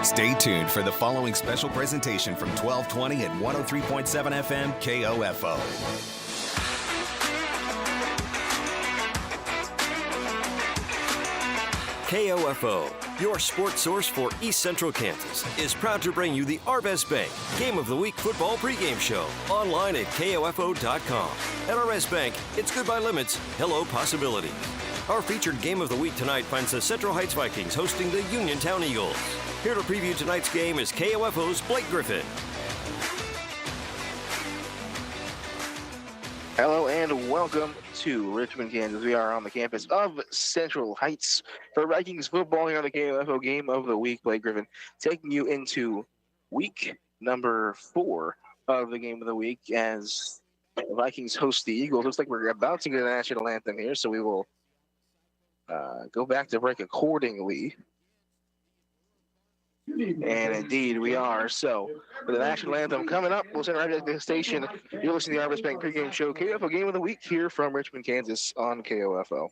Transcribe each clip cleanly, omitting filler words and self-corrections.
Stay tuned for the following special presentation from 1220 at 103.7 FM KOFO. KOFO, your sports source for East Central Kansas, is proud to bring you the Arvest Bank Game of the Week football pregame show online at KOFO.com. At Arvest Bank, it's goodbye limits, hello possibilities. Our featured game of the week tonight finds the Central Heights Vikings hosting the Uniontown Eagles. Here to preview tonight's game is KOFO's Blake Griffin. Hello and welcome to Richmond, Kansas. We are on the campus of Central Heights for Vikings football here on the KOFO Game of the Week. Blake Griffin taking you into week number 4 of the Game of the Week as the Vikings host the Eagles. Looks like we're about to get a national anthem here, so we will go back to break accordingly. And indeed, we are. So, with the national anthem coming up, we'll send right back to the station. You're listening to the Arvest Bank pregame show, KOFO Game of the Week here from Richmond, Kansas on KOFO.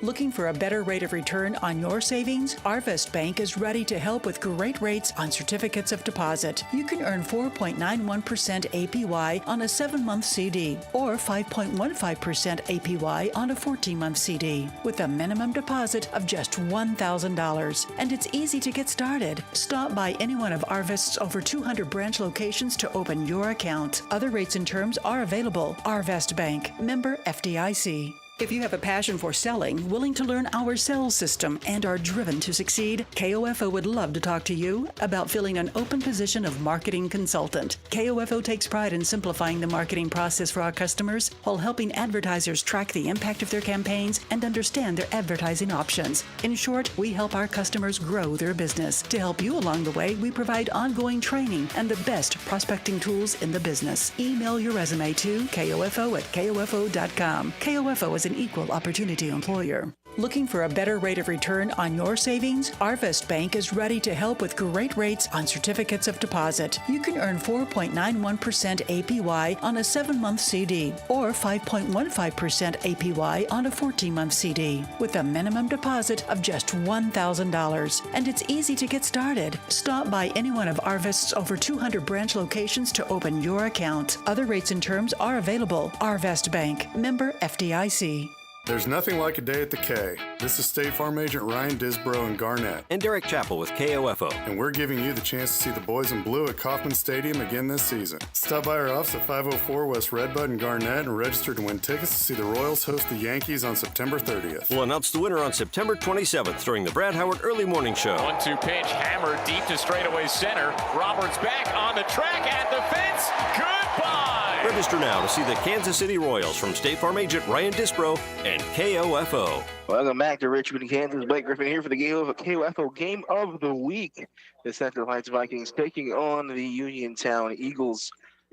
Looking for a better rate of return on your savings? Arvest Bank is ready to help with great rates on certificates of deposit. You can earn 4.91% APY on a 7-month CD or 5.15% APY on a 14-month CD with a minimum deposit of just $1,000. And it's easy to get started. Stop by any one of Arvest's over 200 branch locations to open your account. Other rates and terms are available. Arvest Bank, member FDIC. If you have a passion for selling, willing to learn our sales system, and are driven to succeed, KOFO would love to talk to you about filling an open position of marketing consultant. KOFO takes pride in simplifying the marketing process for our customers while helping advertisers track the impact of their campaigns and understand their advertising options. In short, we help our customers grow their business. To help you along the way, we provide ongoing training and the best prospecting tools in the business. Email your resume to KOFO@KOFO.com. KOFO is an equal opportunity employer. Looking for a better rate of return on your savings? Arvest Bank is ready to help with great rates on certificates of deposit. You can earn 4.91% APY on a 7-month CD or 5.15% APY on a 14-month CD with a minimum deposit of just $1,000. And it's easy to get started. Stop by any one of Arvest's over 200 branch locations to open your account. Other rates and terms are available. Arvest Bank, member FDIC. There's nothing like a day at the K. This is State Farm Agent Ryan Disbro in Garnett. And Derek Chappell with KOFO. And we're giving you the chance to see the boys in blue at Kauffman Stadium again this season. Stop by our office at 504 West Redbud in Garnett and register to win tickets to see the Royals host the Yankees on September 30th. We'll announce the winner on September 27th during the Brad Howard Early Morning Show. 1-2 pitch, hammered deep to straightaway center. Roberts back on the track at the fence. Goodbye! Register now to see the Kansas City Royals from State Farm Agent Ryan Disbro and KOFO. Welcome back to Richmond, Kansas. Blake Griffin here for the KOFO Game of the Week. The Central Heights Vikings taking on the Uniontown Eagles.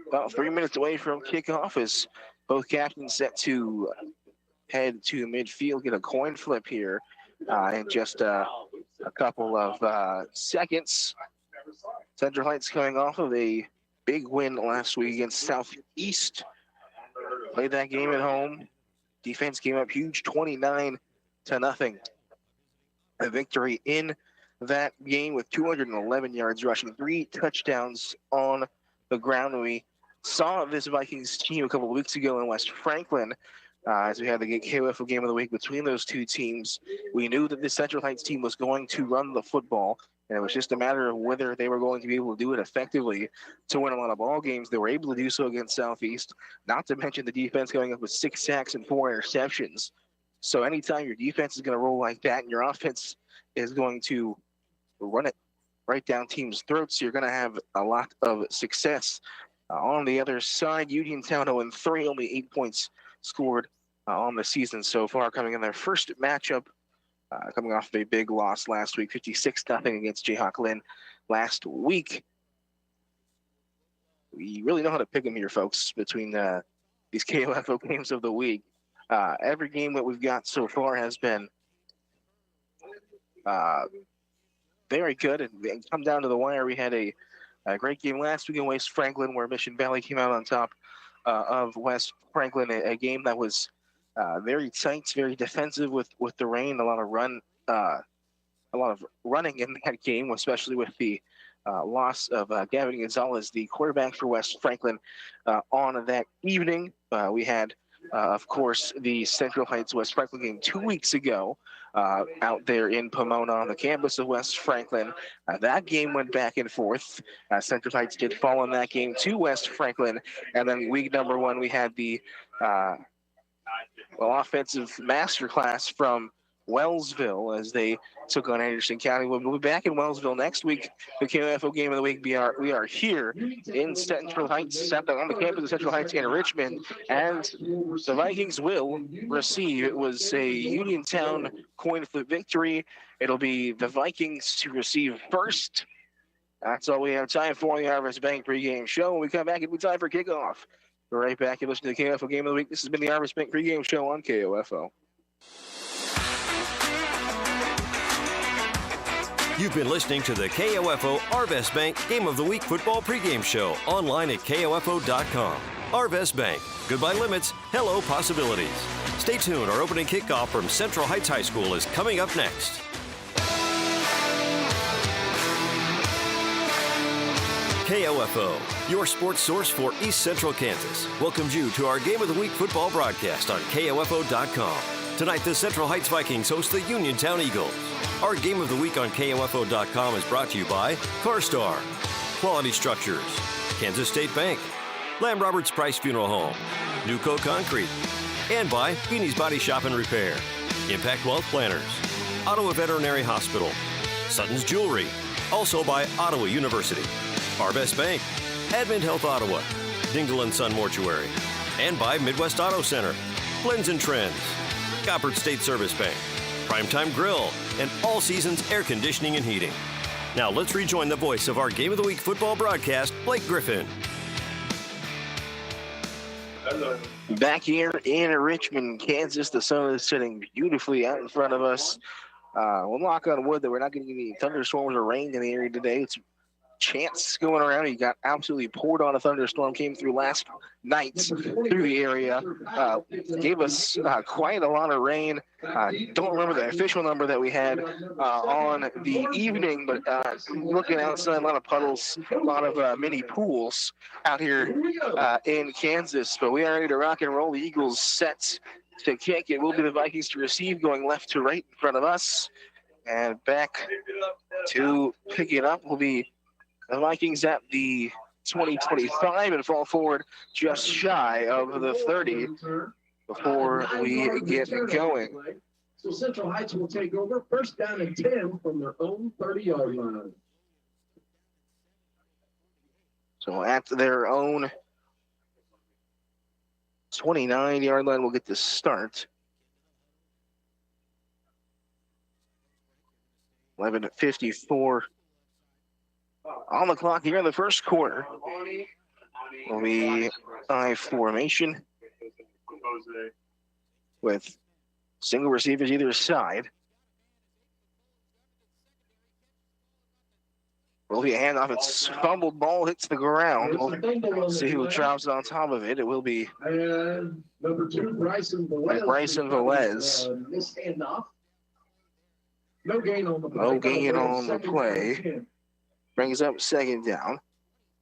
About 3 minutes away from kickoff as both captains set to head to midfield, get a coin flip here in just a couple of seconds. Central Heights coming off of a big win last week against Southeast. Played that game at home. Defense came up huge, 29-0. A victory in that game with 211 yards rushing, 3 touchdowns on the ground. We saw this Vikings team a couple of weeks ago in West Franklin as we had the KOFO Game of the Week between those two teams. We knew that this Central Heights team was going to run the football, and it was just a matter of whether they were going to be able to do it effectively to win a lot of ball games. They were able to do so against Southeast, not to mention the defense going up with 6 sacks and 4 interceptions. So anytime your defense is going to roll like that and your offense is going to run it right down teams' throats, you're going to have a lot of success. On the other side, Uniontown 0-3, only 8 points scored on the season so far, coming in their first matchup. Coming off of a big loss last week, 56-0 against Jayhawk Lynn last week. We really know how to pick them here, folks, between these KOFO Games of the Week. Every game that we've got so far has been very good, and come down to the wire. We had a great game last week in West Franklin where Mission Valley came out on top of West Franklin, a game that was very tight, very defensive with the rain, a lot of run a lot of running in that game, especially with the loss of Gavin Gonzalez, the quarterback for West Franklin, on that evening. We had, of course, the Central Heights West Franklin game 2 weeks ago out there in Pomona on the campus of West Franklin. That game went back and forth. Central Heights did fall in that game to West Franklin. And then week number 1, we had the offensive masterclass from Wellsville as they took on Anderson County. We'll be back in Wellsville next week. The KOFO game of the week. We are here in Central Heights, on the campus of Central Heights in Richmond, and the Vikings will receive. It was a Uniontown coin flip victory. It'll be the Vikings to receive first. That's all we have time for on the Arvest Bank pregame show. When we come back, it'll be time for kickoff. We're right back and listen to the KOFO game of the week. This has been the Arvest Bank pregame show on KOFO. You've been listening to the KOFO Arvest Bank Game of the Week football pregame show online at KOFO.com. Arvest Bank. Goodbye limits. Hello possibilities. Stay tuned. Our opening kickoff from Central Heights High School is coming up next. KOFO, your sports source for East Central Kansas, welcomes you to our Game of the Week football broadcast on KOFO.com. Tonight, the Central Heights Vikings host the Uniontown Eagles. Our Game of the Week on KOFO.com is brought to you by CarStar, Quality Structures, Kansas State Bank, Lamb Roberts Price Funeral Home, Nuco Concrete, and by Beanie's Body Shop and Repair, Impact Wealth Planners, Ottawa Veterinary Hospital, Sutton's Jewelry, also by Ottawa University, Arvest Bank, Advent Health Ottawa, Dingle & Son Mortuary, and by Midwest Auto Center, Blends and Trends, Goppert State Service Bank, Primetime Grill, and All Seasons Air Conditioning and Heating. Now let's rejoin the voice of our Game of the Week football broadcast, Blake Griffin. Back here in Richmond, Kansas, the sun is sitting beautifully out in front of us. We'll knock on wood that we're not getting any thunderstorms or rain in the area today. It's chance going around. He got absolutely poured on. A thunderstorm came through last night through the area. Gave us quite a lot of rain. Don't remember the official number that we had on the evening, but looking outside, a lot of puddles, a lot of mini pools out here in Kansas. But we are ready to rock and roll. The Eagles set to kick. It will be the Vikings to receive, going left to right in front of us. And back to pick it up will be the Vikings at the 20-25 and fall forward just shy of the 30 before we get going. So Central Heights will take over first down and 10 from their own 30-yard line. So at their own 29-yard line, we'll get the start. 11:54 on the clock here in the first quarter. Will be I formation with single receivers either side. Will be a handoff. It's fumbled ball, hits the ground. We'll see who drops on top of it. It will be number 2, Bryson Velez. This handoff. No gain on the play. No gain on the play. Brings up second down.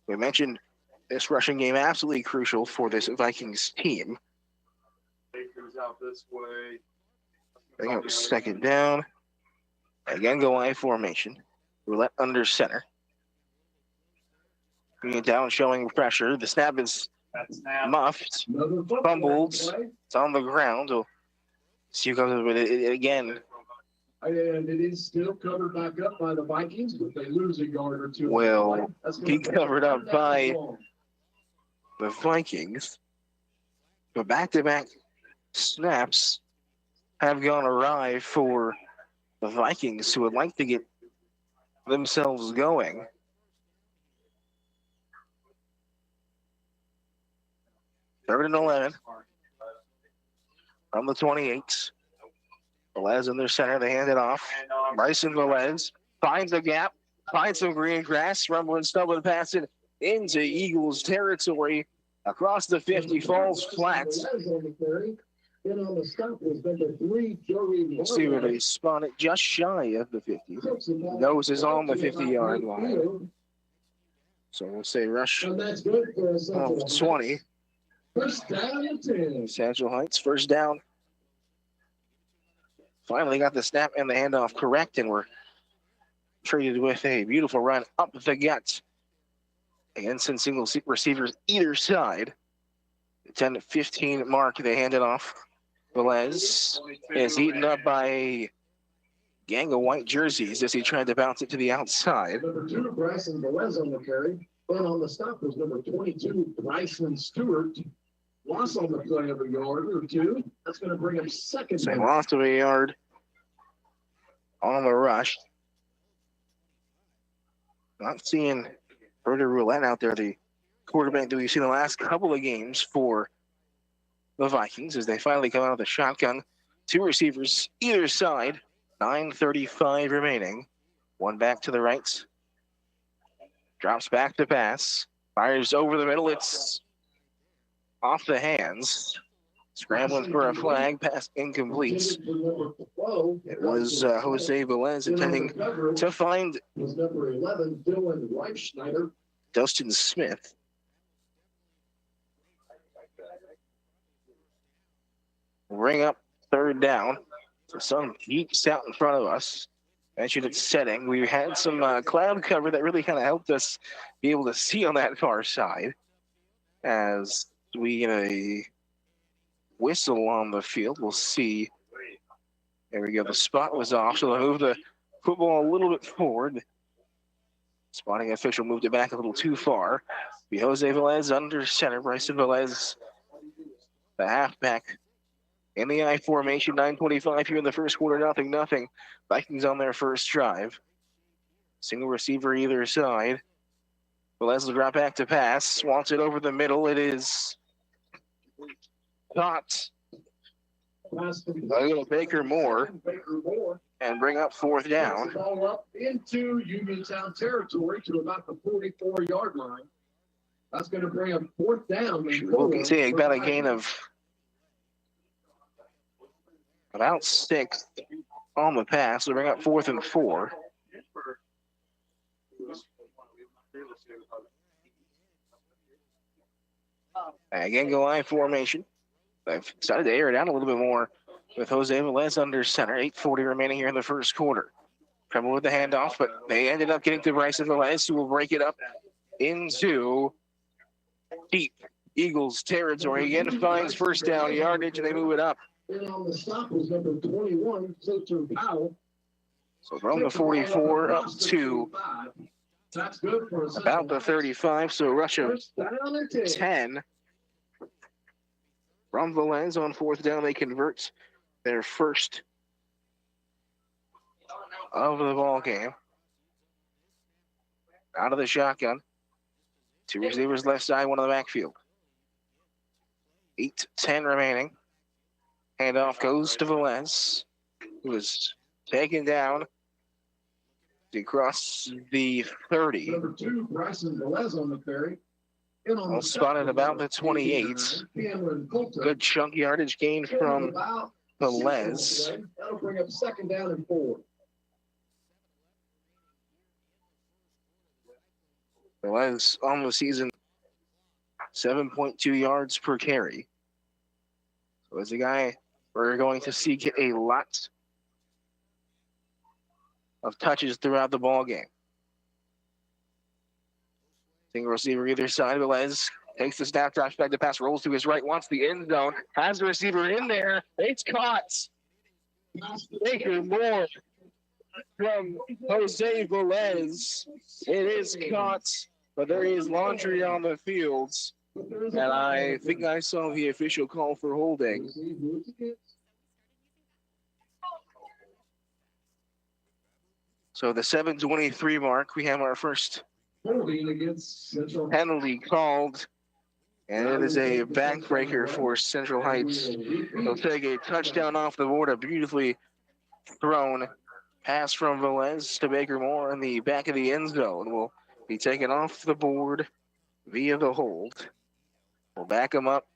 We mentioned this rushing game absolutely crucial for this Vikings team. Bring up second down. Again, go I formation. Roulette under center. Bringing it down, showing pressure. The snap is muffed. Fumbled. It's on the ground. We'll see who comes with it again. And it is still covered back up by the Vikings, but they lose a yard or two. Will be covered up by the Vikings. But back-to-back snaps have gone awry for the Vikings, who would like to get themselves going. Third and 11 from the 28. Velez in their center. They hand it off. Bryson Velez finds a gap, finds some green grass, rumbling, stumbling past it into Eagles territory across the 50, falls flat. And on the stop was number 3, Joey. We'll see where they spot it just shy of the 50. Nose is on the 50-yard line. So we'll say rush And that's good for us. of 20. First down and 10. Central Heights, first down. Finally got the snap and the handoff correct, and we're treated with a beautiful run up the gut. Again, since single receivers either side. The 10-15 mark, they hand it off. Velez is eaten up by a gang of white jerseys as he tried to bounce it to the outside. Number 2, Bryson Velez on the carry. And on the stop was number 22, Bryson Stewart. Loss on the play of a yard or two. That's going to bring him second. So lost of a yard on the rush. Not seeing Berta Roulette out there, the quarterback that we've seen the last couple of games for the Vikings as they finally come out of the shotgun. 2 receivers either side. 9:35 remaining. One back to the right. Drops back to pass. Fires over the middle. It's off the hands. Scrambling for a flag. Pass incomplete. It was Jose Velez intending to find was number 11, Dylan Reichschneider. Dustin Smith. Bring up third down. So some peaks out in front of us. Mentioned it's setting. We had some cloud cover that really kind of helped us be able to see on that far side. As we get a whistle on the field, we'll see. There we go. The spot was off, so they'll move the football a little bit forward. Spotting official moved it back a little too far. Be Jose Velez under center. Bryson Velez, the halfback. In the I formation, 9:25 here in the first quarter, 0-0. Vikings on their first drive. Single receiver either side. Velez will drop back to pass. Wants it over the middle. It is caught. Baker Moore. And bring up fourth down. Ball up into Uniontown territory to about the 44-yard line. That's going to bring up fourth down. We'll continue about a gain of about 6 on the pass. We'll bring up 4th and 4. Again, go I formation. I've decided to air it out a little bit more with Jose Velez under center. 8:40 remaining here in the first quarter. Tremble with the handoff, but they ended up getting to Bryson Velez, who will break it up into deep Eagles territory. Again, finds first down yardage, and they move it up. And on the stop was number 21, Clifton Powell. So from the 44 up to That's good for about the 35, so a rush of 10. From Velez on fourth down, they convert their first of the ball game. Out of the shotgun. 2 receivers left side, 1 on the backfield. 8:10 remaining. Handoff goes to Velez, who is taken down across the 30. Number 2, Bryson Velez on the carry. Well, spotted about the 28. Good chunk yardage gain from Velez. That'll bring up second down and 4. Velez on the season, 7.2 yards per carry. So as a guy, we're going to see get a lot of touches throughout the ball game. Single receiver either side. Velez takes the snap, drops back to pass, rolls to his right, wants the end zone, has the receiver in there. It's caught. Baker Moore from Jose Velez. It is caught, but there is laundry on the fields. And I think I saw the official call for holding. So the 7:23 mark, we have our first penalty called. And it is a backbreaker for Central Heights. They'll take a touchdown off the board, a beautifully thrown pass from Velez to Baker Moore in the back of the end zone. Will be taken off the board via the hold. We'll back him up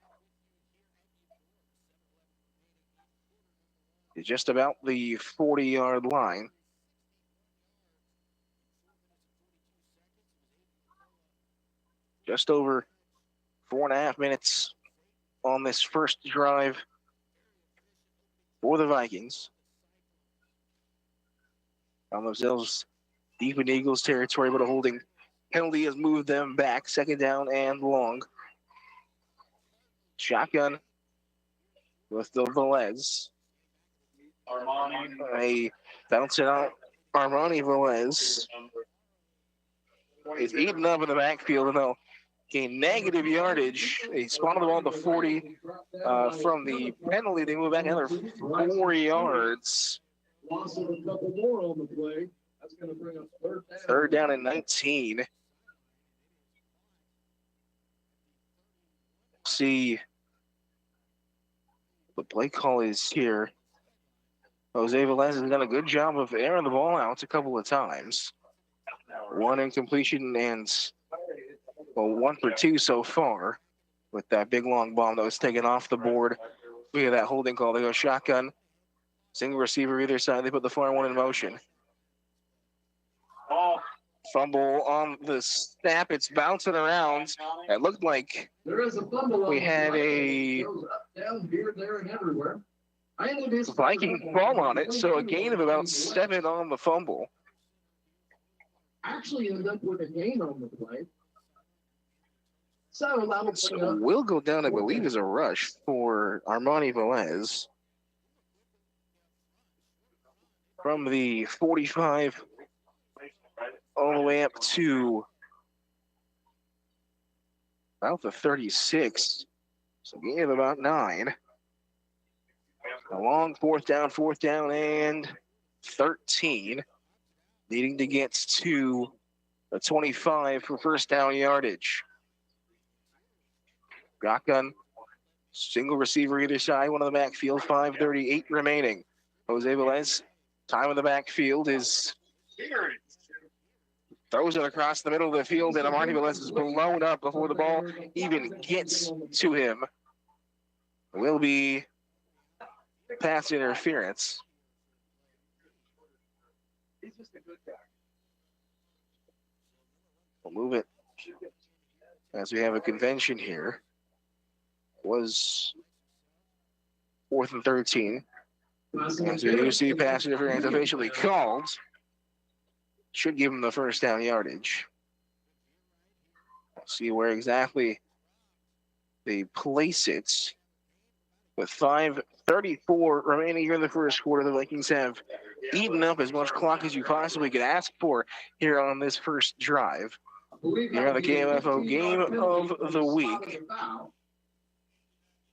just about the 40-yard line. Just over 4.5 minutes on this first drive for the Vikings. Found themselves deep in Eagles territory, but a holding penalty has moved them back. Second down and long. Shotgun with the Velez. A bounce it out. Armani Velez is eaten up in the backfield, and they'll gain negative yardage. They spotted them on the 40 from the penalty. They move back another 4 yards. Loss of a couple more on the play. That's going to bring up third down and 19. See the play call is here. Jose Velez has done a good job of airing the ball out a couple of times. One incompletion and, well, 1 for 2 so far with that big long bomb that was taken off the board. Look at that holding call. They go shotgun. Single receiver either side. They put the far one in motion. Fumble on the snap. It's bouncing around. It looked like there is a fumble. We had a down here, there, and everywhere. Viking ball on it, so a gain of about 7 on the fumble. Actually ended up with a gain on the play. So will go down, I believe, as a rush for Armani Velez. From the 45 all the way up to about the 36. So gain of about 9. A long fourth down, and 13. Needing to get to a 25 for first down yardage. Shotgun, single receiver either side, one of the backfield, 5:38 remaining. Jose Velez, time in the backfield is throws it across the middle of the field, and Armani Velez is blown up before the ball even gets to him. Will be pass interference. We'll move it as we have a convention here. Was 4th and 13. As we do see pass interference officially called. Should give him the first down yardage. We'll see where exactly they place it. With 5:34 remaining here in the first quarter, the Vikings have eaten up as much clock as you possibly could ask for here on this first drive. Here on the KOFO game of the week.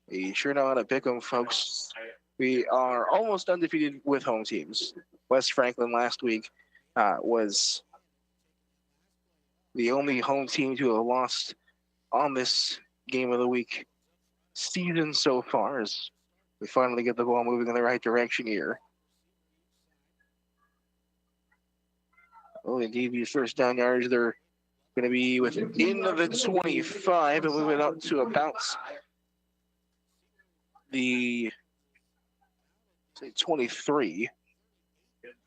You sure know how to pick them, folks. We are almost undefeated with home teams. West Franklin last week was the only home team to have lost on this game of the week season so far, as we finally get the ball moving in the right direction here. Oh, indeed, these first down yards, they're going to be within the 25 and moving up to about the 23.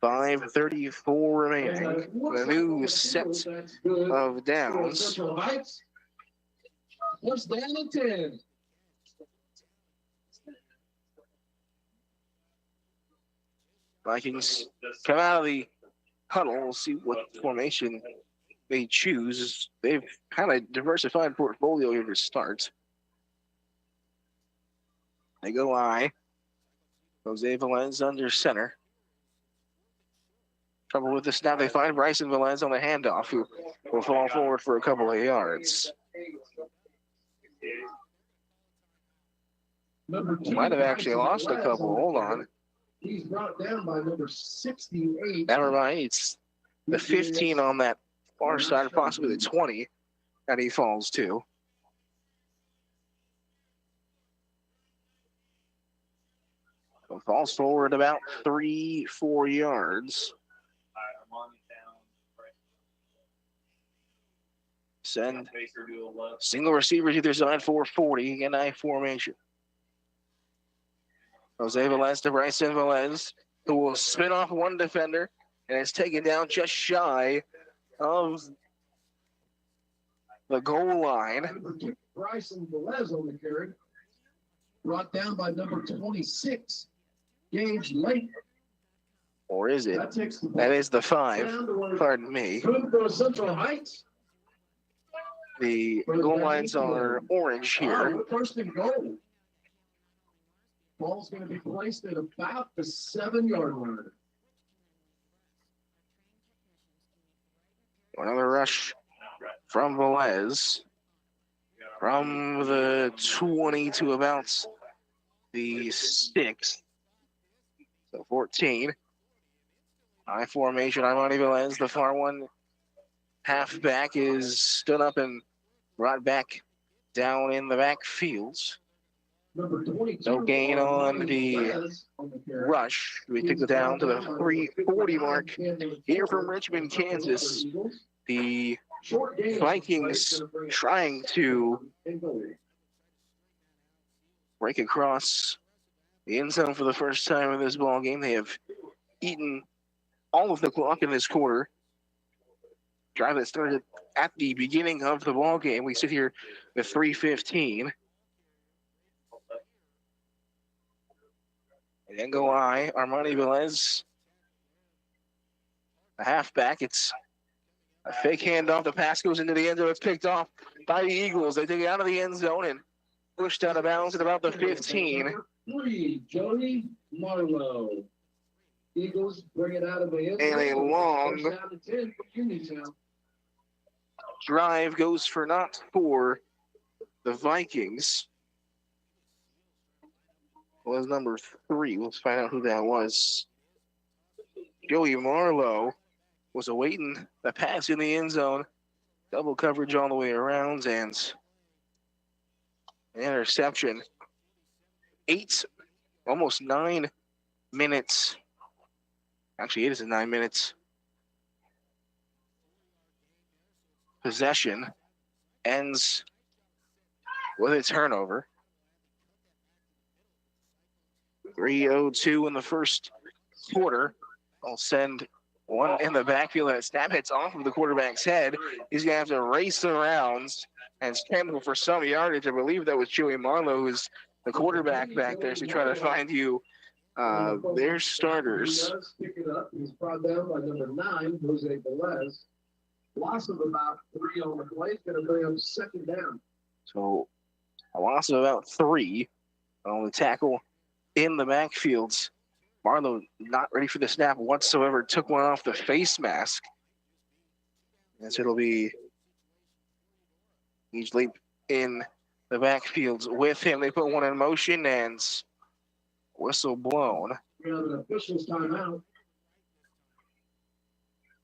5:34 remaining. A new set of downs. What's down to 10? Vikings come out of the huddle. We'll see what formation they choose. They've kind of diversified portfolio here to start. They go I. Jose Velez under center. Trouble with the snap. They find Bryson Velez on the handoff, who will fall forward for a couple of yards. Might have actually lost a couple. Hold on. He's brought down by number 68. Never mind. It's the 15 on that far side, possibly the 20 that he falls to. So falls forward about 3-4 yards. Send single receivers either side, 440 in I formation. Jose Velez to Bryson Velez, who will spin off one defender and is taken down just shy of the goal line. Bryson Velez on the carry. Brought down by number 26, Gage Lake. Or is it? That is the 5. Pardon me. Central Heights. The goal lines are orange here. First and goal. Ball's going to be placed at about the 7-yard line. Another rush from Velez. From the 20 to about the 6. So 14. High formation, Armani Velez. The far one halfback is stood up and brought back down in the backfields. No gain on the rush. We take it down to the 340 mark here from Richmond, Kansas. The Vikings trying to break across the end zone for the first time in this ball game. They have eaten all of the clock in this quarter. Drive that started at the beginning of the ball game. We sit here with 3:15. And then go Armani Velez, a halfback. It's a fake handoff. The pass goes into the end zone. It's picked off by the Eagles. They take it out of the end zone and pushed out of bounds at about the 15. 3, Jody Marlowe. Eagles bring it out of the end zone. And a long Down to 10 for Uniontown. Drive goes for naught for the Vikings. Was number 3. Let's find out who that was. Joey Marlowe was awaiting the pass in the end zone. Double coverage all the way around and an interception. 8, almost 9 minutes. Actually, it is 9 minutes. Possession ends with a turnover. 3:02 in the first quarter. I'll send one in the backfield. That snap hits off of the quarterback's head. He's going to have to race around and scramble for some yardage. I believe that was Joey Marlowe, who's the quarterback back there. So try to find you their starters. Pick it up. He's brought down by number 9, Jose Velez. Loss of about 3 on the play. It's going to bring up second down. So a loss of about 3 on the tackle in the backfields. Marlowe not ready for the snap whatsoever. Took one off the face mask. And so it'll be Gage Leap in the backfields with him. They put one in motion and whistle blown. We have an official's timeout.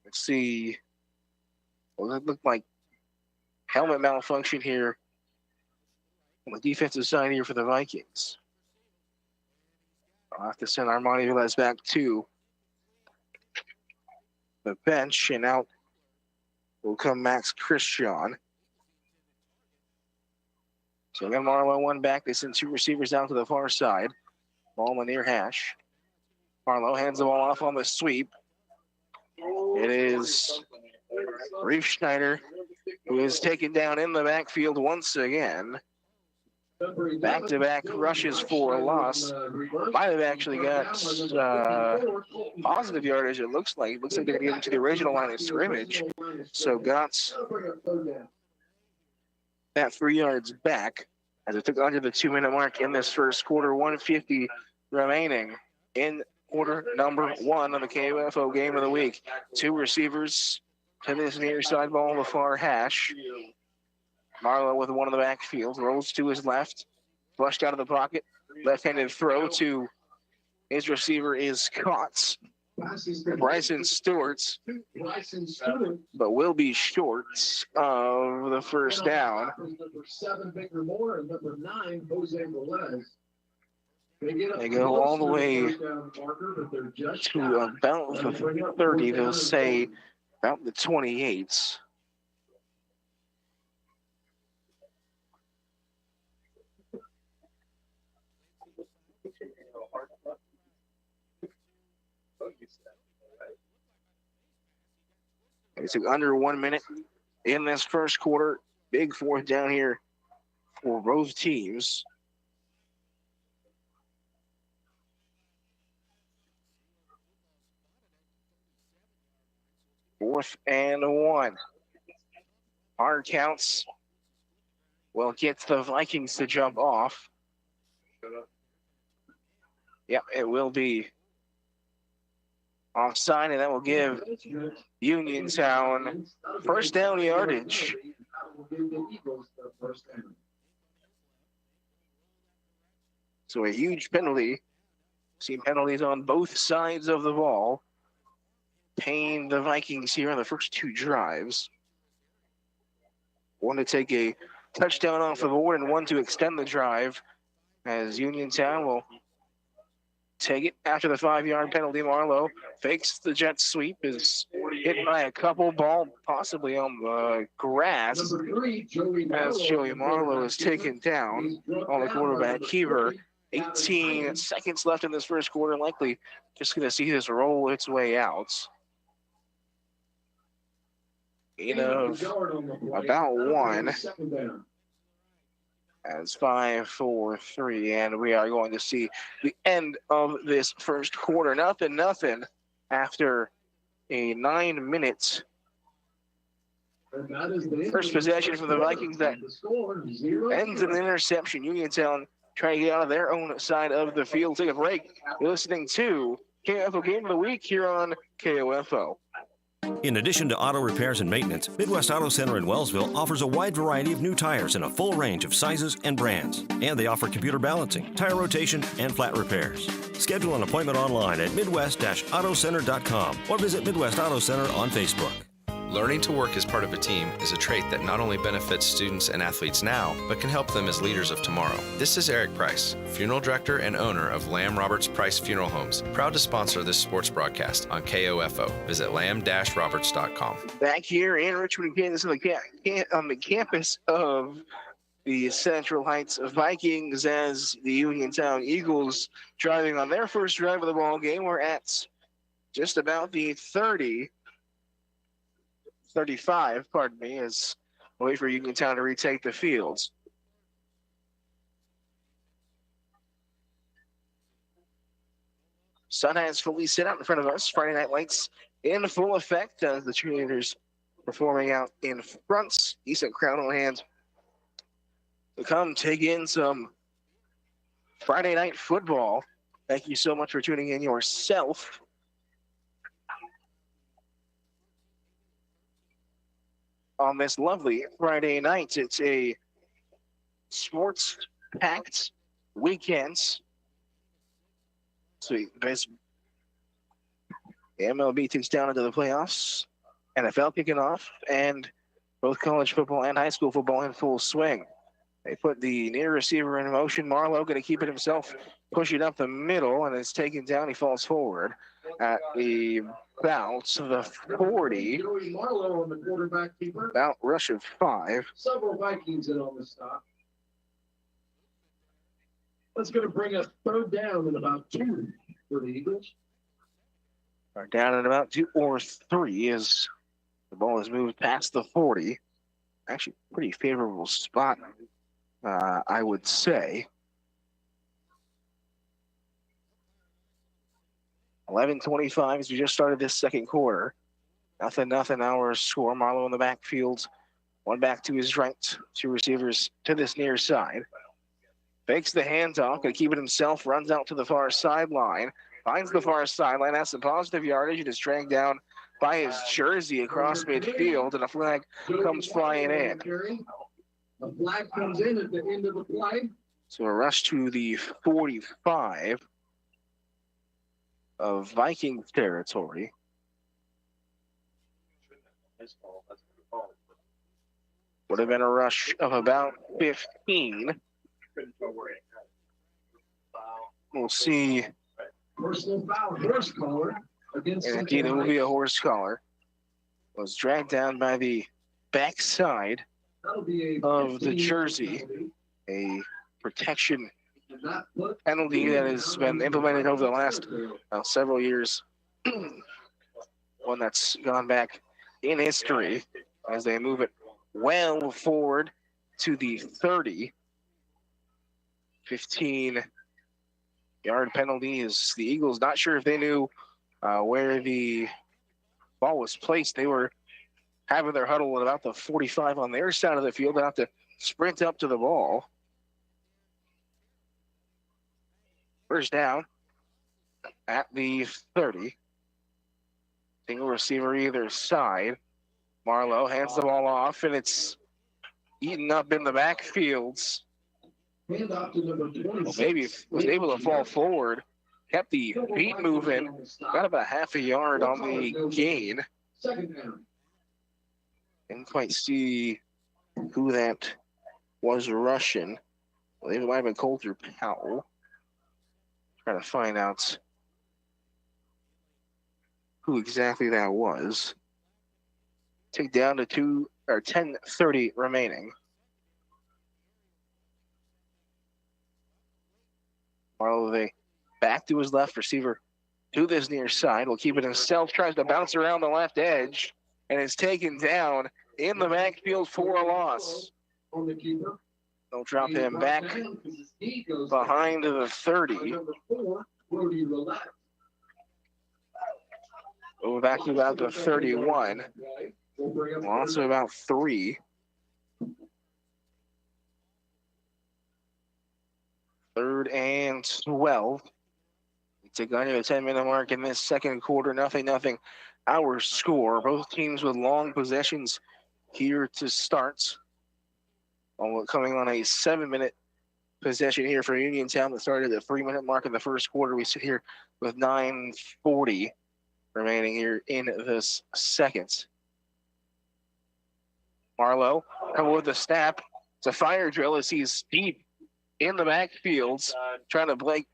Let's see. Well, it looked like helmet malfunction here on the defensive side here for the Vikings. I'll have to send Armani Velez back to the bench, and out will come Max Christian. So again, Marlowe one back. They send 2 receivers down to the far side. Ball in the near hash. Marlowe hands the ball off on the sweep. It is Reef Schneider, who is taken down in the backfield once again. Back-to-back rushes for a loss. Might have actually got positive yardage, it looks like. It looks like they're going to get into the original line of scrimmage. So got that 3 yards back as it took under the 2-minute mark in this first quarter. 1:50 remaining in quarter number 1 of the KOFO game of the week. 2 receivers to this near side ball, the far hash. Marlowe with one in the backfield, rolls to his left, flushed out of the pocket, left-handed throw to his receiver is caught. Bryson Stewart, but will be short of the first down. Number 7, Baker Moore, and number 9, Jose Velez. They go all the way to about the 30. They'll say about the 28. It's under 1 minute in this first quarter. Big fourth down here for both teams. Fourth and 1. Hard counts. Well, gets the Vikings to jump off. Yep, it will be offside, and that will give Uniontown first down yardage. So a huge penalty. Seen penalties on both sides of the ball. Paying the Vikings here on the first two drives. One to take a touchdown off the board and one to extend the drive, as Uniontown will take it after the 5-yard penalty. Marlowe fakes the jet sweep, is hit by a couple, ball possibly on the grass, as Joey Marlowe is taken down on the quarterback keeper. 18 seconds left in this first quarter, likely just going to see this roll its way out. Of about 1 as 5-4-3, and we are going to see the end of this first quarter. Nothing after a 9 minutes first possession for the Vikings that ends in an interception. Uniontown trying to get out of their own side of the field. Take a break. You're listening to KOFO Game of the Week here on KOFO. In addition to auto repairs and maintenance, Midwest Auto Center in Wellsville offers a wide variety of new tires in a full range of sizes and brands. And they offer computer balancing, tire rotation, and flat repairs. Schedule an appointment online at midwest-autocenter.com or visit Midwest Auto Center on Facebook. Learning to work as part of a team is a trait that not only benefits students and athletes now, but can help them as leaders of tomorrow. This is Eric Price, funeral director and owner of Lamb Roberts Price Funeral Homes, proud to sponsor this sports broadcast on KOFO. Visit lamb-roberts.com. Back here in Richmond, Kansas, on the campus of the Central Heights Vikings, as the Uniontown Eagles driving on their first drive of the ball game. We're at just about the 35, as we wait for Uniontown to retake the fields. Sun has fully set out in front of us. Friday night lights in full effect as the cheerleaders performing out in front. Decent crowd on hand to come take in some Friday night football. Thank you so much for tuning in yourself. On this lovely Friday night, it's a sports-packed weekend. So this MLB takes down into the playoffs, NFL kicking off, and both college football and high school football in full swing. They put the near receiver in motion. Marlowe going to keep it himself, push it up the middle, and it's taken down. He falls forward at the about the 40. About rush of 5. Several Vikings in on the stop. That's going to bring us third down in about 2 for the Eagles. Are down at about 2 or 3 as the ball is moved past the 40. Actually, pretty favorable spot, I would say. 11:25 as we just started this second quarter. Nothing, our score. Marlowe in the backfield. One back to his right. 2 receivers to this near side. Fakes the handoff. Going to keep it himself. Runs out to the far sideline. Finds the far sideline. Has some positive yardage and is dragged down by his jersey across midfield. And a flag comes flying in. A flag comes in at the end of the play. So a rush to the 45 of Viking territory. Would have been a rush of about 15. We'll see. Personal foul, horse collar against. And indeed, it will be a horse collar. Was dragged down by the backside of the jersey. A protection penalty that has been implemented over the last several years. One that's gone back in history as they move it well forward to the 30. 15-yard penalty is the Eagles. Not sure if they knew where the ball was placed. They were having their huddle at about the 45 on their side of the field. They have to sprint up to the ball. First down at the 30. Single receiver either side. Marlowe hands the ball off, and it's eaten up in the backfields. Well, maybe was able to fall forward, kept the feet moving, got about half a yard on the gain. Didn't quite see who that was rushing. I believe it might have been Coulter Powell. Trying to find out who exactly that was. Take down to 10:30 remaining. Marlowe, they back to his left receiver to this near side. Will keep it himself. Tries to bounce around the left edge and is taken down in the backfield for a loss. They'll drop him back behind the 30. Over back to about the 31. Loss of about 3. Third and 12. We take under the 10-minute mark in this second quarter. 0-0. Our score. Both teams with long possessions here to start. Coming on a 7-minute possession here for Uniontown that started at the 3-minute mark in the first quarter. We sit here with 9:40 remaining here in this second. Marlowe coming with the snap. It's a fire drill as he's deep in the backfields, trying to break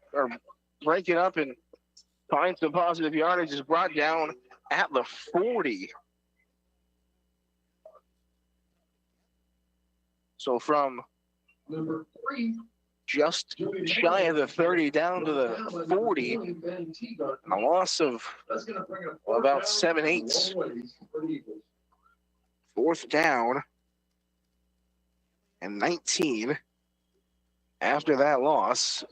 it up and find some positive yardage. Is brought down at the 40. So from number 3, just shy of the 30 down to the 40, a loss of about 7/8. Fourth down and 19. After that loss,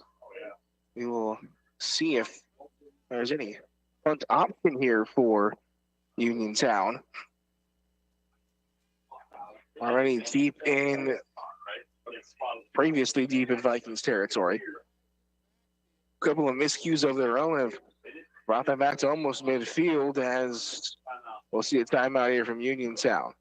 we will see if there's any punt option here for Uniontown. Already previously deep in Vikings territory. A couple of miscues of their own have brought them back to almost midfield as we'll see a timeout here from Uniontown.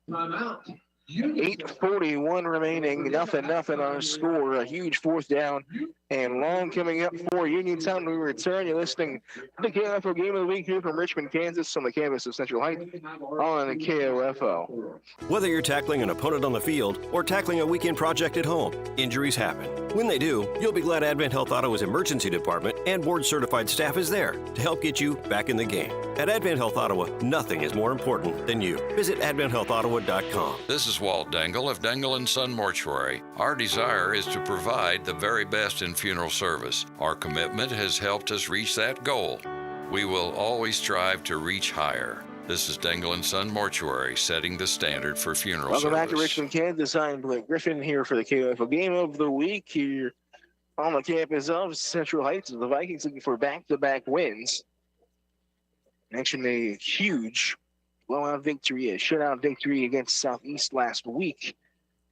8:41 remaining, 0-0 on our score. A huge fourth down and long coming up for Uniontown. We return. You're listening to the KOFO Game of the Week here from Richmond, Kansas, on the campus of Central Heights on KOFO. Whether you're tackling an opponent on the field or tackling a weekend project at home, injuries happen. When they do, you'll be glad Advent Health Ottawa's emergency department and board-certified staff is there to help get you back in the game. At Advent Health Ottawa, nothing is more important than you. Visit AdventHealthOttawa.com. This is Walt Dangle of Dangle & Son Mortuary. Our desire is to provide the very best in funeral service. Our commitment has helped us reach that goal. We will always strive to reach higher. This is Dangle & Son Mortuary, setting the standard for funeral service. Welcome back to Richmond, Kansas. I'm Blake Griffin here for the KOFO Game of the Week here on the campus of Central Heights. The Vikings looking for back-to-back wins. Mentioned a huge blowout victory, a shutout victory against Southeast last week.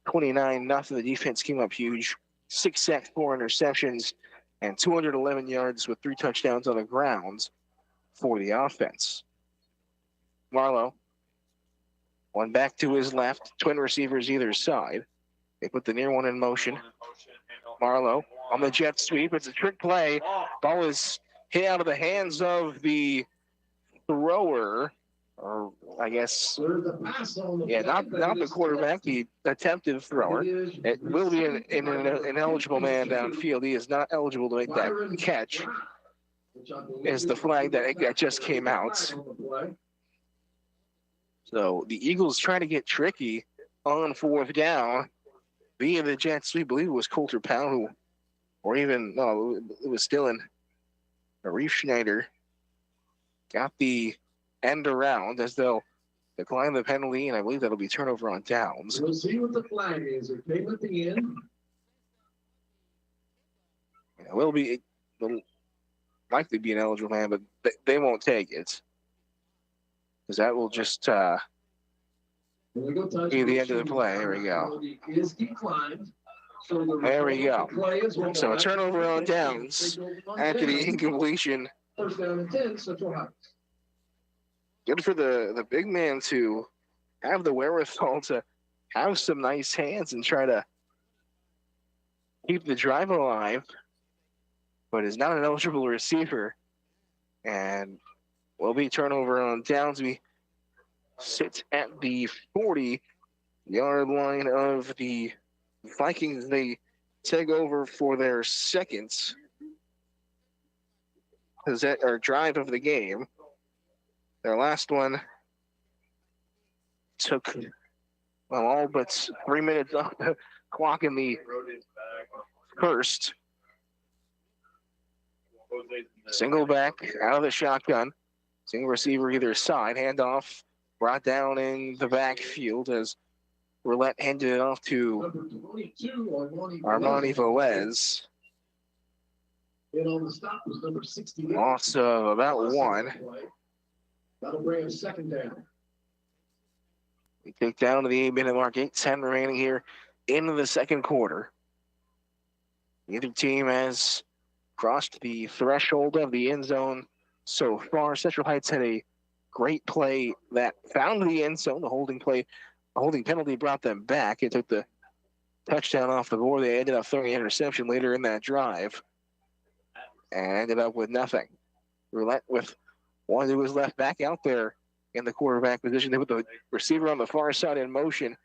29-0. The defense came up huge. 6 sacks, 4 interceptions, and 211 yards with 3 touchdowns on the ground for the offense. Marlowe, one back to his left, twin receivers either side. They put the near one in motion. Marlowe on the jet sweep. It's a trick play. Ball is hit out of the hands of the thrower, or I guess, not the quarterback, the attempted thrower. It will be an ineligible man downfield. He is not eligible to make that catch. Is the flag that just came out. So the Eagles try to get tricky on fourth down via the jet sweep. I believe it was Coulter Powell, it was still in Reef Schneider. Got the end around as they'll decline the penalty, and I believe that'll be turnover on downs. We'll see what the flag is. It came at the end. It will likely be an eligible man, but they won't take it. Because that will just be the end of the play. There we go. Is declined. There we go. So a turnover on downs after the incompletion. First down and 10, Central Heights. Good for the big man to have the wherewithal to have some nice hands and try to keep the drive alive, but is not an eligible receiver. And will be turnover on downs. We sit at the 40-yard line of the Vikings. They take over for their second drive of the game. Their last one took all but 3 minutes off the clock in the first. Single back out of the shotgun. Single receiver either side. Handoff brought down in the backfield as Roulette handed it off to Armani Velez. And on the stop was number 68. Loss of about one. That'll bring him second down. We kick down to the 8-minute mark. 8:10 remaining here into the second quarter. Neither team has crossed the threshold of the end zone so far. Central Heights had a great play that found the end zone. The holding penalty brought them back. It took the touchdown off the board. They ended up throwing an interception later in that drive and ended up with nothing. Roulette with one who was left back out there in the quarterback position. They put the receiver on the far side in motion.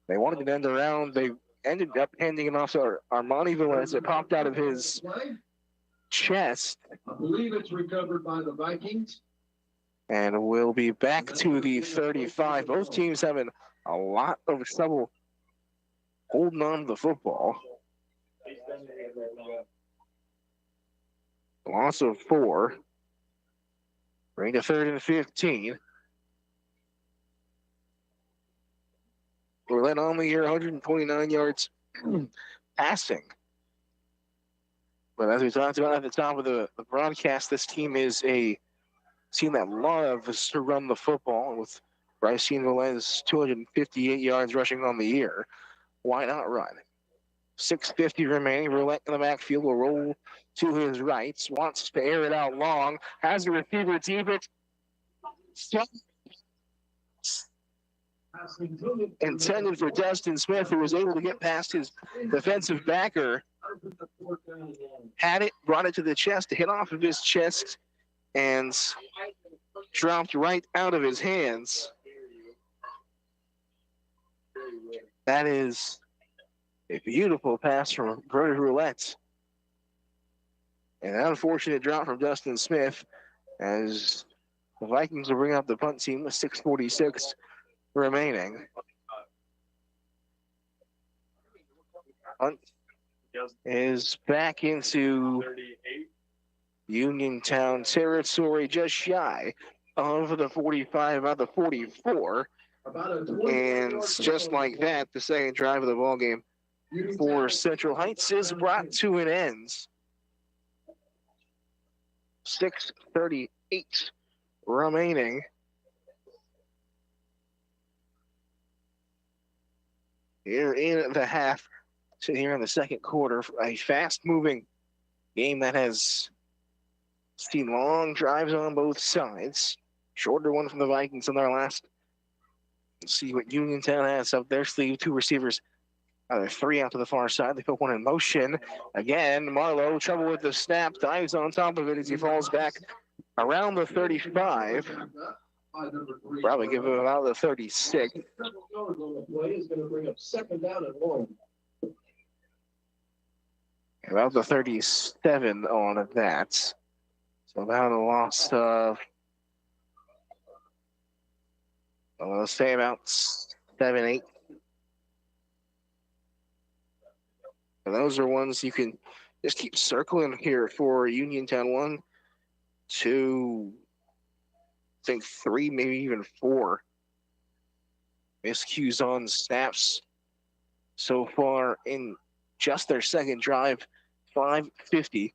They wanted to end around. They ended up handing it off to Armani Velez. It popped out of his chest. I believe it's recovered by the Vikings. And we'll be back to the 35. Both teams having a lot of trouble holding on to the football. Loss of 4. Bring to 3rd and 15. Roulette on the year, 129 yards passing. But as we talked about at the top of the broadcast, this team is a team that loves to run the football. With Brycene Velez 258 yards rushing on the year. Why not run? 6:50 remaining. Roulette in the backfield will roll to his right. Wants to air it out long. Has a receiver deep it. Intended for Dustin Smith, who was able to get past his defensive backer. Had it, brought it to the chest, hit off of his chest, and dropped right out of his hands. That is a beautiful pass from Brody Roulette. And an unfortunate drop from Dustin Smith as the Vikings will bring up the punt team with 6:46 remaining. Punt is back into Uniontown territory, just shy of the 45, about the 44. And just like that, the second drive of the ball game for Central Heights is brought to an end. 6:38 remaining. Here in the half, sitting here in the second quarter, a fast-moving game that has seen long drives on both sides. Shorter one from the Vikings on their last. Let's see what Uniontown has up their sleeve. Two receivers, either 3 out to the far side. They put one in motion. Again, Marlowe, trouble with the snap, dives on top of it as he falls back around the 35. Probably give him about the 36. About the 37 on that. So about a loss of, let's say about 7, 8. And those are ones you can just keep circling here for Uniontown. 1, 2, I think 3, maybe even 4 miscues on snaps so far in just their second drive. 5:50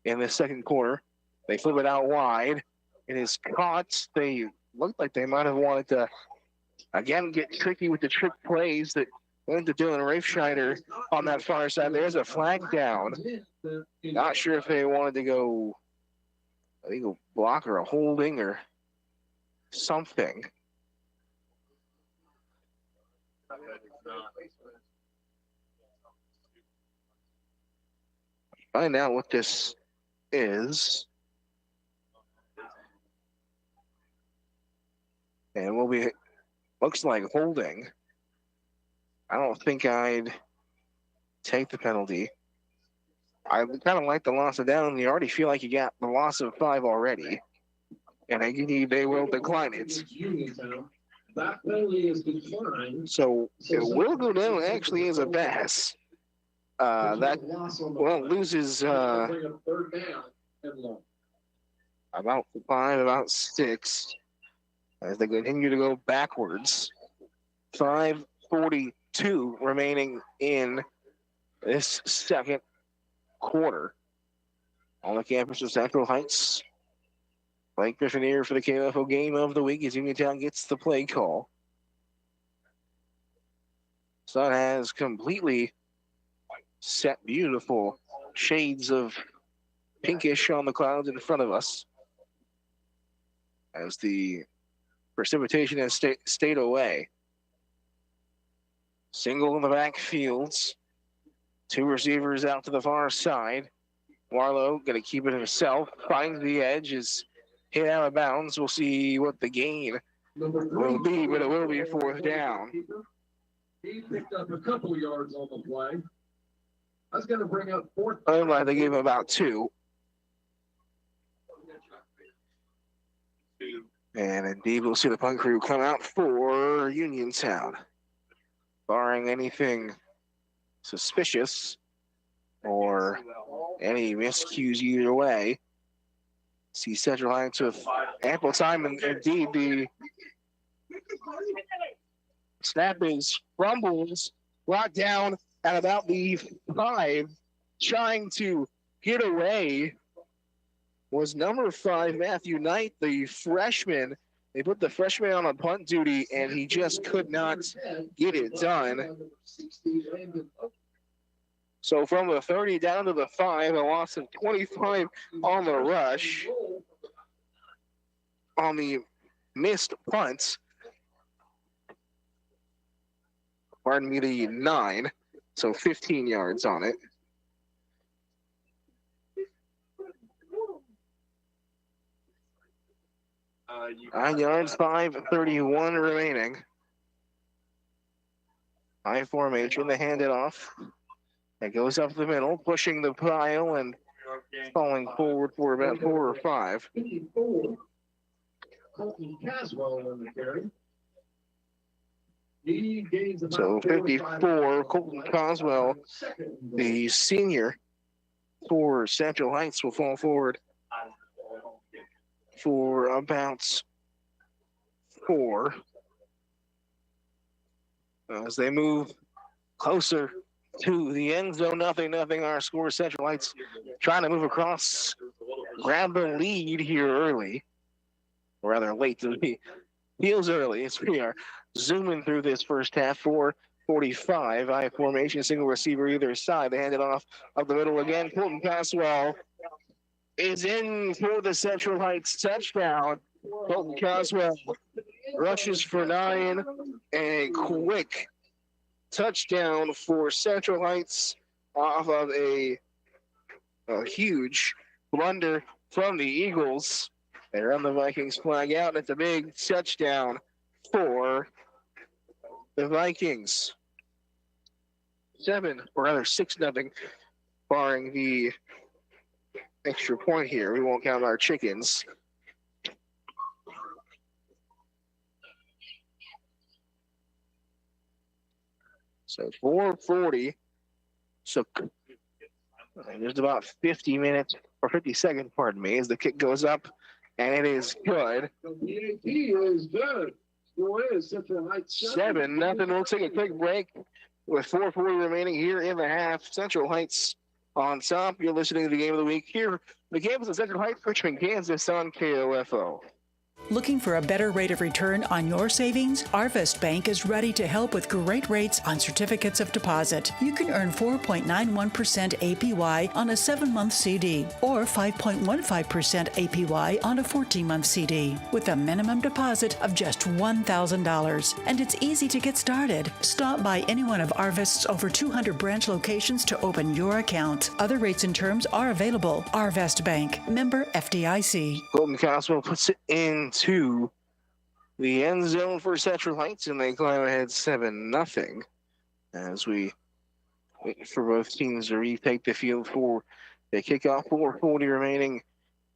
in the second quarter. They flip it out wide. It is caught. They looked like they might have wanted to, again, get tricky with the trick plays that went to Dylan Raifschneider on that far side. There's a flag down. Not sure if they wanted to go, I think, a block or a holding or something. Find out what this is. And we'll be, looks like holding. I don't think I'd take the penalty. I kind of like the loss of down. You already feel like you got the loss of 5 already. And they will decline it. That penalty is declined. So it will go down actually as a pass. That loses about 5, about 6 as they continue to go backwards. 5:42 remaining in this second quarter. On the campus of Central Heights, Blake Griffin here for the KOFO game of the week as Uniontown gets the play call. Sun has completely set beautiful shades of pinkish on the clouds in front of us as the precipitation has stayed away. Single in the backfields. 2 receivers out to the far side. Warlow going to keep it himself. Finds the edge. Is hit out of bounds. We'll see what the gain will be, but it will be 4th down. He picked up a couple yards on the play. That's going to bring up 4th. I'm glad they gave him about 2. And indeed, we'll see the punt crew come out for Uniontown. Barring anything suspicious or any miscues either way. See Central Heights with ample time, and indeed the snap is fumbles, brought down at about the 5, trying to get away was number 5, Matthew Knight, the freshman. They put the freshman on a punt duty, and he just could not get it done. So from the 30 down to the 5, a loss of 25 on the rush. On the missed punts. Pardon me, the 9. So 15 yards on it. Nine yards, 5:31 remaining. High formation, they hand it off. It goes up the middle, pushing the pile and falling forward for about 4 or 5. 54. Colton Caswell on the carry. He gains about So 54, Colton Caswell, the senior for Central Heights, will fall forward for about 4 as they move closer to the end zone. 0-0 our score. Central Heights trying to move across, grab the lead here early, or rather late. It feels early as we are zooming through this first half. 4:45, I formation, single receiver either side. They hand it off up the middle again. Colton Caswell is in for the Central Heights touchdown. Colton Caswell rushes for 9 and a quick touchdown for Central Heights off of a huge blunder from the Eagles. They run the Vikings flag out, and it's a big touchdown for the Vikings. 6-0, barring the extra point here. We won't count our chickens. So 4:40. So there's about 50 minutes or 50 seconds, pardon me, as the kick goes up, and it is good. He is good. Central Heights 7-0. We'll take a quick break with 4:40 remaining here in the half. Central Heights on top. You're listening to the game of the week here. The game is in Central Heights, Richmond, Kansas on KOFO. Looking for a better rate of return on your savings? Arvest Bank is ready to help with great rates on certificates of deposit. You can earn 4.91% APY on a 7-month CD or 5.15% APY on a 14-month CD with a minimum deposit of just $1,000. And it's easy to get started. Stop by any one of Arvest's over 200 branch locations to open your account. Other rates and terms are available. Arvest Bank, member FDIC. Colton Coswell puts it into the end zone for Central Heights, and they climb ahead 7-0 as we wait for both teams to retake the field for the kickoff. 4:40 remaining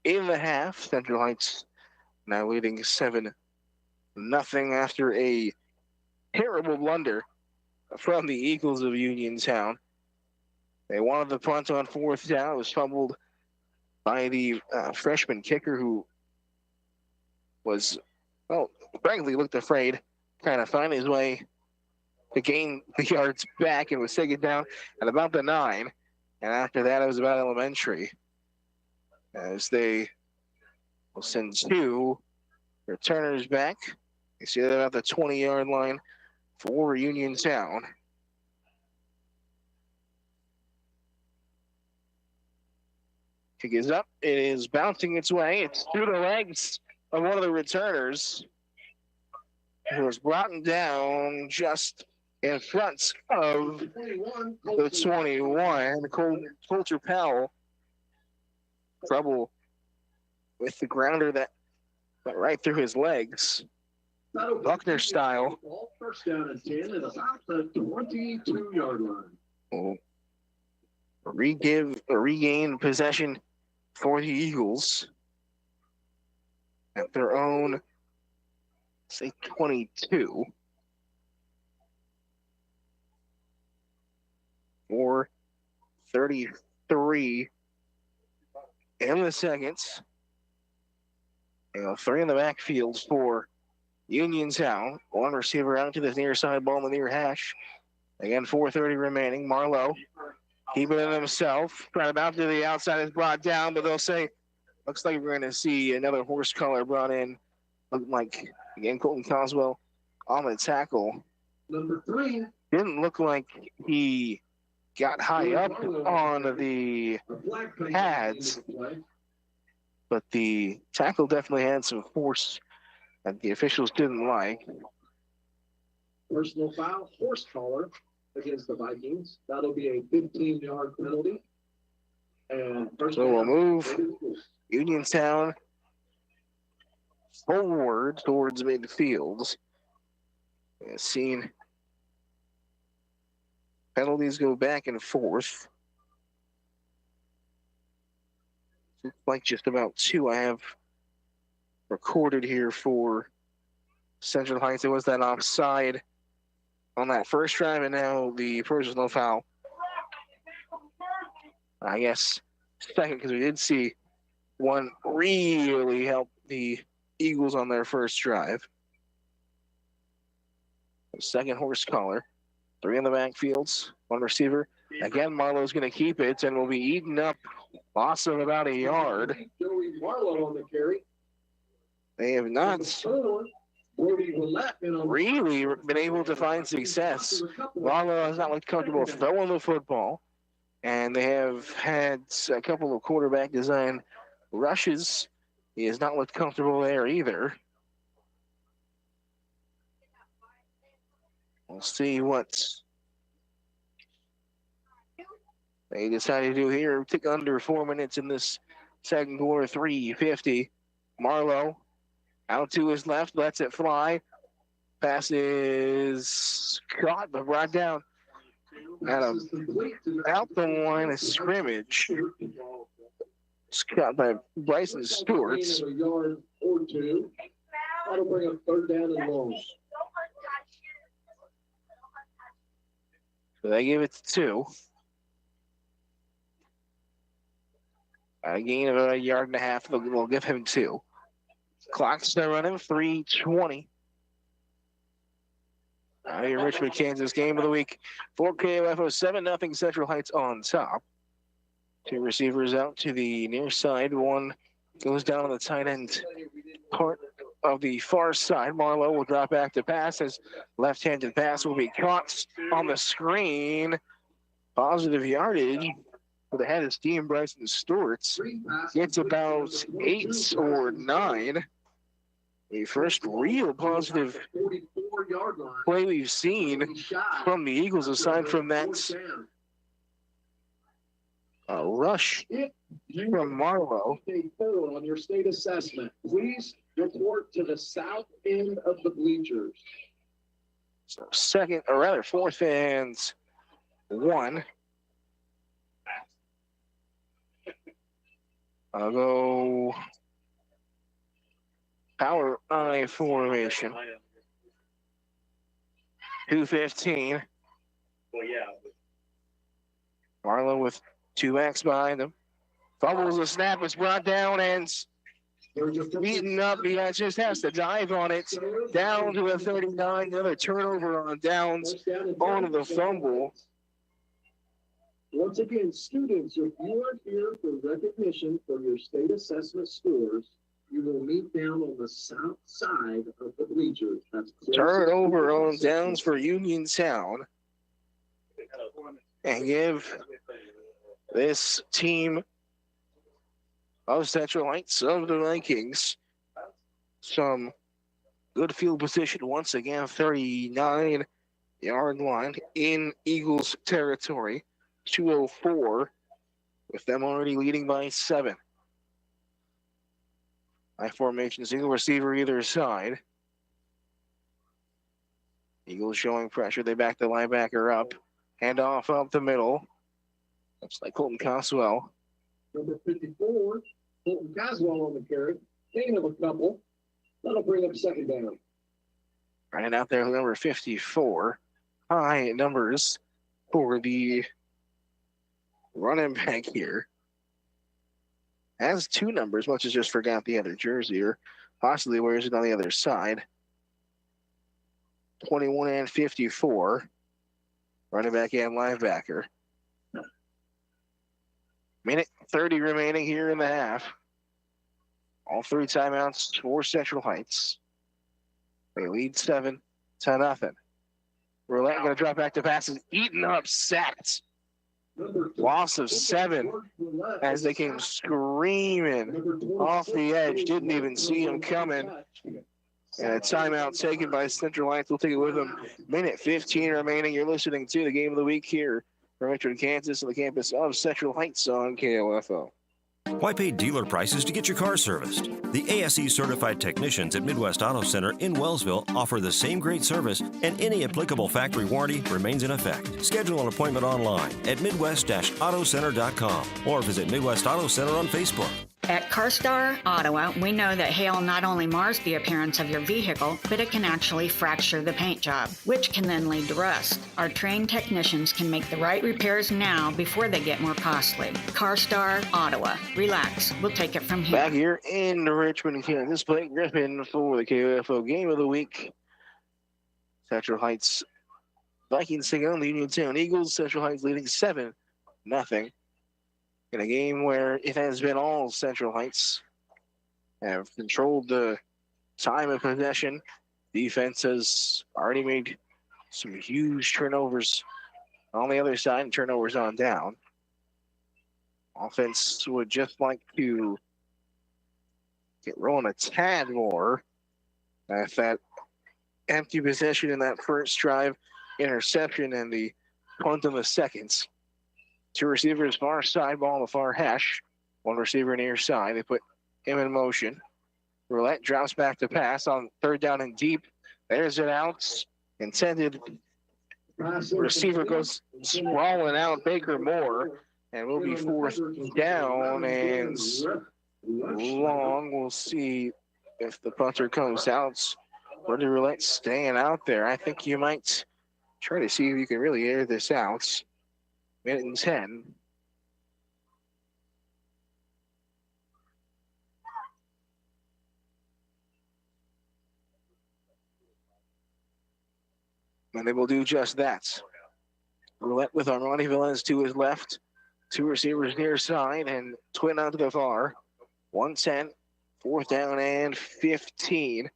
in the half. Central Heights now leading 7-0 after a terrible blunder from the Eagles of Uniontown. They wanted the punt on 4th down. It was fumbled by the freshman kicker, who was, well, frankly looked afraid, trying to find his way to gain the yards back, and was taken down at about the 9. And after that, it was about elementary, as they will send 2 returners back. You see that about the 20-yard line for Uniontown. Kick is up. It is bouncing its way. It's through the legs of one of the returners, who was brought down just in front of the 21. Coulter Powell. Trouble with the grounder that went right through his legs. Buckner style. First down and 10 at about the 22-yard line. Regain possession for the Eagles at their own, say, 22. 4:33 in the seconds. 3 in the backfield for Uniontown. One receiver out to the near side, ball in the near hash. Again, 4:30 remaining. Marlowe keeping it himself. Trying to bounce to the outside, is brought down, but they'll say, looks like we're going to see another horse collar brought in. Looked like, again, Colton Coswell on the tackle. Number 3. Didn't look like he got high up on the pads, but the tackle definitely had some force that the officials didn't like. Personal foul, horse collar against the Vikings. That'll be a 15-yard penalty. And so we'll move Uniontown forward towards midfield. We've seen penalties go back and forth. Looks like just about 2 I have recorded here for Central Heights. It was that offside on that first drive, and now the personal foul. I guess second, because we did see one really help the Eagles on their first drive. Second horse collar. 3 in the backfields, 1 receiver. Again, Marlowe's going to keep it and will be eaten up. Loss of about a yard. Joey Marlowe on the carry. They have not really been able to find success. Marlowe has not looked comfortable throwing the football, and they have had a couple of quarterback design rushes. He has not looked comfortable there either. We'll see what they decide to do here. Take under 4 minutes in this second quarter. 3:50. Marlowe out to his left, lets it fly. Pass is caught, but brought down out the line of scrimmage. It's caught by Bryson Stewart. A yard or 2. That'll bring up 3rd down and long. So they give it to 2. A gain of a yard and a half. They'll give him 2. Clock's still running. 3:20 Your Richmond, Kansas game of the week for KOFO. 7-0 Central Heights on top. 2 receivers out to the near side. One goes down on the tight end part of the far side. Marlowe will drop back to pass. His left-handed pass will be caught on the screen. Positive yardage for the head of steam. Bryson Stewart's gets about 8 or 9. The first real positive play we've seen from the Eagles, aside from that rush from Marlowe. On your state assessment, please report to the south end of the bleachers. So 4th and 1. I'll go power I formation. 2:15. Marlowe with 2 backs behind him. Fumbles the snap. It's brought down and beaten up. He just has to dive on it. Down to a 39. Another turnover on downs on the fumble. Once again, students, if you are here for recognition for your state assessment scores, you will meet down on the south side of the bleachers. Turnover on downs for Uniontown. And give this team of Central Heights of the Vikings some good field position once again. 39-yard line in Eagles territory. 2:04 with them already leading by 7. I formation, single receiver either side. Eagles showing pressure. They back the linebacker up. Hand off up the middle. Looks like Colton Coswell. Number 54, Colton Coswell on the carry. Gain of a couple. That'll bring up second down. Right out there, number 54. High numbers for the running back here. Has 2 numbers, much as just forgot the other jersey, or possibly wears it on the other side. 21 and 54. Running back and linebacker. Minute 30 remaining here in the half. All 3 timeouts for Central Heights. They lead 7-0. Roulette going to drop back to passes. Eaten up, sacked. Loss of 7 as they came screaming off the edge. Didn't even see him coming. And a timeout taken by Central Heights. We'll take it with them. Minute 15 remaining. You're listening to the game of the week here from Richmond, Kansas, on the campus of Central Heights on KOFO. Why pay dealer prices to get your car serviced? The ASE certified technicians at Midwest Auto Center in Wellsville offer the same great service, and any applicable factory warranty remains in effect. Schedule an appointment online at midwest-autocenter.com or visit Midwest Auto Center on Facebook. At CarStar Ottawa, we know that hail not only mars the appearance of your vehicle, but it can actually fracture the paint job, which can then lead to rust. Our trained technicians can make the right repairs now before they get more costly. CarStar Ottawa. Relax. We'll take it from here. Back here in Richmond, Kansas, Blake Griffin for the KOFO game of the week. Central Heights Vikings taking on the Uniontown Eagles. Central Heights leading 7-0. In a game where it has been all Central Heights have controlled the time of possession. Defense has already made some huge turnovers on the other side and turnovers on down. Offense would just like to get rolling a tad more. If that empty possession in that first drive, interception, and the punt in the seconds. 2 receivers far side, ball on the far hash. 1 receiver near side. They put him in motion. Roulette drops back to pass on 3rd down and deep. There's it out. Intended. Receiver goes sprawling out. Baker Moore. And will be 4th down and long. We'll see if the punter comes out. Brody Roulette staying out there. I think you might try to see if you can really air this out. Minute and 10. And they will do just that. Roulette with Armani Velez to his left. Two receivers near side and twin out to the far. 110, 4th down and 15.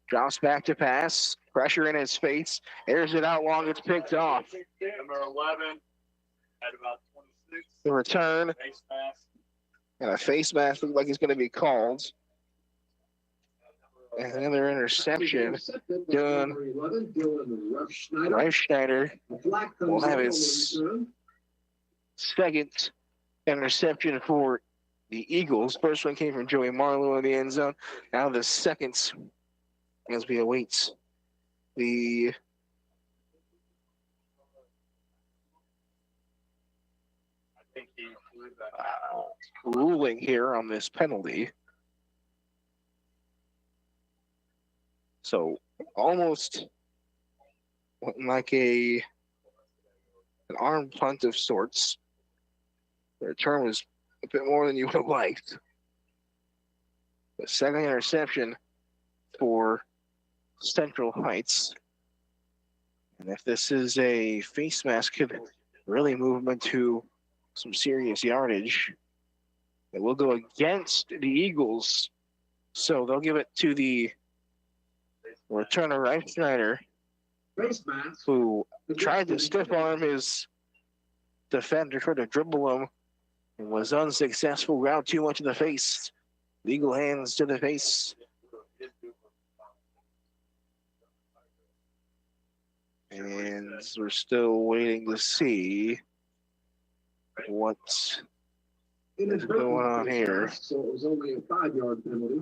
Drops back to pass. Pressure in his face. Airs it out long. It's picked off. Number 11 at about 26. The return. Face mask. And a face mask looks like it's going to be called. And another interception. Dylan Reifschneider will have his second interception for the Eagles. First one came from Joey Marlowe in the end zone. Now the second as we await the ruling here on this penalty. So almost like an arm punt of sorts. The return was a bit more than you would have liked. The second interception for Central Heights. And if this is a face mask, could really move them into some serious yardage. It will go against the Eagles. So they'll give it to the returner, Reifschneider, who tried to stiff arm his defender, tried to dribble him, and was unsuccessful. Route too much in the face. Legal hands to the face. And we're still waiting to see what's going on here. So it was only a 5-yard penalty.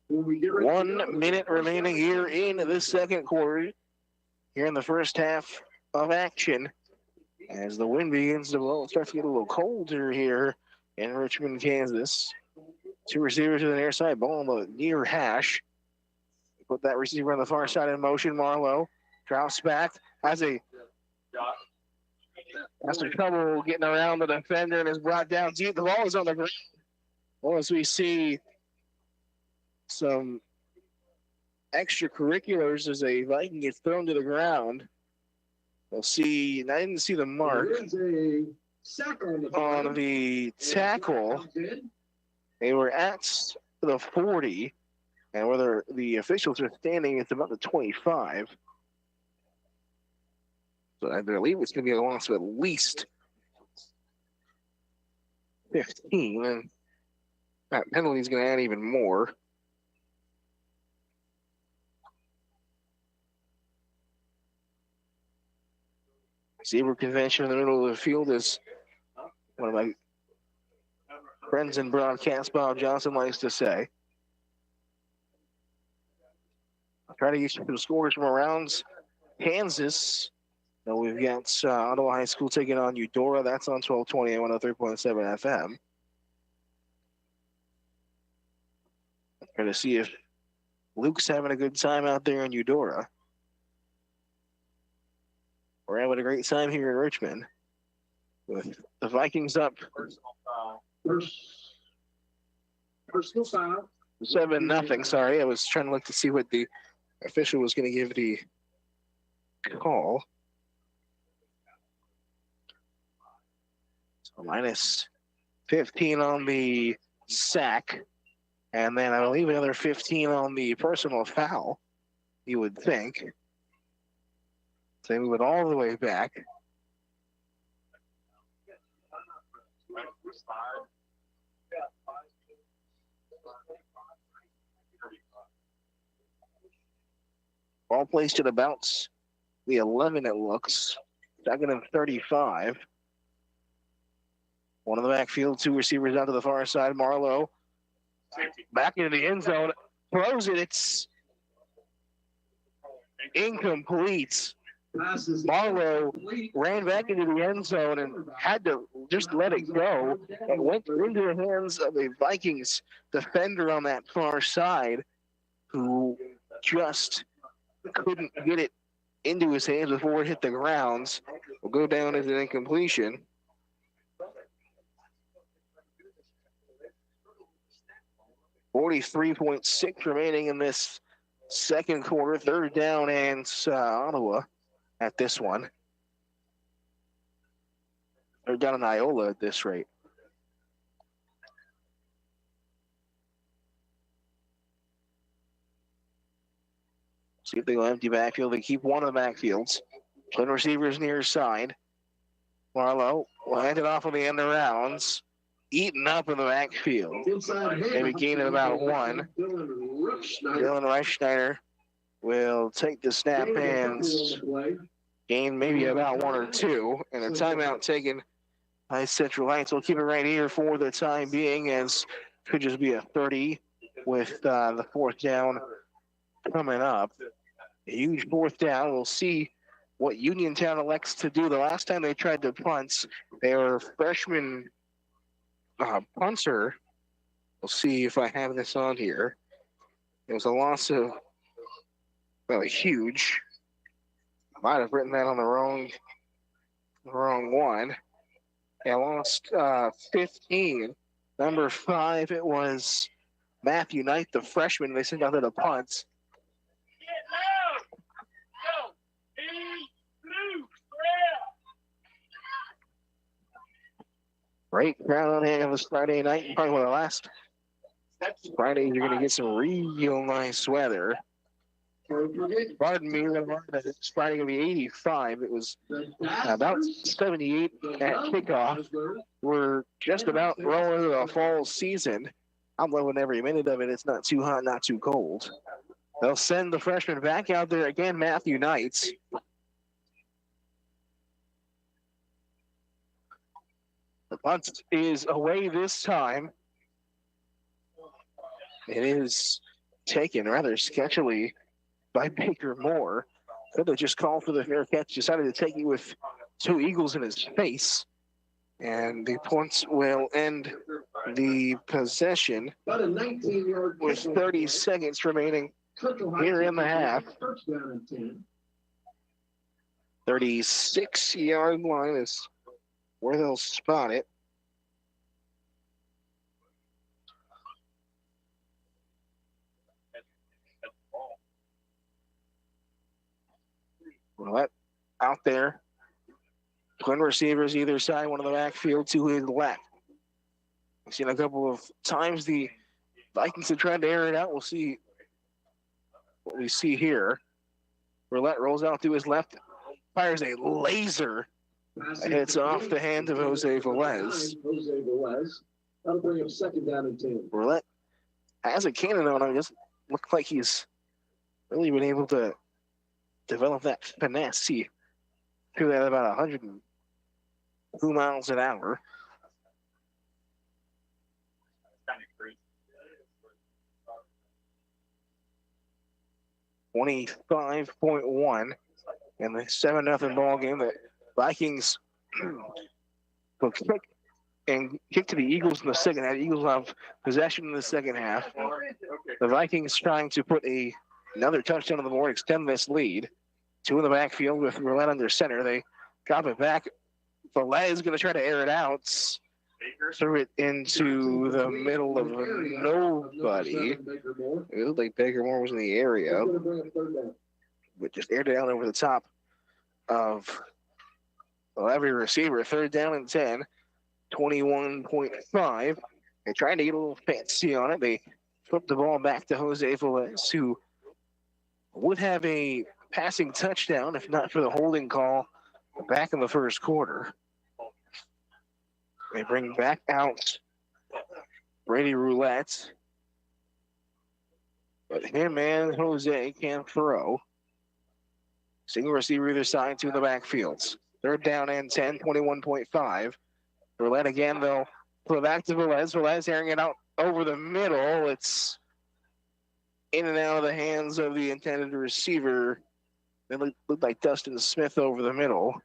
1 minute remaining here in the second quarter. Here in the first half of action. As the wind begins to blow, it starts to get a little colder here in Richmond, Kansas. Two receivers to the near side, ball on the near hash. Put that receiver on the far side in motion. Marlowe drops back, has trouble getting around the defender and is brought down deep. The ball is on the ground. Well, as we see some extracurriculars as a Viking gets thrown to the ground. We'll see, I didn't see the mark on the tackle. They were at the 40, and whether the officials are standing, it's about the 25. So I believe it's going to be a loss of at least 15, and that penalty is going to add even more. Zebra convention in the middle of the field is one of my friends in broadcast, Bob Johnson, likes to say. I'll try to get some scores from around Kansas. Now we've got Ottawa High School taking on Eudora. That's on 1220 and 103.7 FM. Try to see if Luke's having a good time out there in Eudora. We're having a great time here in Richmond with the Vikings up Personal foul. 7-0. Sorry, I was trying to look to see what the official was going to give the call. So minus 15 on the sack, and then I believe another 15 on the personal foul, you would think. So they move it all the way back. Ball placed at about the 11, it looks. Second and 35. One in the backfield, two receivers out to the far side. Marlowe back into the end zone. Throws it. It's incomplete. Marlowe ran back into the end zone and had to just let it go. It went into the hands of a Vikings defender on that far side who just couldn't get it into his hands before it hit the grounds. Will go down as an incompletion. .43.6 remaining in this second quarter. Third down and Ottawa at this one. Third down in Iola at this rate. See if they go empty backfield. They keep one of the backfields. Twin receivers near side. Marlowe landed off on the end of rounds. Eaten up in the backfield. Maybe gain of about one. Dylan Reichschneider will take the snap and gain maybe about one or two. And a timeout taken by Central Heights. We'll keep it right here for the time being, as could just be a 30 with the fourth down coming up. A huge fourth down. We'll see what Uniontown elects to do. The last time they tried to punt, their freshman punter, we'll see if I have this on here. It was a loss of, well, huge. I might have written that on the wrong one. They lost 15. Number 5, it was Matthew Knight, the freshman. They sent out there to punt. Great crowd on hand on this Friday night. Probably one of the last Fridays you're going to get some real nice weather. Pardon me, it's Friday going to be 85. It was about 78 at kickoff. We're just about rolling into the fall season. I'm loving every minute of it. It's not too hot, not too cold. They'll send the freshman back out there again, Matthew Knight. The punt is away this time. It is taken rather sketchily by Baker Moore. Could have just called for the fair catch, decided to take it with two Eagles in his face. And the points will end the possession with 30 seconds remaining here in the half. 36-yard line is where they'll spot it. Well, that out there. Twin receivers either side, one of the backfield, two his left. We've seen a couple of times the Vikings have tried to air it out. We'll see what we see here. Roulette rolls out to his left, fires a laser. It hits off the hand of Jose Velez. That'll bring him second down and 10. Roulette has a cannon on him. Just looked like he's really been able to develop that finesse. He threw that about 102 miles an hour. $25.1 in the 7-0 ball game. The Vikings will kick to the Eagles in the second half. The Eagles have possession in the second half. The Vikings trying to put another touchdown on the board, extend this lead. Two in the backfield with Roulette under center. They drop it back. Velez is going to try to air it out. Threw it into the middle of nobody. It looked like Baker Moore was in the area. But just aired it out over the top of every receiver. Third down and 10. 21.5. They're trying to get a little fancy on it. They flip the ball back to Jose Velez, who would have a passing touchdown if not for the holding call back in the first quarter. They bring back out Brady Roulette. But him and Jose can't throw. Single receiver either side, two in the backfields. Third down and 10, 21.5. Roulette again, they'll put it back to Velez. Velez airing it out over the middle. It's in and out of the hands of the intended receiver. It looked like Dustin Smith over the middle.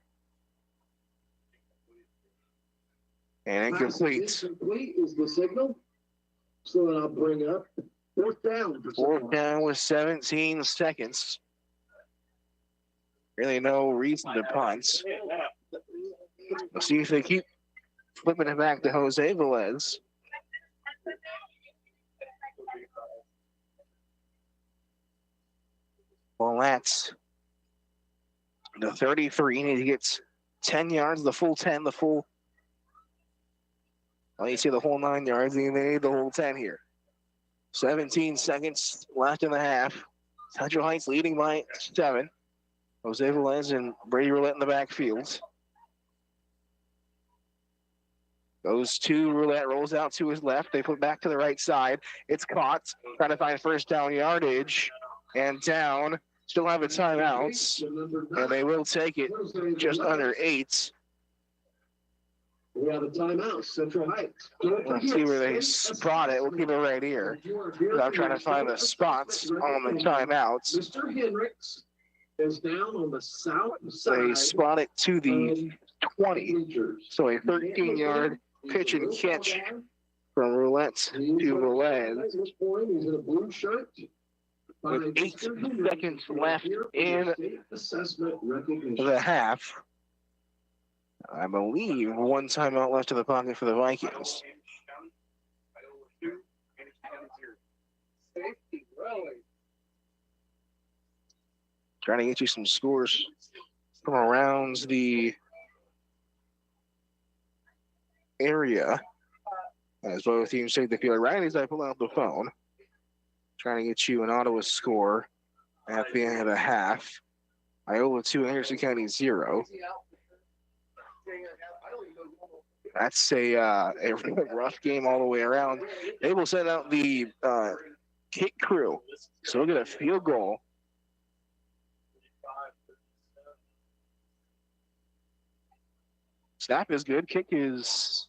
And incomplete. Incomplete is the signal. So then I'll bring up fourth down. Fourth down with 17 seconds. Really no reason to punt. We'll see if they keep flipping it back to Jose Velez. Well, that's the 33. He gets 10 yards, the full 10, the full. Well, you see the whole 9 yards, and they need the whole 10 here. 17 seconds left in the half. Central Heights leading by 7. Jose Velez and Brady Roulette in the backfield. Goes to Roulette, rolls out to his left. They put back to the right side. It's caught. Trying to find first down yardage. And down. Still have a timeout. And they will take it just under 8. We have a timeout, Central Heights. Let's see where they spot it. We'll keep it right here. I'm trying to find the spots on the timeouts. Mr. Hendricks is down on the south side. They spot it to the 20. So a 13-yard pitch and catch from Roulette to Velez. At this point, he's in a blue shirt. With 8 seconds left in the half. I believe 1 timeout left in the pocket for the Vikings. Trying to get you some scores from around the area as both teams take the field. Right as I pull out the phone, trying to get you an Ottawa score at the end of the half. Iowa 2, Anderson County 0. That's a rough game all the way around. They will send out the kick crew. So we'll get a field goal. Snap is good. Kick is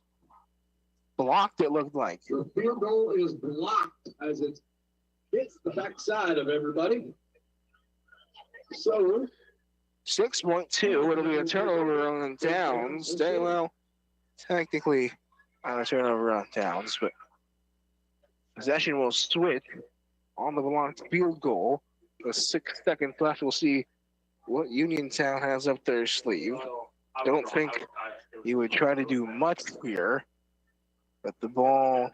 blocked, it looked like. The field goal is blocked as it hits the backside of everybody. So 6.2. It'll be a turnover on downs. Well, technically not a turnover on downs, but possession will switch on the blocked field goal. With 6 seconds left, we'll see what Uniontown has up their sleeve. Don't think you would try to do much here, but the ball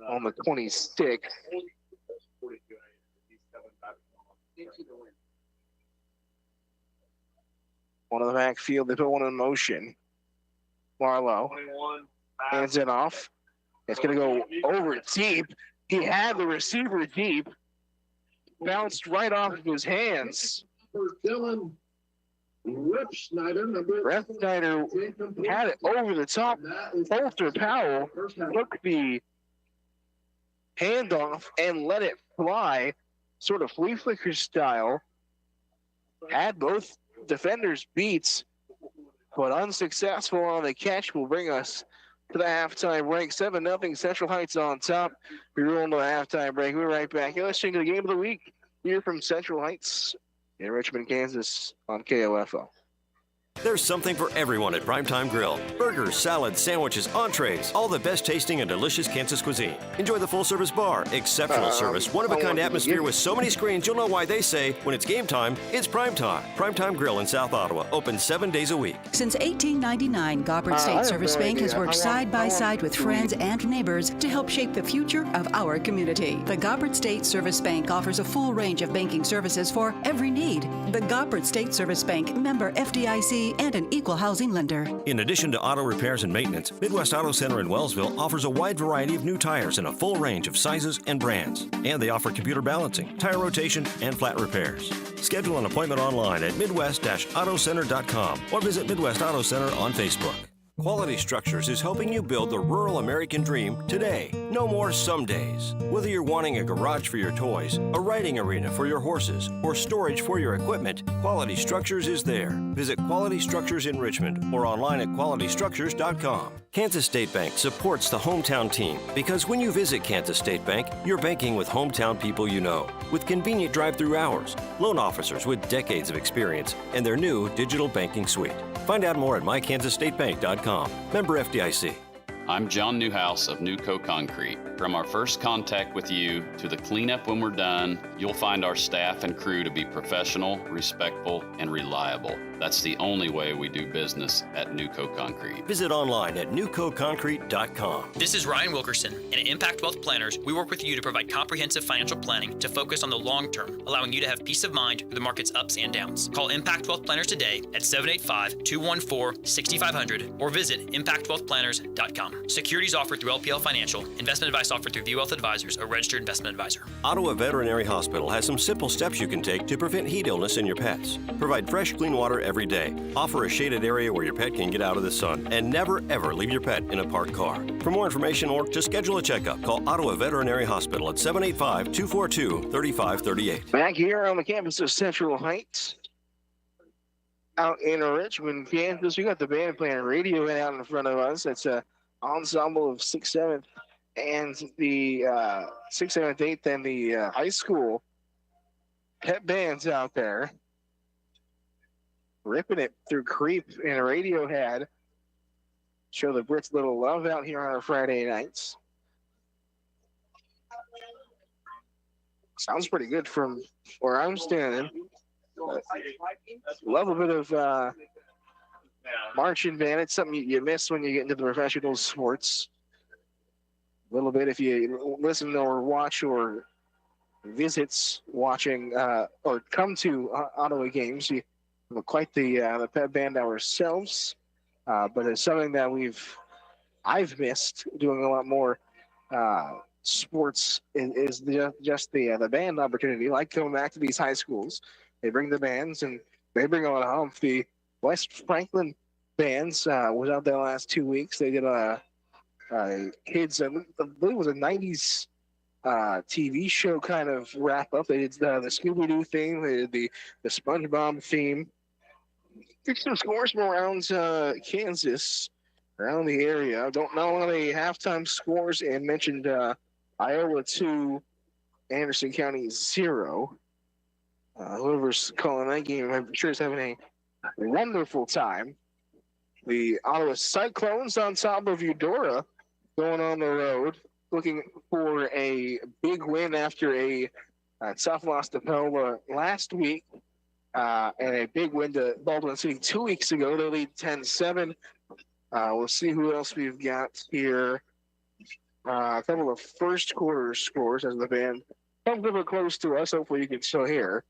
on the 26. One of the backfield, they put one in motion. Marlowe hands it off. It's going to go over deep. He had the receiver deep. Bounced right off of his hands. for Dylan Brett Snyder had it over the top. Bolter Powell took the handoff and let it fly, sort of flea flicker style. Had both defenders beats, but unsuccessful on the catch. Will bring us to the halftime break. 7-0 Central Heights on top. We roll into the halftime break. We're right back. You're listening to the game of the week here from Central Heights in Richmond, Kansas on KOFO. There's something for everyone at Primetime Grill. Burgers, salads, sandwiches, entrees, all the best tasting and delicious Kansas cuisine. Enjoy the full-service bar, exceptional service, one-of-a-kind atmosphere with so many screens you'll know why they say, when it's game time, it's Primetime. Primetime Grill in South Ottawa, open 7 days a week. Since 1899, Gobbard State Service Bank has worked side by side with friends and neighbors to help shape the future of our community. The Gobbard State Service Bank offers a full range of banking services for every need. The Gobbard State Service Bank, member FDIC, and an equal housing lender. In addition to auto repairs and maintenance, Midwest Auto Center in Wellsville offers a wide variety of new tires in a full range of sizes and brands. And they offer computer balancing, tire rotation, and flat repairs. Schedule an appointment online at midwest-autocenter.com or visit Midwest Auto Center on Facebook. Quality Structures is helping you build the rural American dream today. No more some days. Whether you're wanting a garage for your toys, a riding arena for your horses, or storage for your equipment, Quality Structures is there. Visit Quality Structures in Richmond or online at qualitystructures.com. Kansas State Bank supports the hometown team because when you visit Kansas State Bank, you're banking with hometown people you know, with convenient drive-through hours, loan officers with decades of experience, and their new digital banking suite. Find out more at mykansasstatebank.com. Member FDIC. I'm John Newhouse of Newco Concrete. From our first contact with you to the cleanup when we're done, you'll find our staff and crew to be professional, respectful, and reliable. That's the only way we do business at Nuco Concrete. Visit online at nucoconcrete.com. This is Ryan Wilkerson, and at Impact Wealth Planners, we work with you to provide comprehensive financial planning to focus on the long term, allowing you to have peace of mind through the market's ups and downs. Call Impact Wealth Planners today at 785-214-6500 or visit impactwealthplanners.com. Securities offered through LPL Financial. Investment advice offered through ViewWealth Advisors, a registered investment advisor. Ottawa Veterinary Hospital has some simple steps you can take to prevent heat illness in your pets. Provide fresh, clean water every day. Offer a shaded area where your pet can get out of the sun. And never, ever leave your pet in a parked car. For more information or to schedule a checkup, call Ottawa Veterinary Hospital at 785-242-3538. Back here on the campus of Central Heights, out in Richmond, Kansas, we got the band playing Radiohead out in front of us. It's an ensemble of 6th, 7th, and the 6th, 7th, 8th, and the high school pep bands out there. Ripping it through Creep and Radiohead. Show the Brits a little love out here on our Friday nights. Sounds pretty good from where I'm standing. Love a bit of marching band. It's something you miss when you get into the professional sports. A little bit if you listen or watch or visits watching or come to Ottawa games. You have quite the pep band ourselves, but it's something that I've missed doing a lot more. Sports is just the band opportunity. Like coming back to these high schools, they bring the bands and they bring a lot of hump. The West Franklin bands was out there the last 2 weeks. They did a kids, I believe it was a 90s TV show kind of wrap up. They did the Scooby-Doo theme. They did the SpongeBob theme. Fixed some scores from around Kansas, around the area. I don't know any halftime scores, and mentioned Iowa 2, Anderson County 0. Whoever's calling that game, I'm sure is having a wonderful time. The Ottawa Cyclones on top of Eudora, going on the road, looking for a big win after a tough loss to Pella last week. And a big win to Baldwin City 2 weeks ago. They lead 10-7. We'll see who else we've got here. A couple of first quarter scores as the band comes a little close to us. Hopefully you can still hear.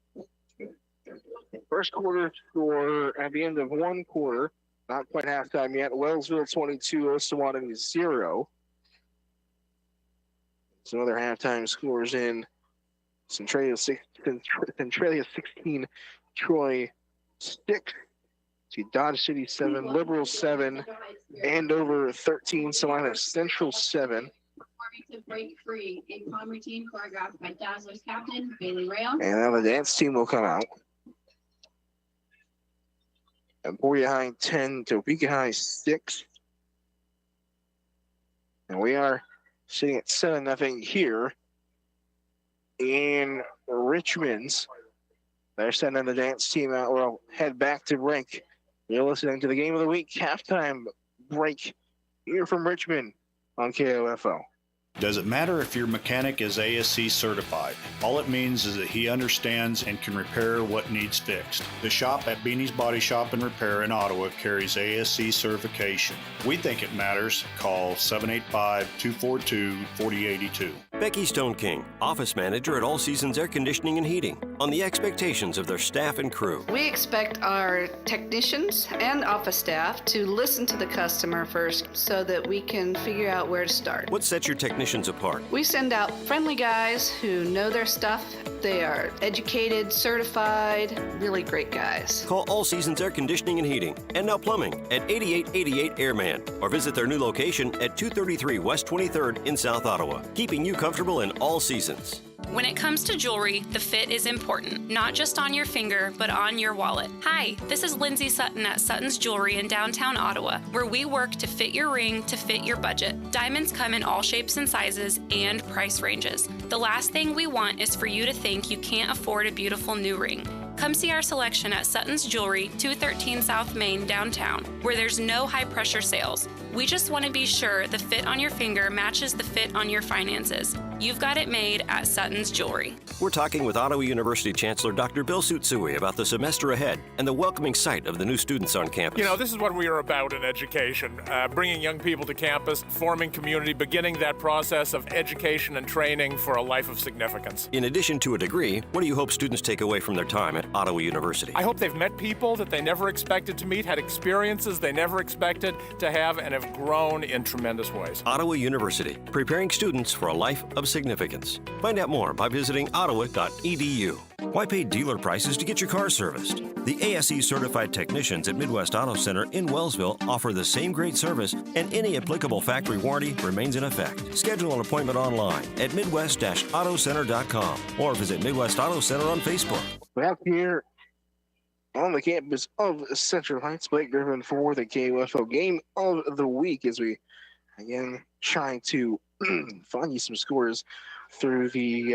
First quarter score at the end of one quarter. Not quite halftime yet. Wellsville 22, Osawatomie 0. Some other halftime scores in. Centralia 16, Troy 6. See Dodge City 7, Liberal 7, Andover 13, Salina Central 7. To break free. Income routine choreographed by Dazzler's captain, Bailey Rail. And now the dance team will come out. Emporia High 10, Topeka High 6. And we are sitting at 7-0 here in Richmond. They're sending the dance team out. We'll head back to break. You're listening to the Game of the Week halftime break here from Richmond on KOFO. Does it matter if your mechanic is ASC certified? All it means is that he understands and can repair what needs fixed. The shop at Beanie's Body Shop and Repair in Ottawa carries ASC certification. We think it matters. Call 785-242-4082. Becky Stone King, office manager at All Seasons Air Conditioning and Heating, on the expectations of their staff and crew. We expect our technicians and office staff to listen to the customer first so that we can figure out where to start. What sets your technicians apart? We send out friendly guys who know their stuff. They are educated, certified, really great guys. Call All Seasons Air Conditioning and Heating and now Plumbing at 8888 Airman, or visit their new location at 233 West 23rd in South Ottawa, keeping you comfortable in all seasons. When it comes to jewelry, the fit is important, not just on your finger, but on your wallet. Hi, this is Lindsay Sutton at Sutton's Jewelry in downtown Ottawa, where we work to fit your ring to fit your budget. Diamonds come in all shapes and sizes and price ranges. The last thing we want is for you to think you can't afford a beautiful new ring. Come see our selection at Sutton's Jewelry, 213 South Main, downtown, where there's no high-pressure sales. We just want to be sure the fit on your finger matches the fit on your finances. You've got it made at Sutton's Jewelry. We're talking with Ottawa University Chancellor Dr. Bill Tsutsui about the semester ahead and the welcoming sight of the new students on campus. You know, this is what we are about in education, bringing young people to campus, forming community, beginning that process of education and training for a life of significance. In addition to a degree, what do you hope students take away from their time at Ottawa University? I hope they've met people that they never expected to meet, had experiences they never expected to have, and have grown in tremendous ways. Ottawa University, preparing students for a life of significance. Find out more by visiting ottawa.edu. Why pay dealer prices to get your car serviced? The ASE certified technicians at Midwest Auto Center in Wellsville offer the same great service, and any applicable factory warranty remains in effect. Schedule an appointment online at midwest-autocenter.com or visit Midwest Auto Center on Facebook. We have here on the campus of Central Heights, Blake Griffin for the KOFO Game of the Week, as we again trying to find you some scores through the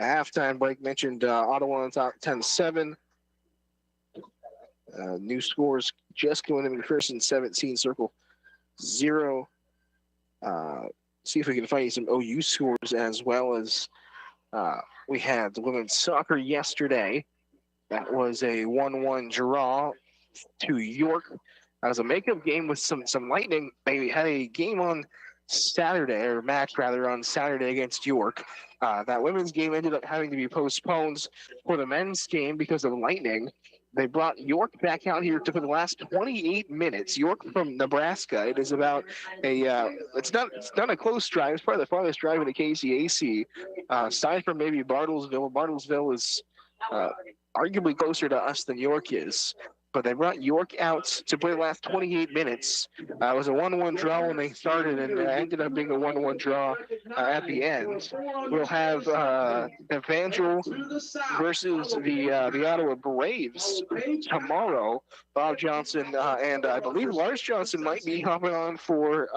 halftime. Blake mentioned Ottawa on top 10-7. New scores just going into first and 17, circle 0. See if we can find you some OU scores, as well as we had the women's soccer yesterday. That was a 1-1 draw to York. That was a makeup game with some lightning. They had a game on Saturday, or match rather, on Saturday against York. That women's game ended up having to be postponed for the men's game because of lightning. They brought York back out here to for the last 28 minutes. York from Nebraska. It is about it's not a close drive. It's probably the farthest drive in the KCAC. Aside from maybe Bartlesville. Bartlesville is arguably closer to us than York is. But they brought York out to play the last 28 minutes. It was a 1-1 draw when they started, and it ended up being a 1-1 draw at the end. We'll have Evangel versus the Ottawa Braves tomorrow. Bob Johnson and I believe Lars Johnson might be hopping on for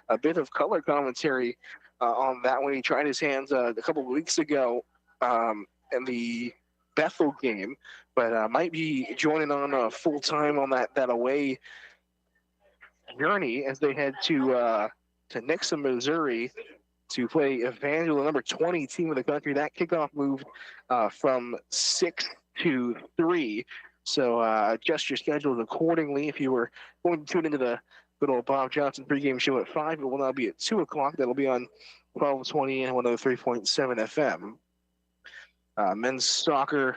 a bit of color commentary on that one. He tried his hands a couple of weeks ago in the Bethel game, but might be joining on full-time on that away journey as they head to Nixon, Missouri to play Evangel, the number 20 team of the country. That kickoff moved from 6 to 3. So adjust your schedules accordingly. If you were going to tune into the good old Bob Johnson pregame show at 5, it will now be at 2 o'clock. That'll be on 1220 and 103.7 FM. Men's soccer,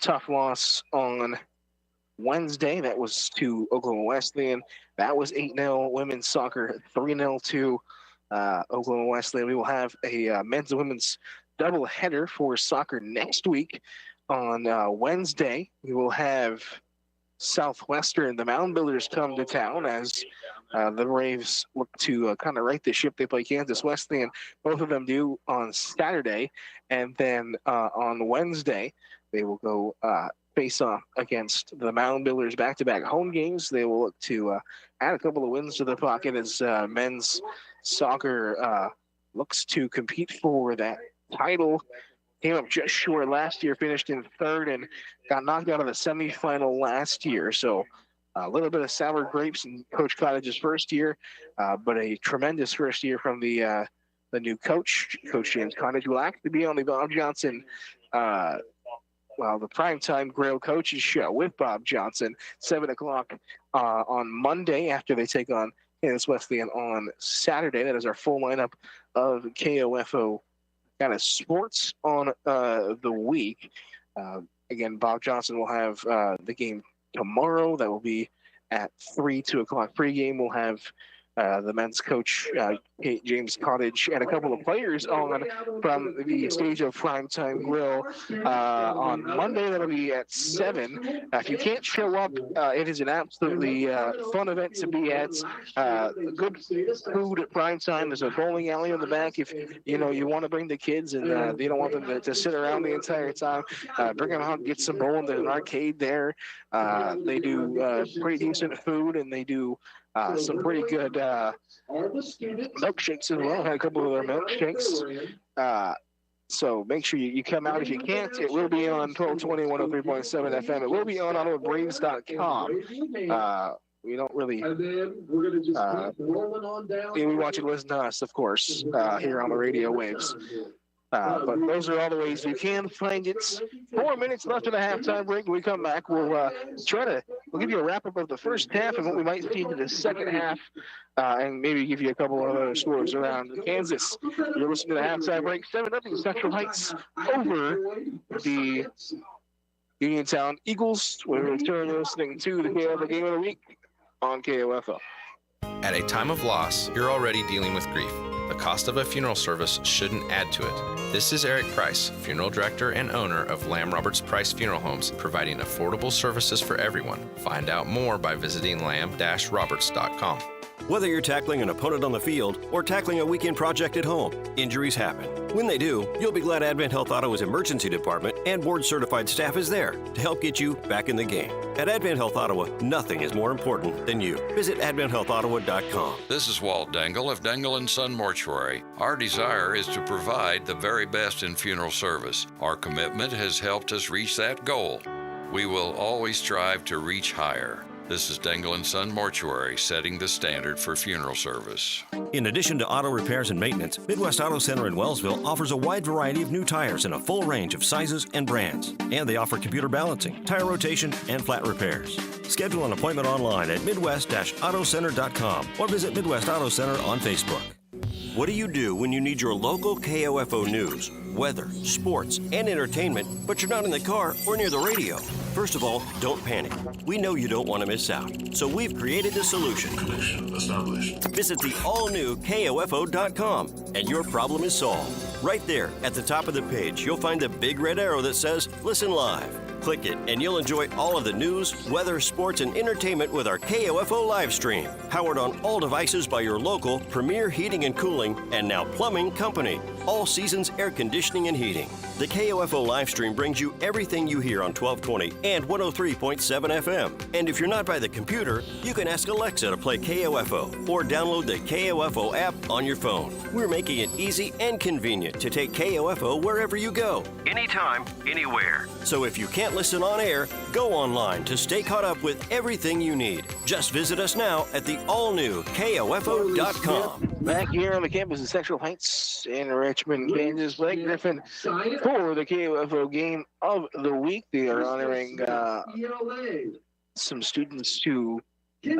tough loss on Wednesday. That was to Oklahoma Wesleyan. That was 8-0. Women's soccer 3-0 to Oklahoma Wesleyan. We will have a men's and women's doubleheader for soccer next week on Wednesday. We will have Southwestern, the Mound Builders, come to town as the Braves look to kind of right the ship. They play Kansas Wesleyan. Both of them do on Saturday. And then on Wednesday, they will go face off against the Mound Builders back-to-back home games. They will look to add a couple of wins to the pocket as men's soccer looks to compete for that title. Came up just short last year, finished in third, and got knocked out of the semifinal last year. So a little bit of sour grapes in Coach Cottage's first year, but a tremendous first year from the new coach, Coach James Cottage, will actually be on the Bob Johnson, the primetime Grail Coaches show with Bob Johnson, 7 o'clock on Monday after they take on Kansas Wesleyan on Saturday. That is our full lineup of KOFO kind of sports on the week. Again, Bob Johnson will have the game tomorrow. That will be at 2 o'clock pregame. We'll have the men's coach St. James Cottage, and a couple of players on from the stage of Primetime Grill on Monday. That'll be at 7. If you can't show up, it is an absolutely fun event to be at. Good food at Primetime. There's a bowling alley in the back if you want to bring the kids and you don't want them to sit around the entire time. Bring them out, get some bowling. There's an arcade there. They do pretty decent food, and they do some pretty good milkshakes as well. Had a couple of their milkshakes. So make sure you come out if you can't. It will be on 1220, 103.7 FM. It will be on OttawaBraves.com. We don't really. And then we're going to just keep rolling on down. We want you to listen to us, of course, here on the radio waves. But those are all the ways you can find it. 4 minutes left in the halftime break. When we come back, we'll give you a wrap-up of the first half and what we might see in the second half, and maybe give you a couple of other scores around Kansas. You're listening to the halftime break. 7-0 Central Heights over the Uniontown Eagles. We're returning listening to the KOFO Game of the Week on KOFO. At a time of loss, you're already dealing with grief. The cost of a funeral service shouldn't add to it. This is Eric Price, Funeral Director and owner of Lamb Roberts Price Funeral Homes, providing affordable services for everyone. Find out more by visiting lamb-roberts.com. Whether you're tackling an opponent on the field or tackling a weekend project at home, injuries happen. When they do, you'll be glad Advent Health Ottawa's emergency department and board-certified staff is there to help get you back in the game. At Advent Health Ottawa, nothing is more important than you. Visit AdventHealthOttawa.com. This is Walt Dangle of Dangle & Son Mortuary. Our desire is to provide the very best in funeral service. Our commitment has helped us reach that goal. We will always strive to reach higher. This is Dangle & Son Mortuary, setting the standard for funeral service. In addition to auto repairs and maintenance, Midwest Auto Center in Wellsville offers a wide variety of new tires in a full range of sizes and brands. And they offer computer balancing, tire rotation, and flat repairs. Schedule an appointment online at midwest-autocenter.com or visit Midwest Auto Center on Facebook. What do you do when you need your local KOFO news, weather, sports, and entertainment, but you're not in the car or near the radio? First of all, don't panic. We know you don't want to miss out, so we've created a solution. Visit the all-new KOFO.com, and your problem is solved. Right there at the top of the page, you'll find the big red arrow that says Listen Live. Click it, and you'll enjoy all of the news, weather, sports, and entertainment with our KOFO live stream. Powered on all devices by your local Premier Heating and Cooling and now Plumbing Company. All seasons air conditioning and heating. The KOFO live stream brings you everything you hear on 1220 and 103.7 FM. And if you're not by the computer, you can ask Alexa to play KOFO or download the KOFO app on your phone. We're making it easy and convenient to take KOFO wherever you go. Anytime, anywhere. So if you can't listen on air, go online to stay caught up with everything you need. Just visit us now at the all-new KOFO.com. Back here on the campus in Central Heights in Richmond, Kansas, Blake Griffin for the KOFO Game of the Week. They are honoring some students who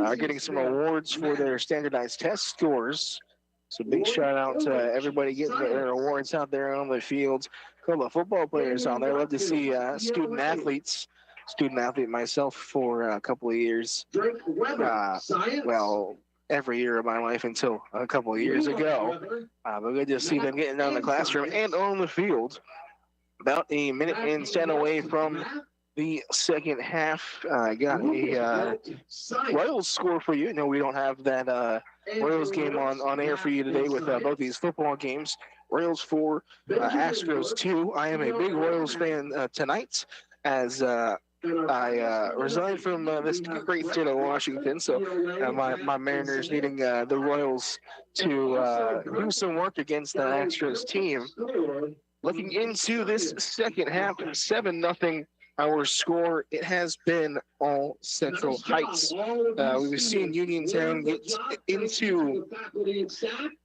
are getting some awards for their standardized test scores. So big shout out to everybody getting their awards out there on the field. A couple of football players on there. Love to see student athletes. Student athlete myself for a couple of years. Every year of my life until a couple of years ago. But good to see them getting down in the classroom and on the field. About a minute and 10 away from the second half. Got a Royals score for you. No, we don't have that Royals game on air for you today with both these football games. Royals 4, Astros 2. I am a big Royals fan tonight as I resigned from this great state of Washington, so my Mariners needing the Royals to do some work against the Astros team. Looking into this second half, 7-0 our score. It has been all Central Heights. We've seen Uniontown get into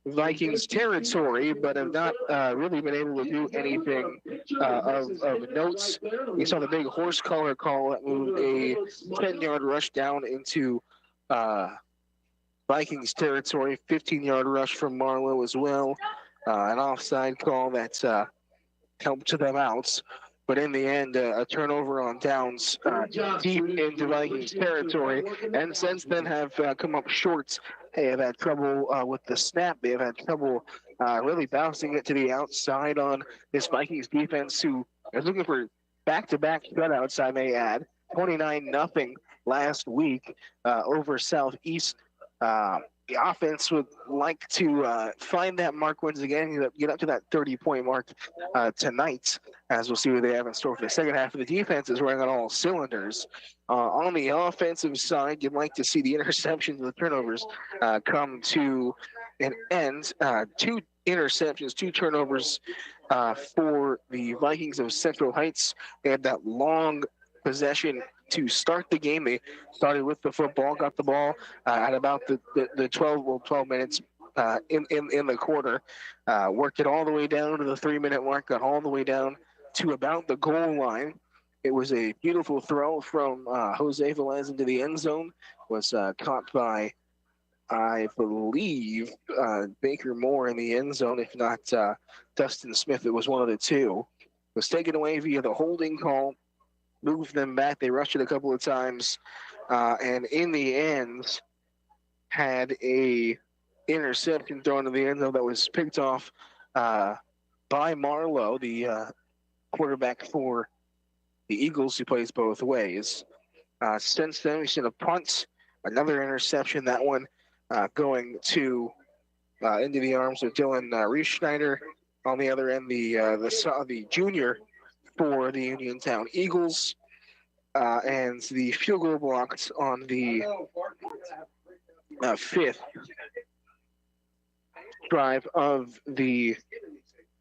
Vikings territory, but have not really been able to do anything of notes. We saw the big horse collar call that moved a 10-yard rush down into Vikings territory, 15-yard rush from Marlowe as well. An offside call that helped them out. But in the end, a turnover on downs deep into Vikings territory, and since then have come up short They have had trouble with the snap. They have had trouble really bouncing it to the outside on this Vikings defense, who is looking for back-to-back shutouts, I may add. 29-0 last week over Southeast. The offense would like to find that mark once again, get up to that 30-point mark tonight, as we'll see what they have in store for the second half of the defense is running on all cylinders. On the offensive side, you'd like to see the interceptions and the turnovers come to an end. 2 interceptions, 2 turnovers for the Vikings of Central Heights. They had that long possession to start the game. They started with the football, got the ball at about the 12 minutes in the quarter, worked it all the way down to the 3-minute mark, got all the way down to about the goal line. It was a beautiful throw from Jose Velez into the end zone, was caught by, I believe, Baker Moore in the end zone, if not Dustin Smith. It was one of the two. Was taken away via the holding call. Moved them back. They rushed it a couple of times, and in the end, had a interception thrown to the end zone that was picked off by Marlowe, the quarterback for the Eagles, who plays both ways. Since then, we've seen a punt, another interception. That one going to into the arms of Dylan Reeschneider. On the other end, the junior for the Uniontown Eagles, and the field goal blocked on the 5th drive of the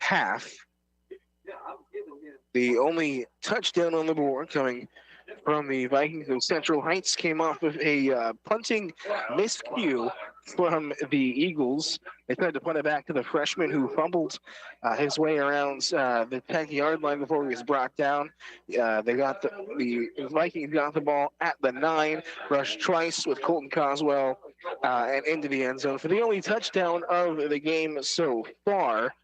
half. The only touchdown on the board coming from the Vikings of Central Heights came off of a punting miscue from the Eagles. They tried to punt it back to the freshman, who fumbled his way around the 10-yard line before he was brought down. The Vikings got the ball at the 9, rushed twice with Colton Coswell and into the end zone for the only touchdown of the game so far.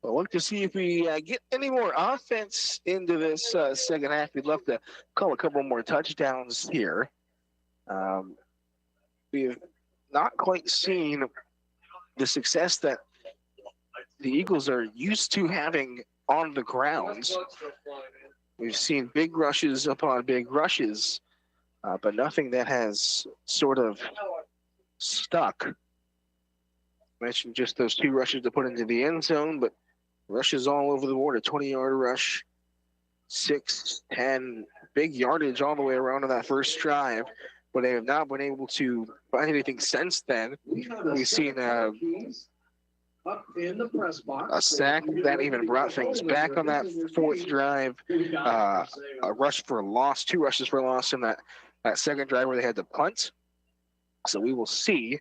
We'll look to see if we get any more offense into this second half. We'd love to call a couple more touchdowns here. We've not quite seen the success that the Eagles are used to having on the grounds. We've seen big rushes upon big rushes, but nothing that has sort of stuck. I mentioned just those 2 rushes to put into the end zone, but rushes all over the board. A 20-yard rush, 6, 10, big yardage all the way around on that first drive, but they have not been able to find anything since then. We've seen a sack that even brought things back on that 4th drive. A rush for a loss, 2 rushes for a loss in that second drive where they had to punt. So we will see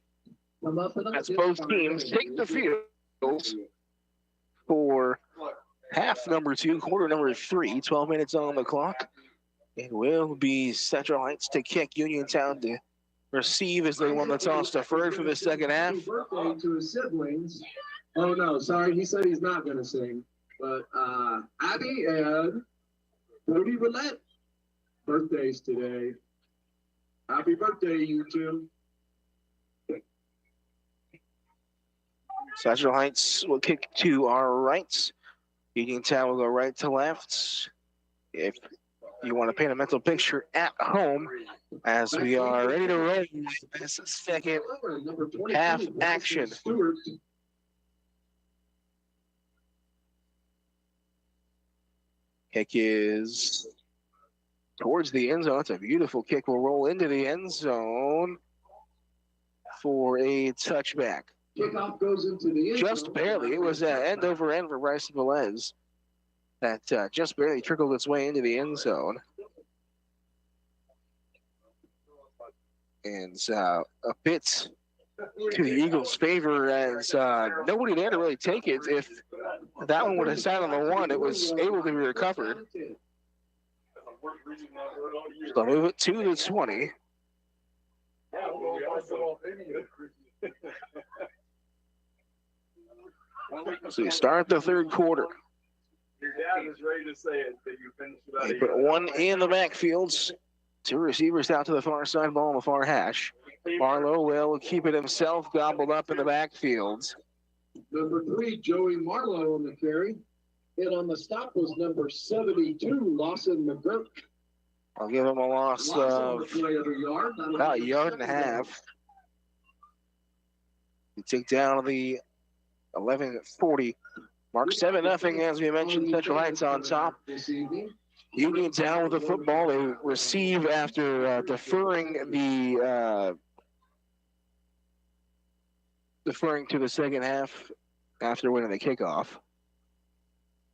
as both teams take the field for half number 2, quarter number 3, 12 minutes on the clock. It will be Central Heights to kick, Uniontown to receive as they won the toss deferred for the second half. Birthday to his siblings. Oh, no, sorry, he said he's not going to sing. But Abby and Cody Roulette, birthdays today. Happy birthday, you two. Central Heights will kick to our right. Uniontown will go right to left. If you want to paint a mental picture at home, as we are ready to roll this second half action. Kick is towards the end zone. It's a beautiful kick. Will roll into the end zone for a touchback. Kickoff goes into the end just zone. Barely. It was end over end for Bryson Velez. That just barely trickled its way into the end zone. And a bit to the Eagles' favor, as nobody there to really take it. If that one would have sat on the 1, it was able to be recovered. So move it to the 20. So you start the third quarter. Your dad is ready to say it that you finished without They put 1 in the backfields. Two receivers out to the far side, ball on the far hash. Marlowe will keep it himself, gobbled up in the backfield. Number 3, Joey Marlowe on the carry. Hit on the stop was number 72, Lawson McGurk. I'll give him a loss of about a yard and a half. We take down the 11:40 mark. 7-0, as we mentioned. Central Heights on top. Uniontown with the football. They receive after deferring to the second half after winning the kickoff.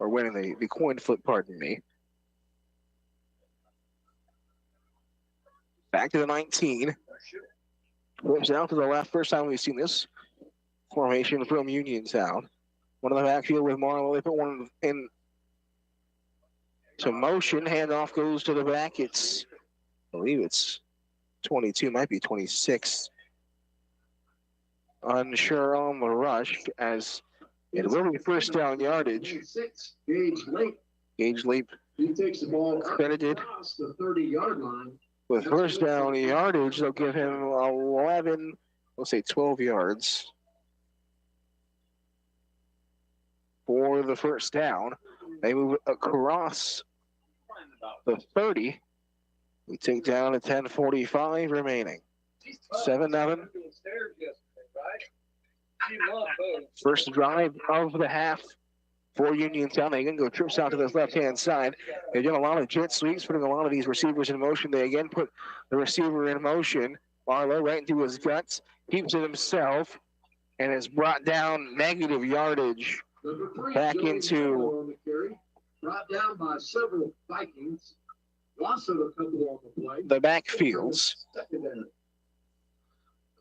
Or winning the coin flip, pardon me. Back to the 19. Flips out to the left. First time we've seen this formation from Uniontown. One in the backfield with Marlowe. They put one in to motion. Handoff goes to the back. I believe it's 22, might be 26. Unsure on the rush as it will be first down yardage. Gage Leap. He takes the ball credited across the 30-yard line. With first down yardage. They'll give him 11, we'll say 12 yards for the first down. They move across the 30. We take down a 10:45 remaining. 7-0. First drive of the half for Uniontown. They again go trips out to this left-hand side. They did a lot of jet sweeps, putting a lot of these receivers in motion. They again put the receiver in motion. Marlowe right into his guts, keeps it himself, and is brought down negative yardage back into brought down by several Vikings. Loss of a couple on the play. The backfields.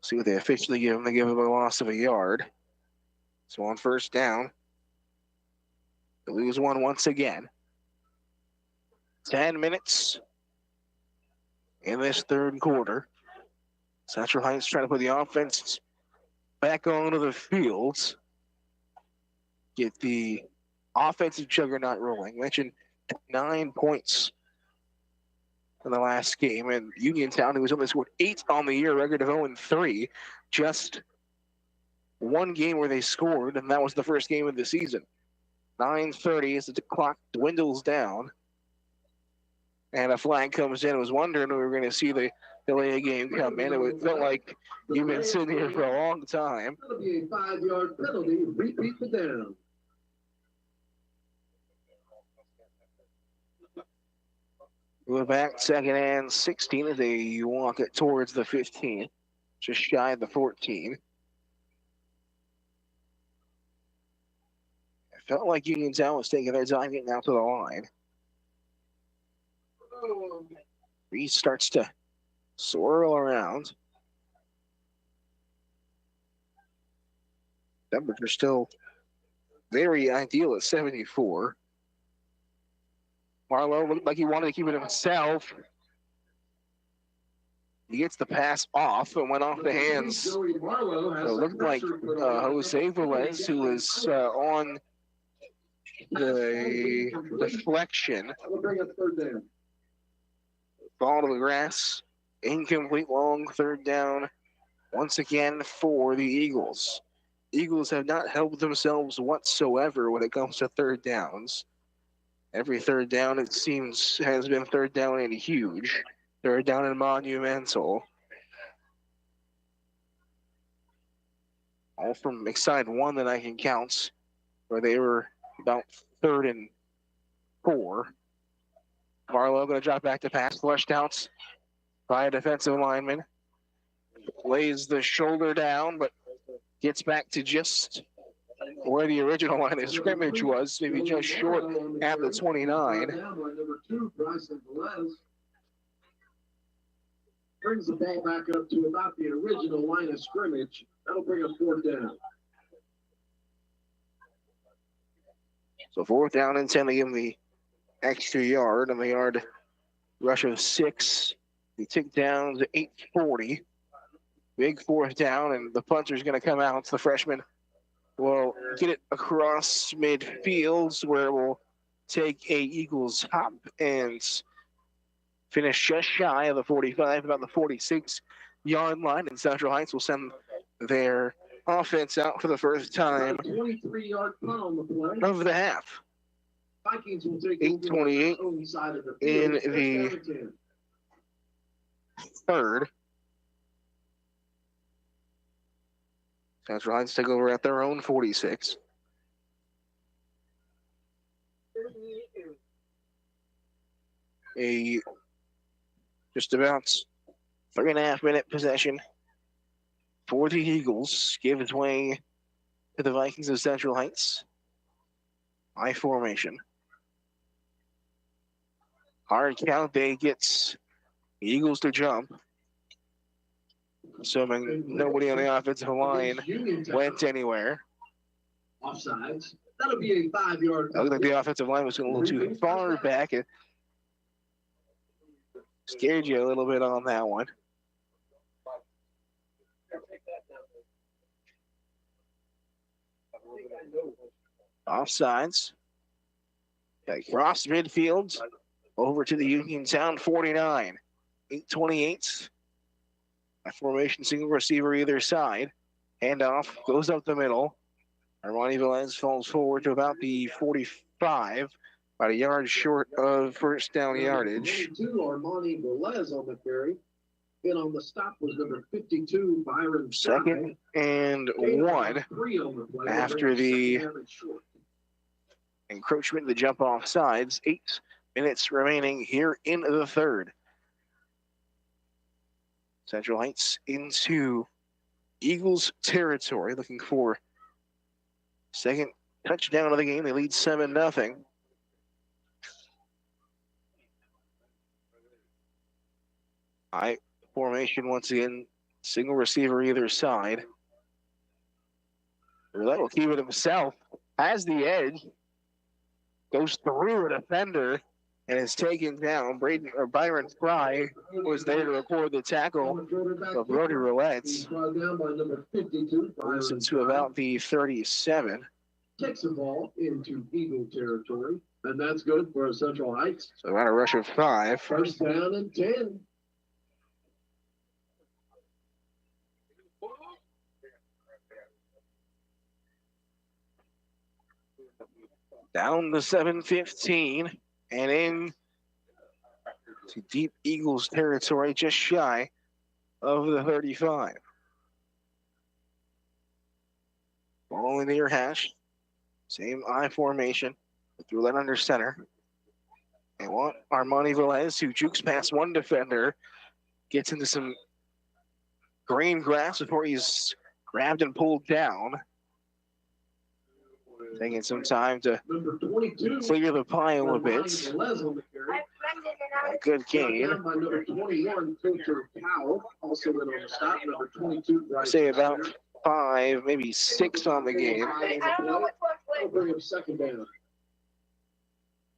See what they officially give him. They give him a loss of a yard. So on first down, they lose one once again. 10 minutes in this third quarter. Central Heights trying to put the offense back onto the field. Get the offensive juggernaut rolling. Mentioned 9 points in the last game, and Uniontown, who was only scored 8 on the year, record of 0-3, just one game where they scored, and that was the first game of the season. 9:30 as the clock dwindles down, and a flag comes in. I was wondering if we were going to see the delay game come in. It felt like you've been sitting here for a long time. That'll be a 5-yard penalty. Repeat the down. We're back, second and 16 as they walk it towards the 15, just shy of the 14. It felt like Uniontown was taking their time getting out to the line. Reese starts to swirl around. Temperature still very ideal at 74. Marlowe looked like he wanted to keep it himself. He gets the pass off and went off the hands. So it looked like Jose Velez, who was on the deflection. Ball to the grass. Incomplete long third down once again for the Eagles. Eagles have not helped themselves whatsoever when it comes to third downs. Every third down, it seems, has been third down and huge. Third down and monumental. All from side one that I can count, where they were about 3rd and 4. Marlowe going to drop back to pass. Flushed out by a defensive lineman. Lays the shoulder down, but gets back to just where the original line of scrimmage was, maybe just short at the 29. Number 2, Bryson Velez, brings the ball back up to about the original line of scrimmage. That'll bring up 4th down. So 4th down and 10, they give him the extra yard, and the yard rush of 6. They tick down to 8:40. Big 4th down, and the punter's going to come out. The freshman will get it across midfield, where it will take a Eagles hop and finish just shy of the 45, about the 46-yard line, and Central Heights will send their offense out for the first time 23-yard punt on the play. of the half. Vikings will take 8:28 in the third. Central Heights take over at their own 46. A just about 3.5 minute possession for the Eagles. Gives way to the Vikings of Central Heights. I formation. Hard count. They gets the Eagles to jump. Assuming nobody on the offensive line went anywhere. Offsides. That'll be a 5-yard. I looked like the offensive line was going a little too far back. It scared you a little bit on that one. Offsides. Across midfield. Over to the Uniontown 49. 8:28. A formation, single receiver either side. Handoff goes up the middle. Armani Velez falls forward to about the 45, about a yard short of first down yardage. Armani Velez on the carry. And on the stop was number 52, Byron. Second and 1 after the encroachment, the jump off sides. 8 minutes remaining here in the third. Central Heights into Eagles territory, looking for second touchdown of the game. They lead 7-0. High formation once again, single receiver either side. Roulette will keep it himself. Has the edge. Goes through a defender and is taken down. Byron Fry was there to record the tackle of Brody Roulette. Moves into about the 37. Takes the ball into Eagle territory, and that's good for Central Heights. So about a rush of 5. First down and 10. Down to 7:15 and in to deep Eagles territory, just shy of the 35. Ball in the near hash. Same I formation. Threw that under center. They want Armani Velez, who jukes past one defender, gets into some green grass before he's grabbed and pulled down. Taking some time to clear the pile a bit. A good gain. Say about 5, maybe 6 on the game. I'll bring him second down.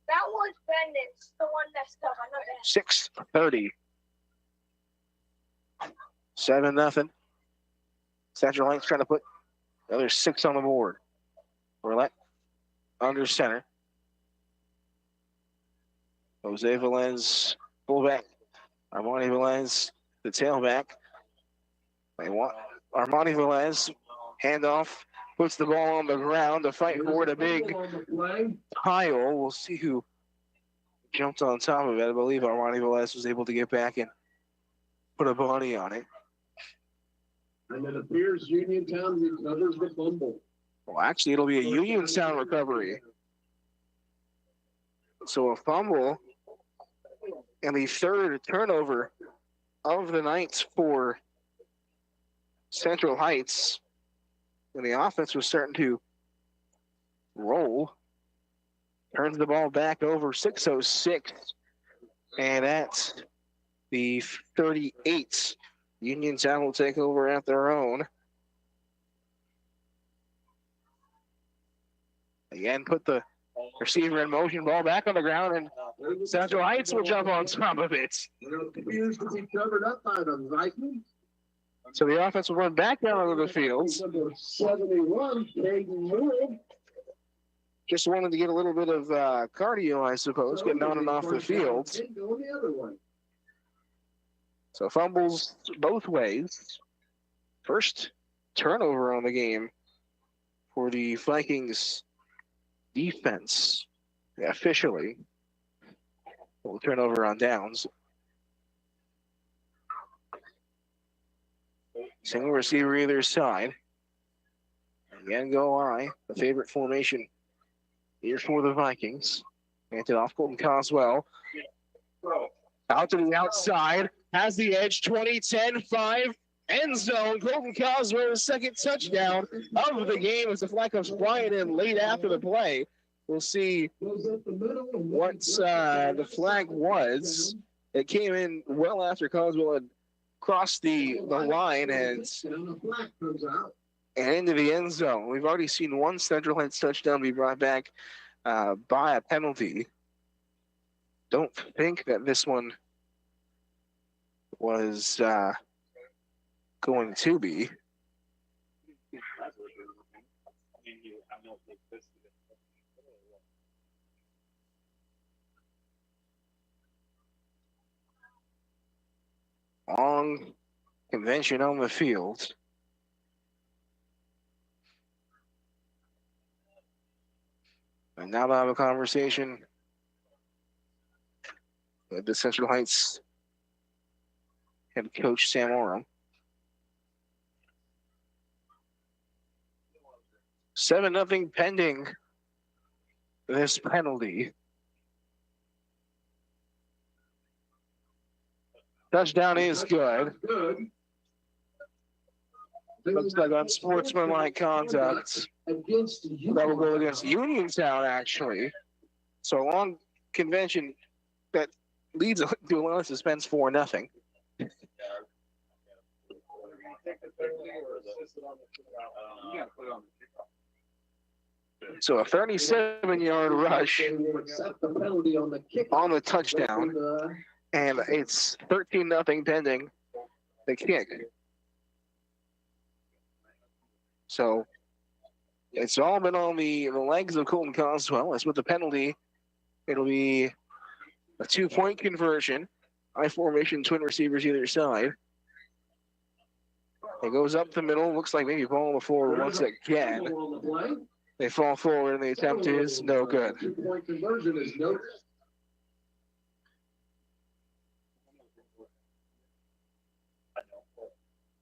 That one's Bennett, the one that's stuck. I know that. 6:30. 7-0. Central Heights trying to put the other 6 on the board. Roulette under center. Jose Velez, fullback. Armani Velez, the tailback. They want Armani Velez, handoff, puts the ball on the ground to fight for it. A big pile. We'll see who jumped on top of it. I believe Armani Velez was able to get back and put a body on it. And it appears Uniontown recovers the fumble. Well, actually, it'll be a Uniontown recovery. So a fumble and the third turnover of the night for Central Heights. And the offense was starting to roll. Turns the ball back over. 6:06. And at the 38, Uniontown will take over at their own. Again, put the receiver in motion, ball back on the ground, and Central Heights will jump on top of it. Appears to be covered up by the Vikings. So the offense will run back down onto the field. Number 71, Caden Wood. Just wanted to get a little bit of cardio, I suppose, getting on and off the field. Going the other way. So fumbles both ways. First turnover on the game for the Vikings defense officially. We'll turnover on downs. Single receiver either side. Again, go I, the favorite formation here for the Vikings. Handed off Colton Coswell. Out to the outside. Has the edge. 20-10-5. End zone. Colton Coswell's second touchdown of the game as the flag comes flying in late after the play. We'll see what the flag was. It came in well after Coswell had crossed the line and into the end zone. We've already seen one Central Heights touchdown be brought back by a penalty. Don't think that this one was going to be. Long convention on the field. And now we'll have a conversation with the Central Heights head coach, Sam Oram. 7-0 pending this penalty. Touchdown is good. Looks like unsportsmanlike conduct. That will go against Uniontown, actually. So long convention that leads to a line suspense 4-0. So a 37-yard rush on the touchdown, and it's 13-0 pending the kick. So it's all been on the legs of Colton Coswell. As with the penalty, it'll be a 2-point conversion. High formation, twin receivers either side. It goes up the middle. Looks like maybe ball on the floor once again. They fall forward, and the attempt is no good. 2-point conversion is no.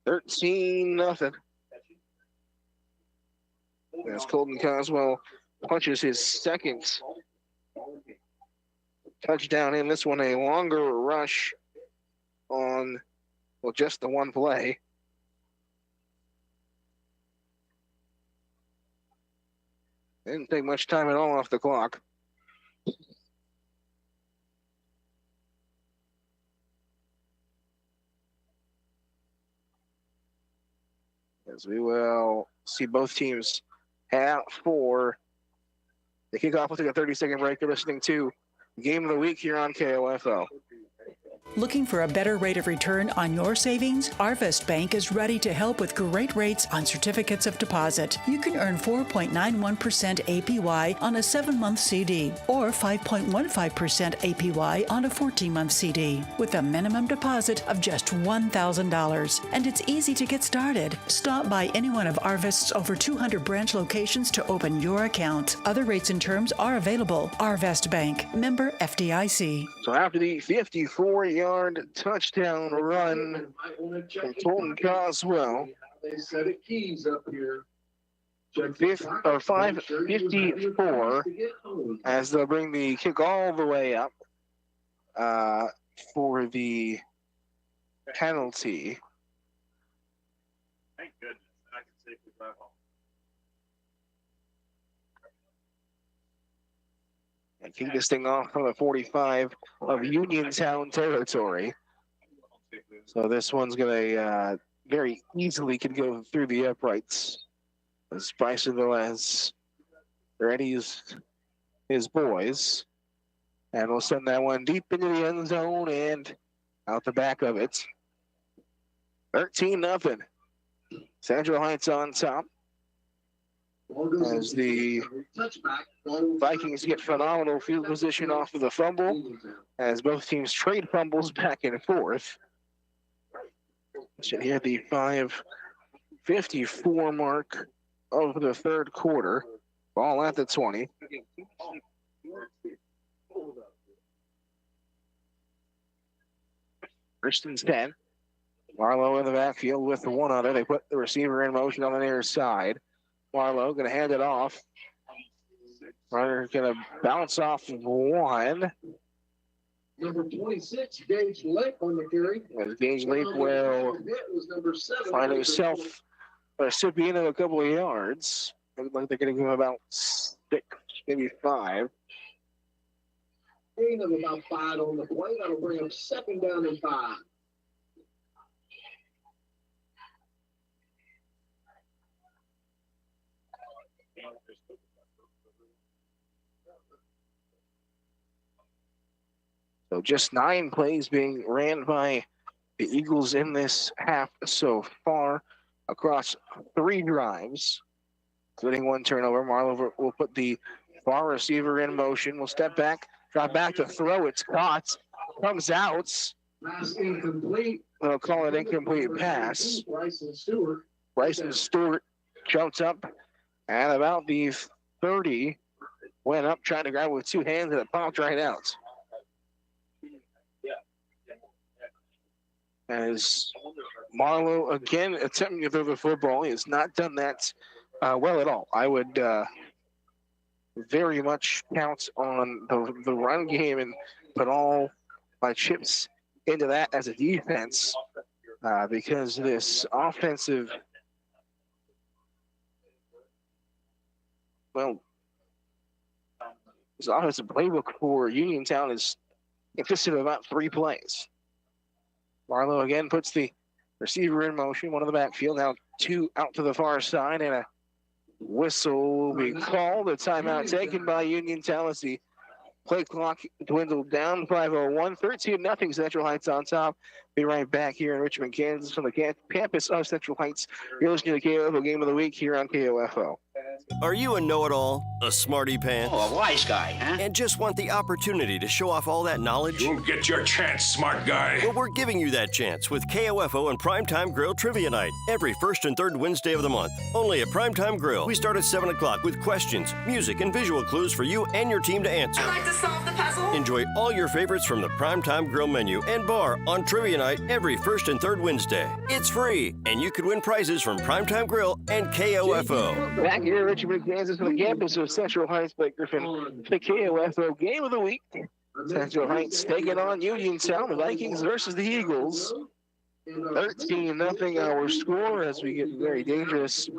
13-0. As Colton Coswell punches his second touchdown in this one, a longer rush on, well, just the one play. Didn't take much time at all off the clock. As we will see both teams out for the kickoff. We'll take a 30-second break. You're listening to Game of the Week here on KOFO. Looking for a better rate of return on your savings? Arvest Bank is ready to help with great rates on certificates of deposit. You can earn 4.91% APY on a 7-month CD or 5.15% APY on a 14-month CD with a minimum deposit of just $1,000. And it's easy to get started. Stop by any one of Arvest's over 200 branch locations to open your account. Other rates and terms are available. Arvest Bank, member FDIC. So after the 54-yard touchdown run from Colton Coswell, They set it keys up here. 5:54 as they'll bring the kick all the way up for the penalty. Thank goodness. I can safely drive home. And kick this thing off from the 45 of Uniontown territory. So this one's going to very easily could go through the uprights. As Bryson Velez readies his boys. And we'll send that one deep into the end zone and out the back of it. 13-0. Central Heights on top. As the Vikings get phenomenal field position off of the fumble, as both teams trade fumbles back and forth. Should hit the 5:54 mark of the third quarter. Ball at the 20. First and 10. Marlowe in the backfield with the one on it. They put the receiver in motion on the near side. Marlowe going to hand it off. Runner going to bounce off one. Number 26, Gage Lake on the carry. As Gage Lake will find himself a recipient of a couple of yards. Looks like they're going to give him about 6, maybe 5. Gain of about 5 on the play. That'll bring him 2nd down and 5. So just 9 plays being ran by the Eagles in this half so far across 3 drives, including 1 turnover. Marlowe will put the far receiver in motion. Will step back, drop back to throw. It's caught. Comes out. Pass incomplete. They'll call it incomplete pass. Bryson Stewart. Bryson Stewart jumped up at about the 30. Went up, trying to grab it with 2 hands, and it popped right out. As Marlowe again attempting to throw the football, he has not done that well at all. I would very much count on the run game and put all my chips into that as a defense because this offensive, this offensive playbook for Uniontown is consisted of about 3 plays. Marlowe again puts the receiver in motion, one in the backfield. Now 2 out to the far side, and a whistle will be called. A timeout taken by Uniontown as the play clock dwindled down. 5:01, 13-0 Central Heights on top. Be right back here in Richmond, Kansas from the campus of Central Heights. You're listening to the KOFO Game of the Week here on KOFO. Are you a know-it-all, a smarty pants? Oh, a wise guy, huh? And just want the opportunity to show off all that knowledge? You'll get your chance, smart guy. Well, we're giving you that chance with KOFO and Primetime Grill Trivia Night every first and third Wednesday of the month. Only at Primetime Grill. We start at 7 o'clock with questions, music, and visual clues for you and your team to answer. I'd like to solve the puzzle. Enjoy all your favorites from the Primetime Grill menu and bar on Trivia Night every first and third Wednesday. It's free, and you could win prizes from Primetime Grill and KOFO. Back here in Richmond, Kansas from the campus of Central Heights, Blake Griffin, the KOFO Game of the Week. Central Heights taking on Uniontown, the Vikings versus the Eagles. 13-0 our score as we get very dangerous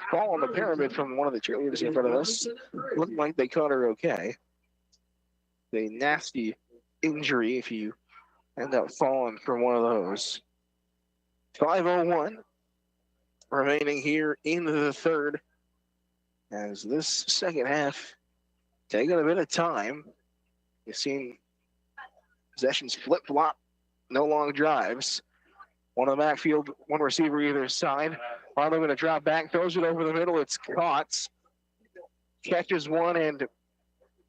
fall on the pyramid from one of the cheerleaders in front of us. Looked like they caught her okay. A nasty injury if you end up falling from one of those. 5:01 remaining here in the third. As this second half taking a bit of time. You've seen possessions flip-flop, no long drives. One on the backfield, one receiver either side. Marlowe going to drop back, throws it over the middle. It's caught. Catches one and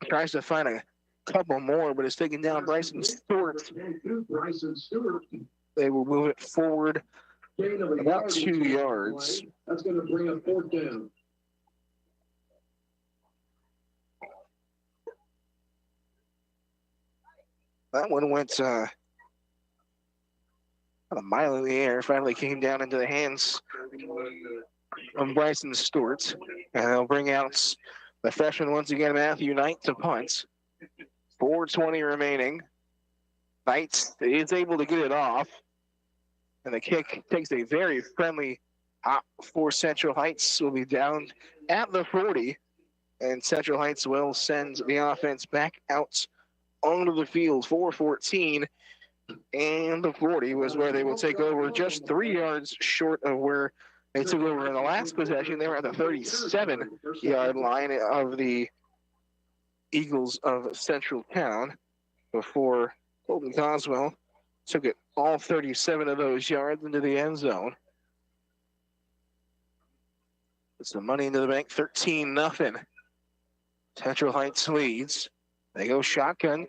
tries to find a couple more, but it's taken down Bryson Stewart. They will move it forward about 2 yards. That's going to bring up 4th down. That one went about a mile in the air. Finally came down into the hands of Bryson Stewart. And they'll bring out the freshman once again, Matthew Knight, to punt. 4:20 remaining. Knight is able to get it off. And the kick takes a very friendly hop for Central Heights. Will be down at the 40. And Central Heights will send the offense back out onto the field. 4:14, and the 40 was where they will take over, just 3 yards short of where they took over in the last possession. They were at the 37-yard line of the Eagles of Central Town before Colton Coswell took it all 37 of those yards into the end zone. It's the money into the bank, 13-0. Central Heights leads. They go shotgun,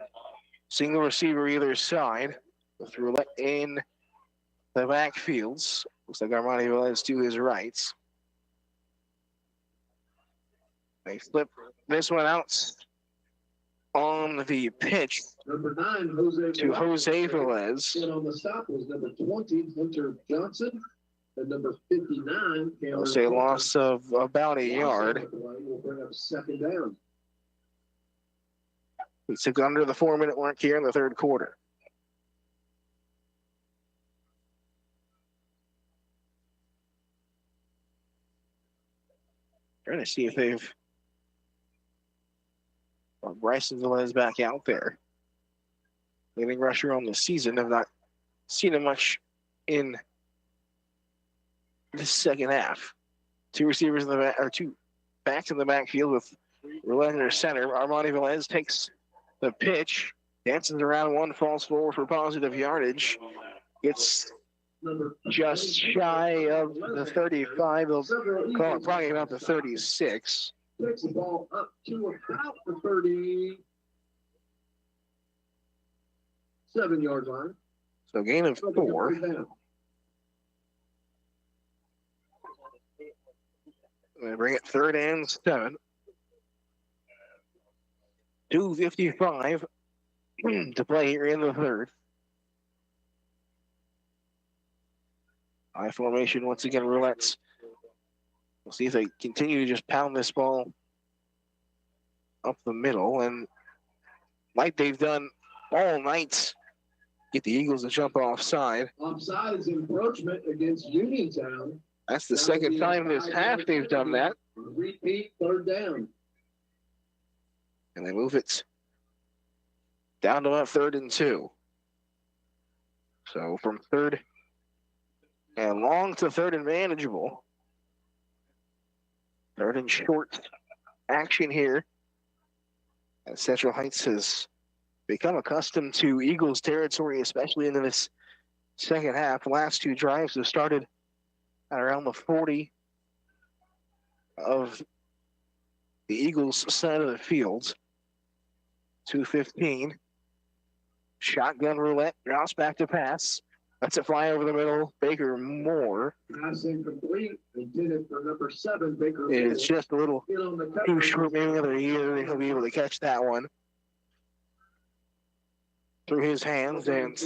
single receiver either side. Through in the backfields. Looks like Armani Velez to his right. They flip this one out on the pitch Number 9, Jose to Jose Velez. And on the stop was number 20, Hunter Johnson. And number 59, They'll say a loss of about a yard. Will bring up second down. We took under the 4-minute mark here in the third quarter. Trying to see if they've Bryson Velez back out there. Leading rusher on the season. Have not seen him much in the second half. Two receivers in the back, or two backs in the backfield with Velez under center. Armani Velez takes the pitch, dances around one, falls forward for positive yardage. Gets just shy of the 35. They'll call it probably about the 36. Takes the ball up to about the 37-yard line. So gain of 4. They bring it 3rd and 7. 2:55 to play here in the third. High formation once again, Roulettes. We'll see if they continue to just pound this ball up the middle, and like they've done all night, get the Eagles to jump offside. Offside is encroachment against Uniontown. That's the second time this half they've done that. Repeat, 3rd down. And they move it down to about 3rd and 2. So from 3rd and long to 3rd and manageable. 3rd and short action here. As Central Heights has become accustomed to Eagles territory, especially into this second half. The last 2 drives have started at around the 40 of the Eagles side of the field. 2:15. Shotgun roulette. Drops back to pass. Lets it fly over the middle. Baker Moore. Pass incomplete. Intended for number 7, Baker Moore. It's just a little too short, maybe another year. He'll be able to catch that one through his hands and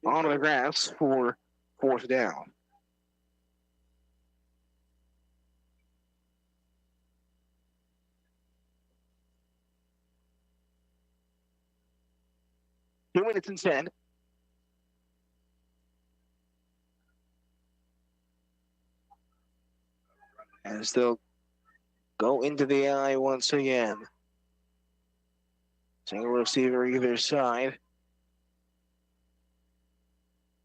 onto the grass for 4th down. Two minutes and 10. As they'll go into the eye once again. Single receiver either side.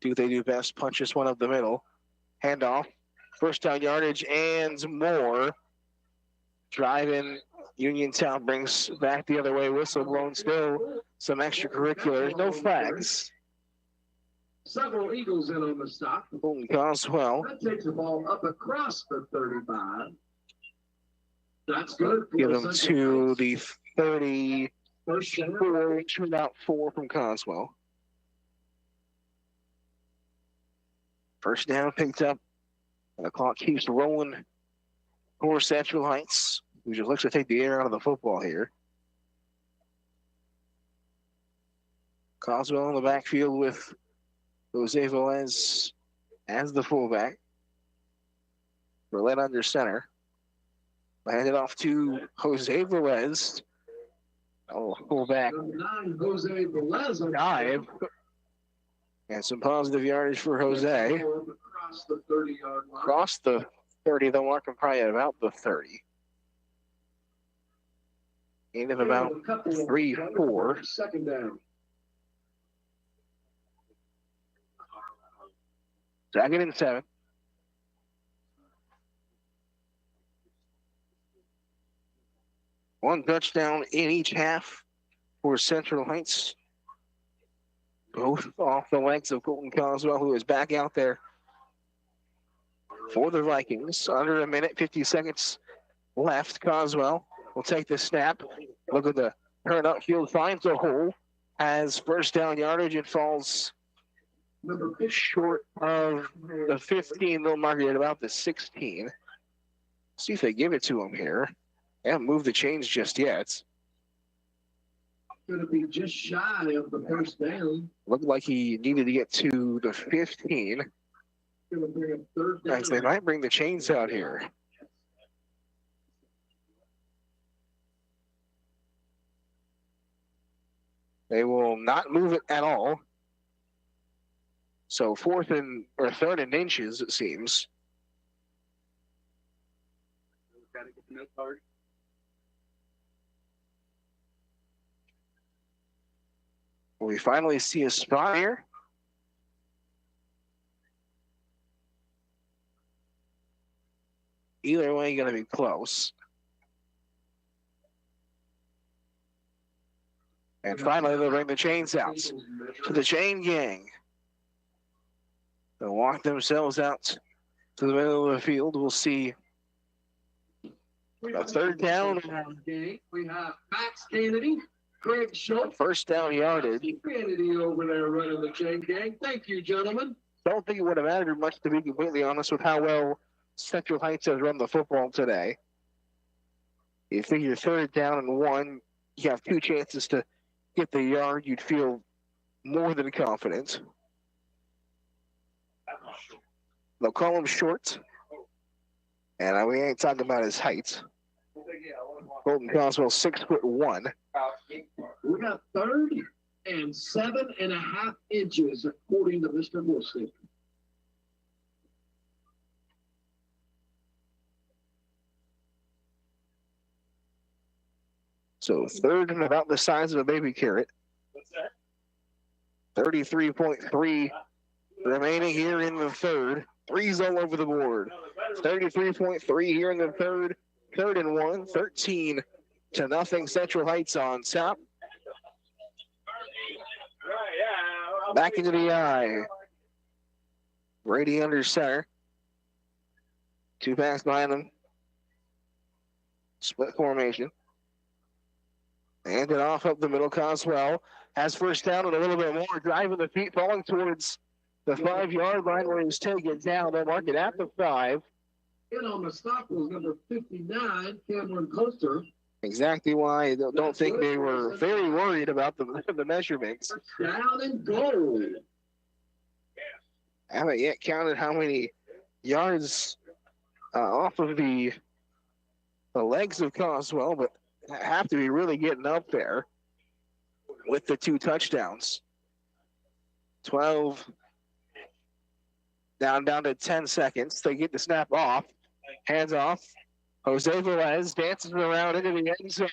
Do what they do best, punch this one up the middle. Handoff. 1st down yardage and more. Driving Uniontown brings back the other way. Whistle blown still. Some extracurriculars. No flags. Several Eagles in on the stop. Coswell. That takes the ball up across the 35. That's good. Give them to the 34. Turned out 4 from Coswell. 1st down picked up. And the clock keeps rolling for Central Heights, who just looks to take the air out of the football here. Coswell in the backfield with Jose Velez as the fullback. Roulette under center. Hand it off to Jose Velez. Oh, fullback. 9, Jose Velez. Dive. And some positive yardage for Jose. Across the 30-yard line. Across the 30, they'll mark him probably at about the 30. Gain of about 3-4. 2nd down. 2nd and 7. One touchdown in each half for Central Heights. Both off the legs of Colton Coswell, who is back out there for the Vikings. Under a minute, 50 seconds left. Coswell will take the snap. Look at the turn upfield, finds a hole. Has 1st down yardage and falls short of the 15. They'll mark it at about the 16. See if they give it to him here. They haven't moved the chains just yet. Going to be just shy of the first down. Looked like he needed to get to the 15. Going to bring up third down. As they might bring the chains out here. They will not move it at all. So third and inches, it seems. Got to get the note card. We finally see a spot here. Either way, going to be close. And finally, they'll bring the chains out to the chain gang. They'll walk themselves out to the middle of the field. We'll see a third down. We have Max Kennedy, Craig Schultz. First down yardage. Kennedy over there running the chain gang. Thank you, gentlemen. Don't think it would have mattered much, to be completely honest, with how well Central Heights has run the football today. You figure third down and 1, you have 2 chances to get the yard, you'd feel more than confident. They'll call him short. And we ain't talking about his height. Colton Coswell, 6'1". We got 3rd and 7.5 inches, according to Mr. Wilson. So 3rd and about the size of a baby carrot. 33.3 remaining here in the 3rd. 3's all over the board. 33.3 here in the 3rd. 3rd and 1. 13-0 Central Heights on top. Back into the eye. Brady under center. 2 backs behind him. Split formation. Hand it off up the middle. Coswell has first down and a little bit more. Driving the feet, falling towards the 5-yard line where he's taken down. They'll mark it at the 5. In on the stop was number 59, Cameron Coaster. Exactly why I don't think they were very worried about the measurements. Down and goal. Haven't yet counted how many yards off of the legs of Coswell, but have to be really getting up there with the 2 touchdowns. 12 down to 10 seconds. They get the snap off. Hands off. Jose Velez dances around into the end zone.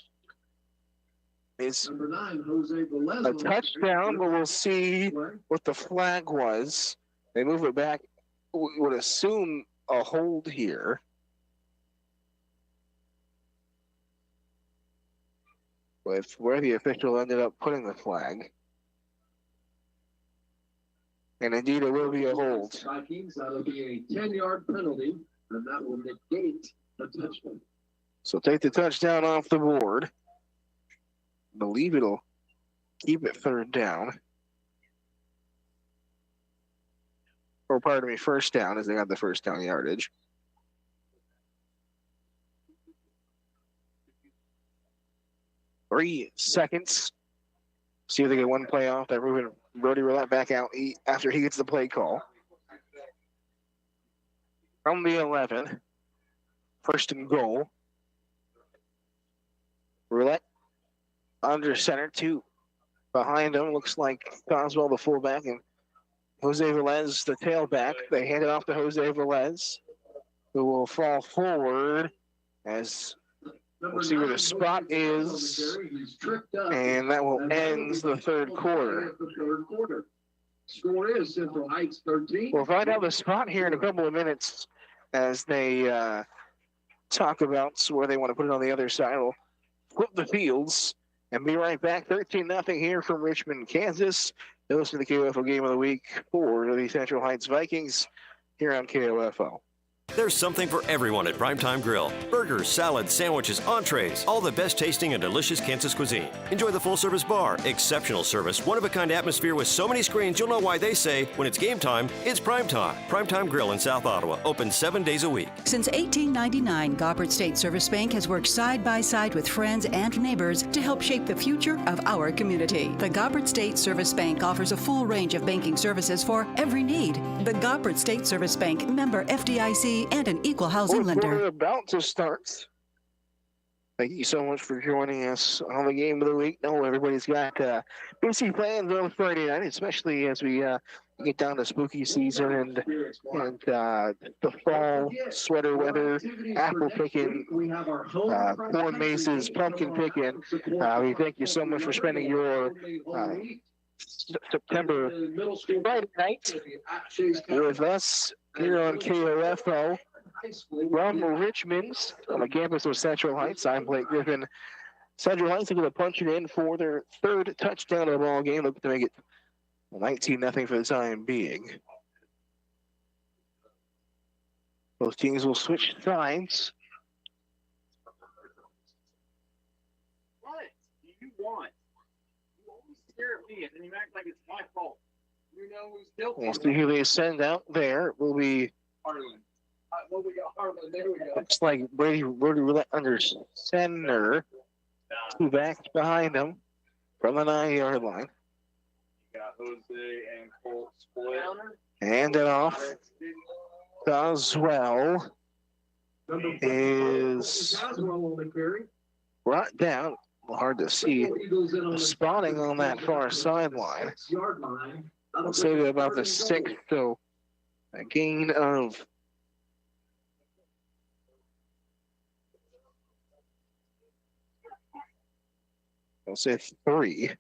It's number 9, Jose Velez. A touchdown, but we'll see what the flag was. They move it back. We would assume a hold here. With where the official ended up putting the flag. And indeed, it will be a hold. Vikings, that'll be a 10-yard penalty, and that will negate the touchdown. So take the touchdown off the board. I believe it'll keep it 3rd down. Or pardon me, 1st down, as they got the 1st down yardage. Three seconds. See if they get one play off. They're moving Brody Roulette back out after he gets the play call. From the 11. 1st and goal. Roulette under center, 2 behind him. Looks like Coswell, the fullback, and Jose Velez, the tailback. They hand it off to Jose Velez, who will fall forward as we'll see where the spot is, and that will end the 3rd quarter. Score is Central Heights 13. We'll find out the spot here in a couple of minutes as they talk about where they want to put it on the other side. We'll flip the fields and be right back. 13-0 here from Richmond, Kansas. You're listening to the KOFO Game of the Week for the Central Heights Vikings here on KOFO. There's something for everyone at Primetime Grill. Burgers, salads, sandwiches, entrees, all the best tasting and delicious Kansas cuisine. Enjoy the full-service bar, exceptional service, one-of-a-kind atmosphere with so many screens you'll know why they say, when it's game time, it's Primetime. Primetime Grill in South Ottawa, open 7 days a week. Since 1899, Goppert State Service Bank has worked side by side with friends and neighbors to help shape the future of our community. The Goppert State Service Bank offers a full range of banking services for every need. The Goppert State Service Bank, member FDIC, and an equal housing lender. We're about to start. Thank you so much for joining us on the game of the week. No, everybody's got busy plans on Friday night, especially as we get down to spooky season and the fall sweater weather, apple picking, corn mazes, pumpkin picking. We thank you so much for spending your September Friday night with us here on KOFO. From Richmond's on the campus of Central Heights, I'm Blake Griffin. Central Heights are going to punch it in for their third touchdown of the ball game. Looking to make it 19-0 for the time being. Both teams will switch sides. What do you want? You always stare at me and then you act like it's my fault. You know who's guilty. We'll see who they send out there. It will be Harlan. Well, we got Harlan. There we go. looks like Brody Roulette under center. Two backs behind him from the 9-yard line. You got Jose and Colt split. Hand it off. Boswell is brought down. Hard to see. Spotting on that far sideline. I'll say to about the 6th, so a gain of I'll say 3.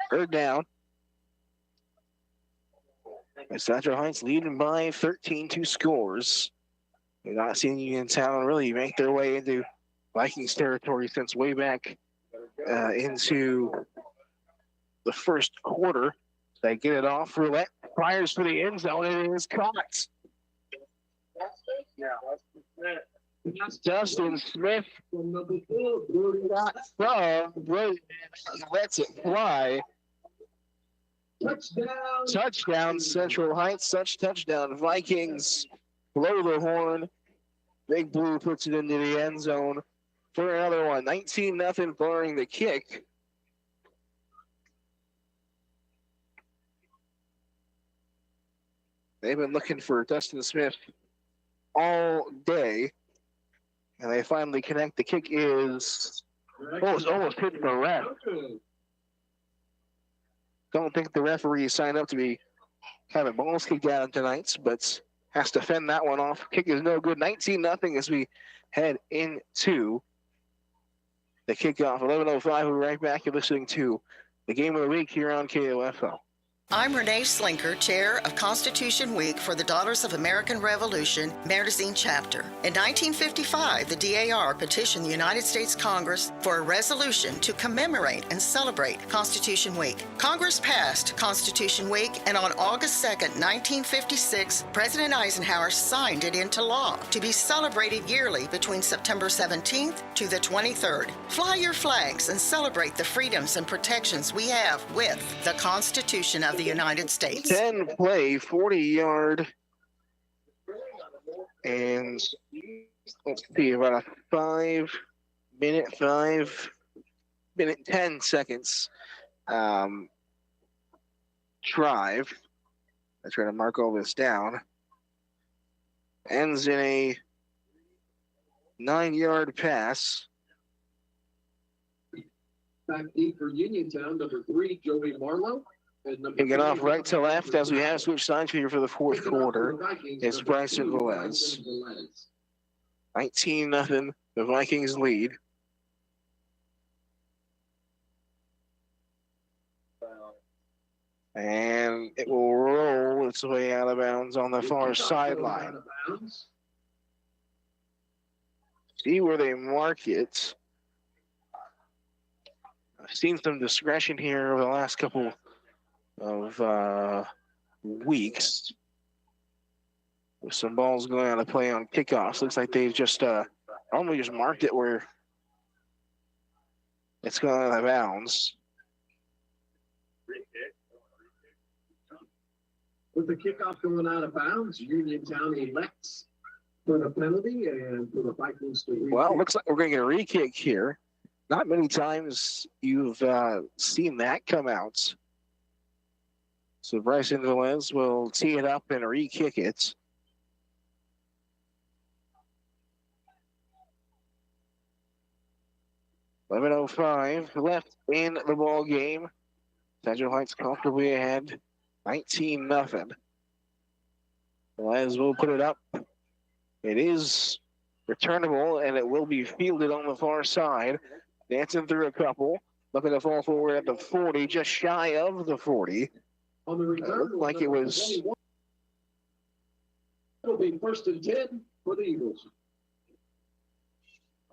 Third down. Central Heights leading by 13 scores. We've not seen Uniontown really make their way into Vikings territory since way back into the first quarter. They get it off. Roulette fires for the end zone, and it is caught. That's Justin Smith. Got from Brody, lets it fly. Touchdown, Central Heights. Such touchdown. Vikings blow the horn. Big Blue puts it into the end zone for another one. 19-0 barring the kick. They've been looking for Dustin Smith all day, and they finally connect. The kick is almost hitting the ref. Don't think the referee signed up to be having balls kicked out of tonight's, but has to fend that one off. Kick is no good. 19-0 as we head into the kickoff. 11:05. We're right back. You're listening to the game of the week here on KOFO. I'm Renee Slinker, Chair of Constitution Week for the Daughters of American Revolution, Merzine Chapter. In 1955, the DAR petitioned the United States Congress for a resolution to commemorate and celebrate Constitution Week. Congress passed Constitution Week, and on August 2nd, 1956, President Eisenhower signed it into law to be celebrated yearly between September 17th to the 23rd. Fly your flags and celebrate the freedoms and protections we have with the Constitution of the United States. 10-play, 40-yard, and let's see, about a 5 minute 10 seconds drive. I try to mark all this down. Ends in a 9-yard pass. Back deep for Uniontown, number 3, Joey Marlowe. Get off right to left as we have switched sides here for the fourth quarter. It's Bryson Velez. 19-0, the Vikings lead. And it will roll its way out of bounds on the far sideline. See where they mark it. I've seen some discretion here over the last couple of weeks. With some balls going out of play on kickoffs. Looks like they've just normally just marked it where it's going out of bounds. With the kickoff going out of bounds, Uniontown elects for the penalty and for the Vikings to re-kick. Well, looks like we're going to get a re-kick here. Not many times you've seen that come out. So Bryson Velez will tee it up and re-kick it. .11:05 left in the ball game. Central Heights comfortably ahead, 19-0. Velez will put it up. It is returnable, and it will be fielded on the far side. Dancing through a couple. Looking to fall forward at the 40, just shy of the 40. On the return, Looked like it was. It'll be 1st and 10 for the Eagles.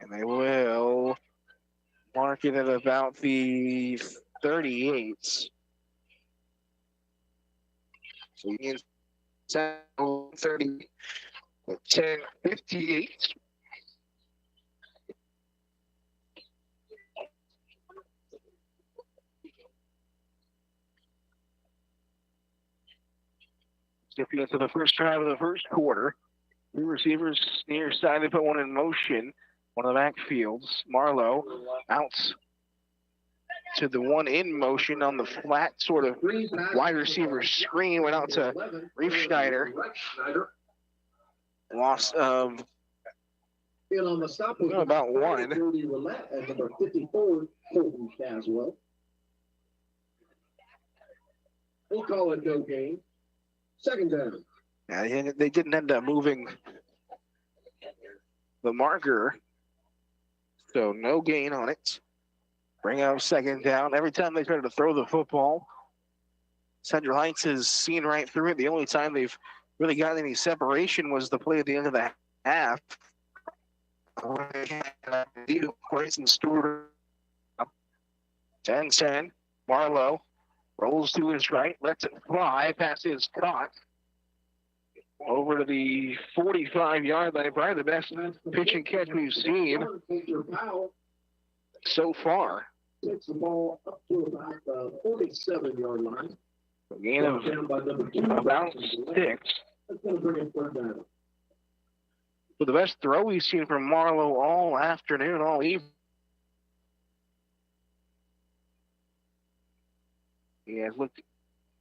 And they will mark it at about the 38. So Union 30, 10:58. Stepping into the first drive of the first quarter. Two receivers near side. They put one in motion. One of the backfields. Marlowe out to the one in motion on the flat sort of wide receiver screen. Went out to Reef Schneider. Loss of about one. And number 54, Colton Caswell. We'll call it no gain. Second down. Yeah, they didn't end up moving the marker, so no gain on it. Bring out second down. Every time they try to throw the football, Central Heights has seen right through it. The only time they've really gotten any separation was the play at the end of the half. Grayson Stewart, 10-10. Marlowe rolls to his right, lets it fly, pass is caught. Over to the 45-yard line, probably the best pitch and catch we've seen so far. Takes the ball up to about the 47-yard line. A gain of about 6. That's going to bring it third down. But the best throw we've seen from Marlowe all afternoon, all evening. He has looked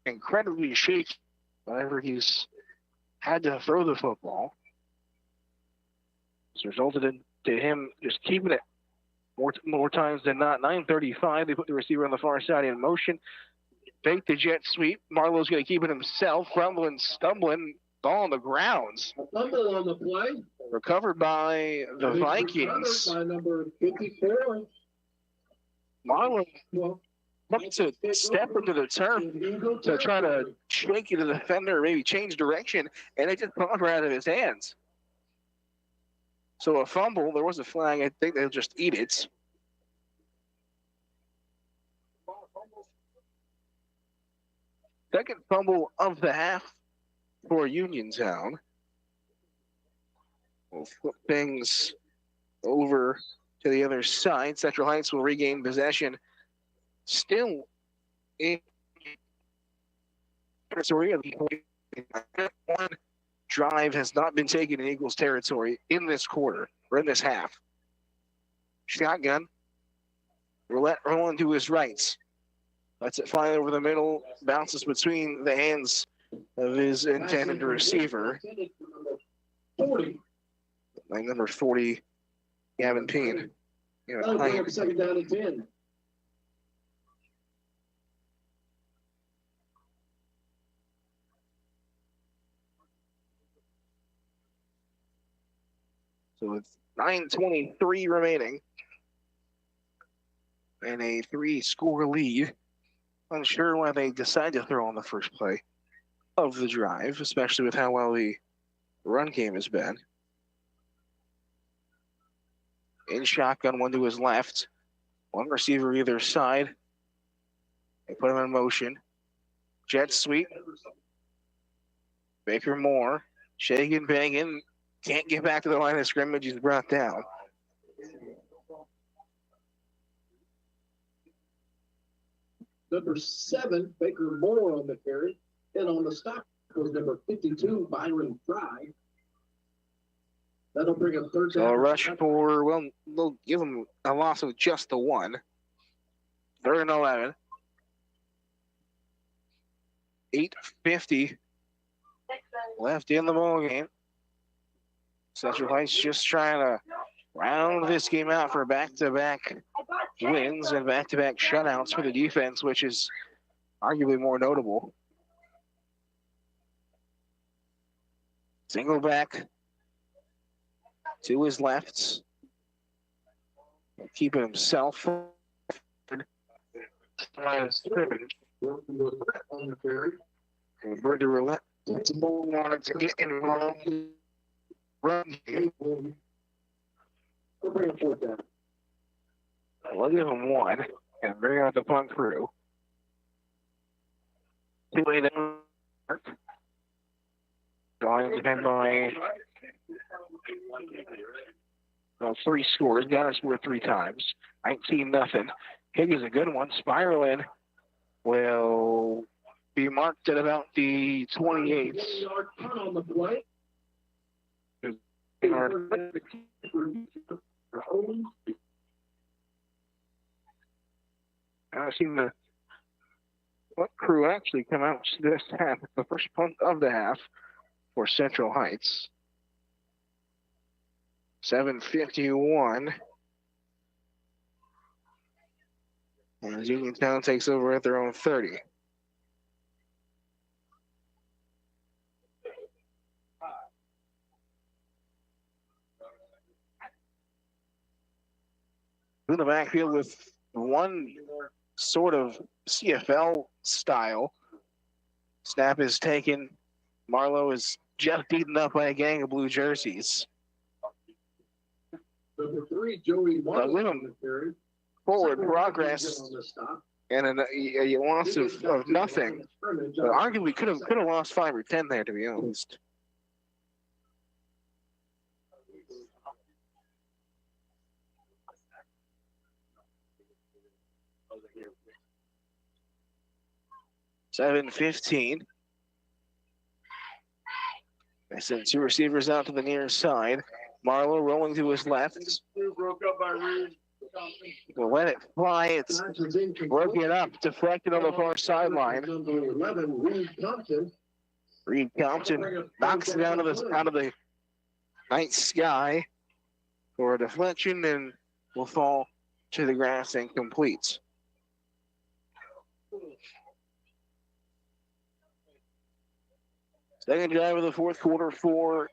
incredibly shaky whenever he's had to throw the football. It's resulted in him just keeping it more times than not. 9:35. They put the receiver on the far side in motion. Fake the jet sweep. Marlowe's going to keep it himself. Rumbling, stumbling. Ball on the grounds. A fumble on the play. Recovered by the Vikings. By number 54. Marlowe looking to step into the turf to try to shake the defender, maybe change direction, and it just popped right out of his hands. So a fumble. There was a flag. I think they'll just eat it. Second fumble of the half for Uniontown. We'll flip things over to the other side. Central Heights will regain possession. Still in territory. One drive has not been taken in Eagles territory in this quarter or in this half. Shotgun. Roulette rolling to his right. Lets it fly over the middle. Bounces between the hands of his intended receiver. 40. Like number 40, Gavin Payne. Second down and 10. So it's 9:23 remaining. And a 3-score lead. Unsure why they decided to throw on the first play of the drive, especially with how well the run game has been. In shotgun, one to his left. One receiver either side. They put him in motion. Jet sweep. Baker Moore, shaking, banging, can't get back to the line of scrimmage. He's brought down. Number 7, Baker Moore on the carry. And on the stop was number 52, Byron Fry. That'll bring him third down. So a rush for, well, they'll give him a loss of just the one. 3rd and 11. 8:50 left in the ball game. Central Heights just trying to round this game out for back-to-back wins and back-to-back shutouts for the defense, which is arguably more notable. Single back to his left. Keeping himself. Roberto Roulette wanted to get involved. Run. We'll give him one and bring out the punt through. 2-8 drawing depend by 3 scores. Got to score 3 times. 19-0. Kick is a good one. Spiraling will be marked at about the 28. I've seen the punt crew actually come out this half. The first punt of the half for Central Heights. 7:51. And Uniontown takes over at their own 30. In the backfield with one sort of CFL style. Snap is taken. Marlowe is just beaten up by a gang of blue jerseys. Number 3, Joey Marlowe. Forward progress and a loss of nothing. But arguably could have lost 5 or 10 there, to be honest. $7:15. They send 2 receivers out to the near side. Marlowe rolling to his left. We'll let it fly. It's broken up, deflected on the far sideline. Reed Compton knocks it out of the night sky for a deflection and will fall to the grass and complete. Second drive of the 4th quarter for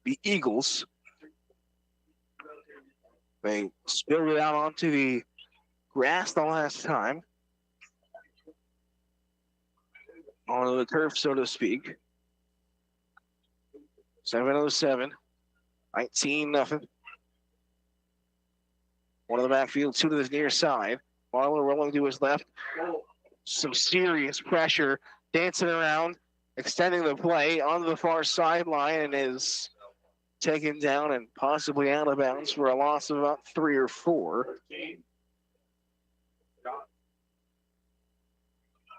the Eagles. They spilled it out onto the grass the last time. Onto the turf, so to speak. 7:07. 19-0. One of the backfield, 2 to the near side. Marlowe rolling to his left. Some serious pressure. Dancing around. Extending the play onto the far sideline and is taken down and possibly out of bounds for a loss of about 3 or 4.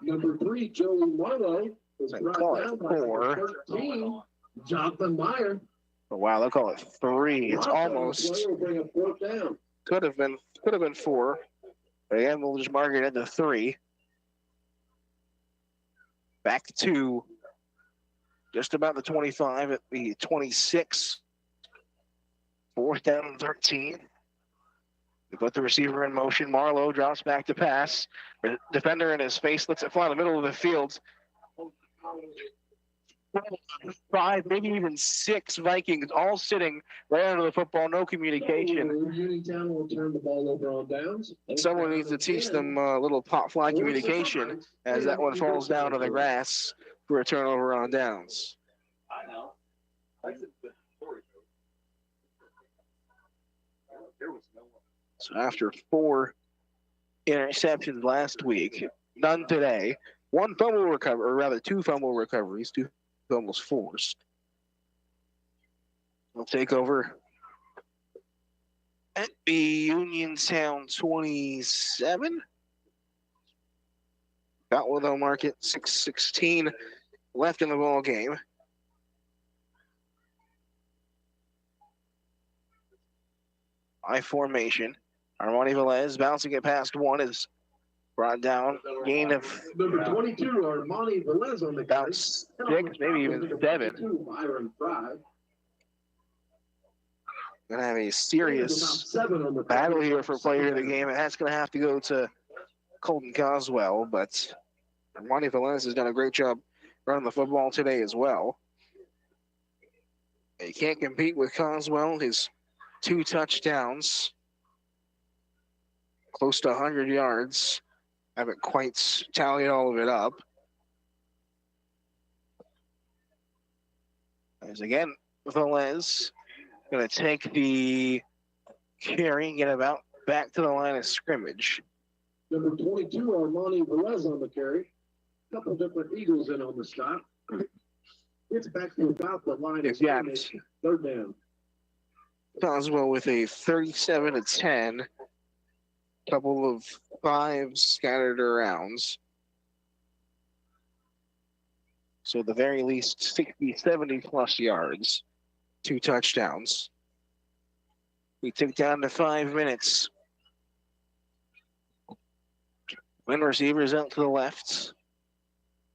Number 3, Joey Marlowe. They call it 4. 13, Jonathan Meyer. Oh, wow, they'll call it 3. It's almost could have been 4. But again, we'll just mark it into 3. Back to just about the 25 at the 26. 4th down and 13. They put the receiver in motion. Marlowe drops back to pass. The defender in his face lets it fly in the middle of the field. 5, maybe even 6 Vikings all sitting right under the football, no communication. Uniontown will turn the ball over on downs. Someone needs to teach them a little pop-fly communication as that one falls down to the grass for a turnover on downs. I know. So after 4 interceptions last week, none today, one fumble recovery, or rather 2 fumble recoveries, 2 fumbles forced. We'll take over at the Uniontown 27. About with they'll mark it, 6:16 left in the ball game. I formation. Armani Velez bouncing it past one is brought down. Gain of number 22, Armani Velez on the about 6, maybe even 7. Gonna have a serious battle here for player of the game, and that's gonna have to go to Colton Coswell, but Armani Velez has done a great job running the football today as well. You can't compete with Coswell. His 2 touchdowns, close to 100 yards. Haven't quite tallied all of it up. As again, Velez going to take the carry and get about back to the line of scrimmage. Number 22, Armani Velez on the carry. A couple different Eagles in on the stop. It's back to about the line of scrimmage. 3rd down. Coswell with a 37-10. Couple of 5s scattered around. So at the very least, 60, 70 plus yards. 2 touchdowns. We took down to 5 minutes. Win receivers out to the left.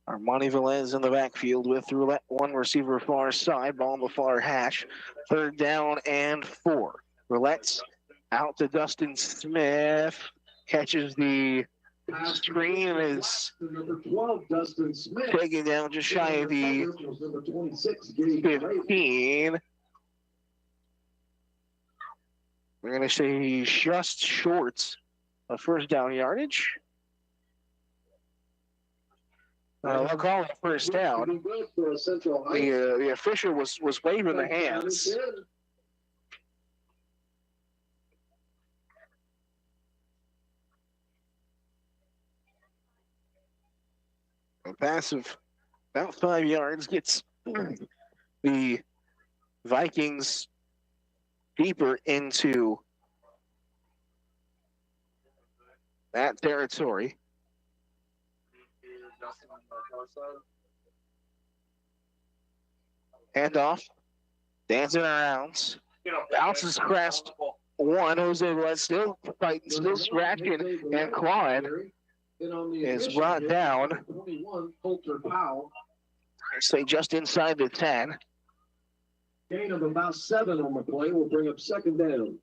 Armani Velez in the backfield with roulette, 1 receiver far side, ball on the far hash. 3rd down and 4. Roulette out to Dustin Smith. Catches the screen and is number 12, Dustin Smith, taken down just shy of the 15. We're going to say he's just short of 1st down yardage. They'll call it 1st down. The official was waving the hands. A pass of about 5 yards gets the Vikings deeper into that territory. Handoff, dancing around, bounces crest 1. Jose Velez still fighting, still scratching and clawing. Is brought down. I say just inside the 10. Gain of about 7 on the play will bring up 2nd down.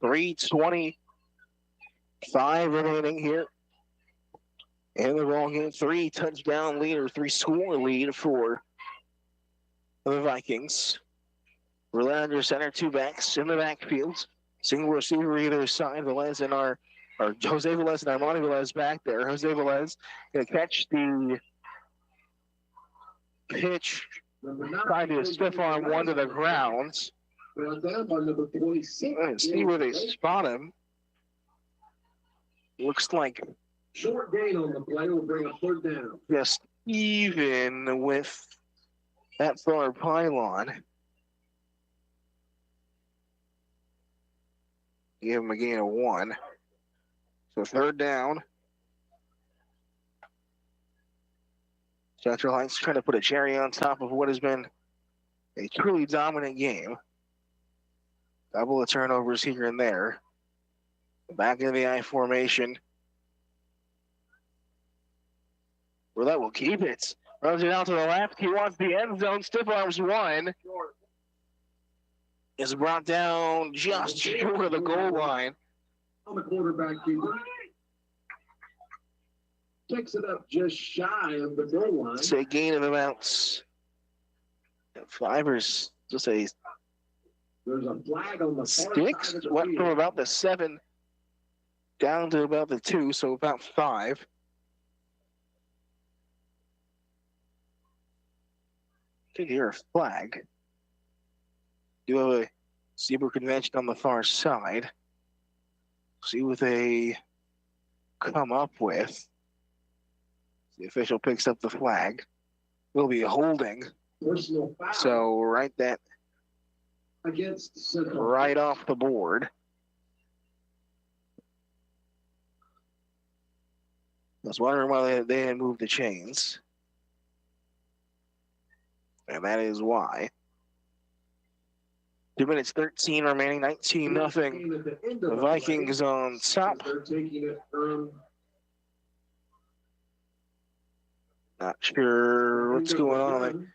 3:25 remaining here in the ball game. 3 touchdown lead, or 3 score lead for the Vikings. Roulette under center, 2 backs in the backfield. Single receiver either side. Velez and Jose Velez and Armani Velez back there. Jose Velez going to catch the pitch, trying to stiff arm 1 to the ground. See where they spot him. Looks like short gain on the play will bring a 3rd down. Just even with that far pylon. Give him a gain of 1. So 3rd down. Central Heights trying to put a cherry on top of what has been a truly dominant game. Double the turnovers here and there. Back in the I formation. Well, that will keep it. Runs it out to the left. He wants the end zone. Stiff arms 1. Is brought down just short of the goal line. On the quarterback keeper. Takes it up just shy of the goal line. It's a gain of about 5 or just a There's a flag on the 6. Went from about the 7 down to about the 2, so about 5. Did hear a flag. Do have a zebra convention on the far side. See with a come up with. The official picks up the flag. Will be holding. Personal foul. So right that Against right off the board. I was wondering why they had moved the chains. And that is why. 2 minutes 13 remaining, 19-0. The Vikings on top. They're taking it from. Not sure what's going on.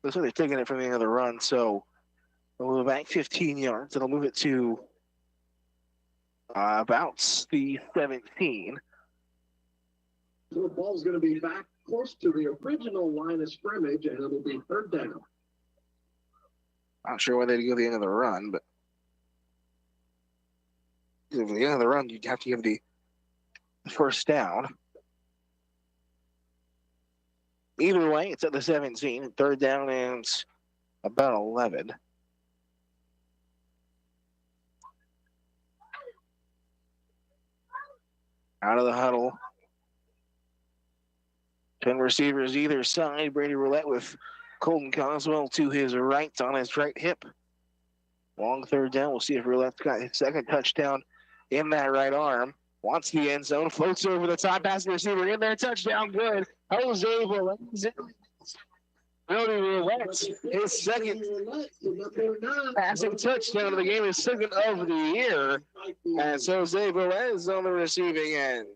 Looks like they're taking it from the end of the run, so they'll move back 15 yards. It'll move it to about the 17. So the ball's going to be back close to the original line of scrimmage, and it'll be third down. Not sure why they'd go to the end of the run, but at the end of the run, you'd have to give the first down. Either way, it's at the 17. Third down and it's about 11. Out of the huddle. 10 receivers either side. Brady Roulette with Colton Coswell to his right on his right hip. Long third down. We'll see if Roulette's got his second touchdown in that right arm. Wants the end zone. Floats over the top. Pass the receiver in there. Touchdown. Good. Jose Roulette. Brody Roulette. His second passing touchdown of the game. His second of the year. As Jose Roulette is on the receiving end.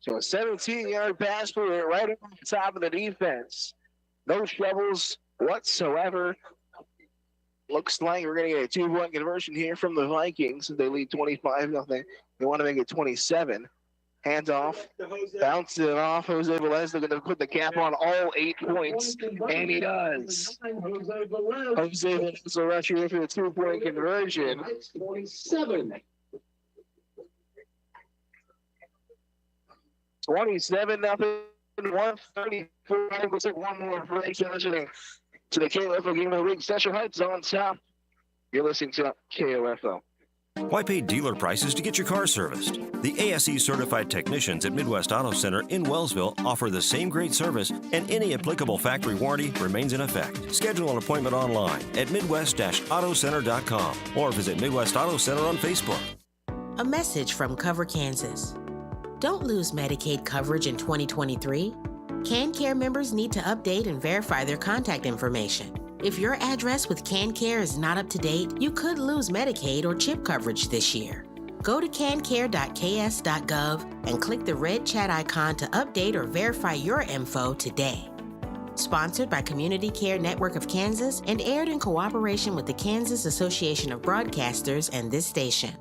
So a 17-yard pass for it right over the top of the defense. No troubles whatsoever. Looks like we're going to get a 2-point conversion here from the Vikings. They lead 25-0. They want to make it 27. Handoff. Bounce it off. Jose Velez. They're going to put the cap on all 8 points. And he does. Jose Velez will rush you for the 2-point conversion. 27. 27-0. 134. We'll take one more break. You're listening to the KOFO Game of the Week. Central Heights on top. You're listening to KOFO. Why pay dealer prices to get your car serviced? The ASE certified technicians at Midwest Auto Center in Wellsville offer the same great service, and any applicable factory warranty remains in effect. Schedule an appointment online at midwest-autocenter.com or visit Midwest Auto Center on Facebook. A message from Cover Kansas. Don't lose Medicaid coverage in 2023. CanCare members need to update and verify their contact information. If your address with CanCare is not up to date, you could lose Medicaid or CHIP coverage this year. Go to cancare.ks.gov and click the red chat icon to update or verify your info today. Sponsored by Community Care Network of Kansas and aired in cooperation with the Kansas Association of Broadcasters and this station.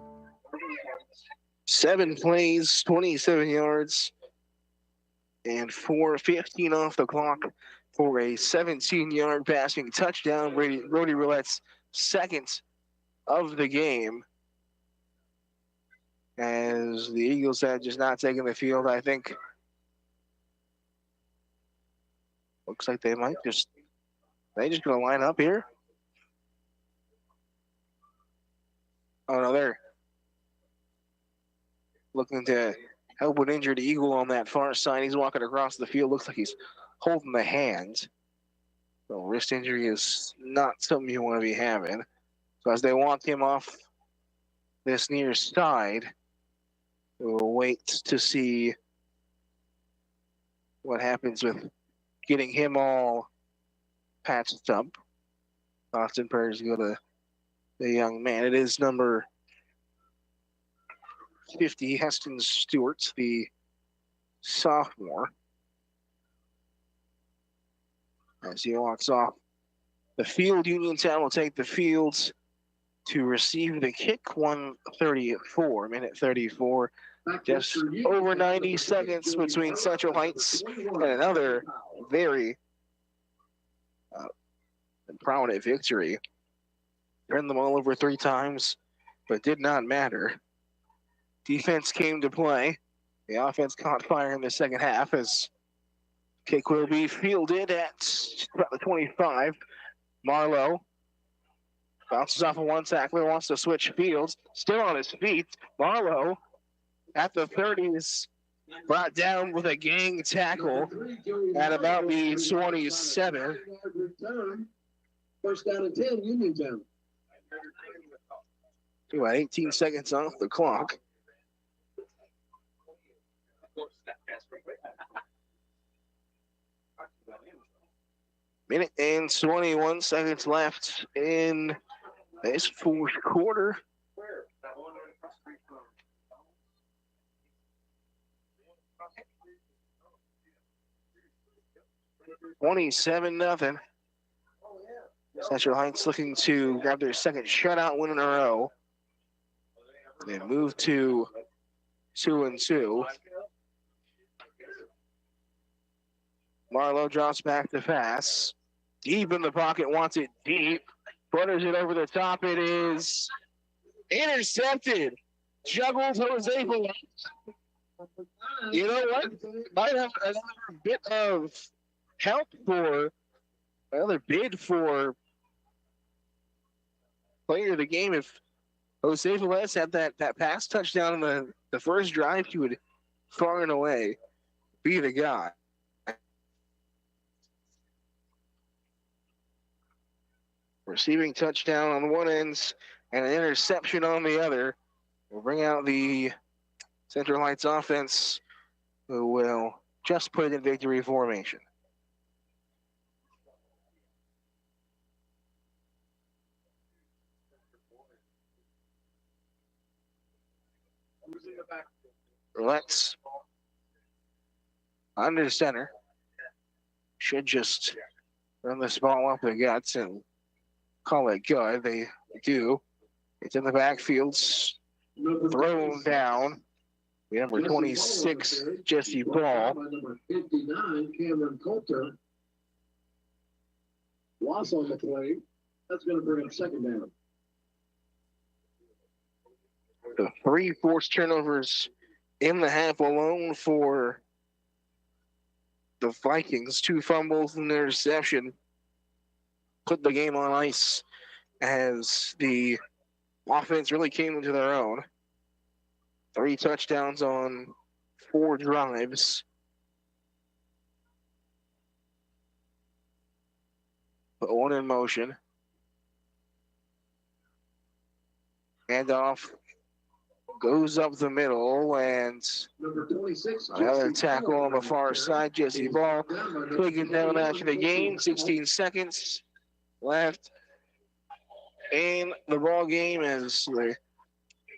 7 plays, 27 yards, and 4:15 off the clock for a 17-yard passing touchdown. Brody Roulette's second of the game. As the Eagles had just not taken the field, I think. Looks like they might just going to line up here. Oh, no, they're looking to help an injured Eagle on that far side. He's walking across the field. Looks like he's holding the hand. So wrist injury is not something you want to be having. So as they walk him off this near side, we'll wait to see what happens with getting him all patched up. Austin prayers go to the young man. It is number 50, Heston Stewart, the sophomore. As he walks off the field, Uniontown will take the fields to receive the kick. 1:34, minute 34. Just over 90 seconds between Central Heights and another very prominent victory. Turned them all over 3 times, but did not matter. defense came to play. The offense caught fire in the second half as kick will be fielded at about the 25. Marlowe bounces off of one tackler, wants to switch fields, still on his feet. Marlowe at the 30 is brought down with a gang tackle at about the 27. First down and 10, Uniontown. About 18 seconds off the clock. Minute and 21 seconds left in this fourth quarter. $27-0. Central Heights looking to grab their second shutout win in a row. They move to 2-2. Marlowe drops back to pass. Deep in the pocket, wants it deep. Flutters it over the top. It is intercepted. Juggles Jose Velez. You know what? Might have another bit of help for another bid for player of the game. If Jose Velez had that pass touchdown in the first drive, he would far and away be the guy. Receiving touchdown on one end and an interception on the other will bring out the Central Heights offense, who will just put it in victory formation. Let's under center. Should just run this ball up the guts and call it good. They do. It's in the backfield. Thrown down. The number 26, Jesse Ball. Number 59, Cameron Coulter. Loss on the play. That's going to bring up second down. The 3 forced turnovers in the half alone for the Vikings. 2 fumbles and an interception put the game on ice as the offense really came into their own. 3 touchdowns on 4 drives. Put 1 in motion. Handoff goes up the middle, and another tackle on the far side. Jesse Ball taken down after the game. 16 seconds left in the ball game as the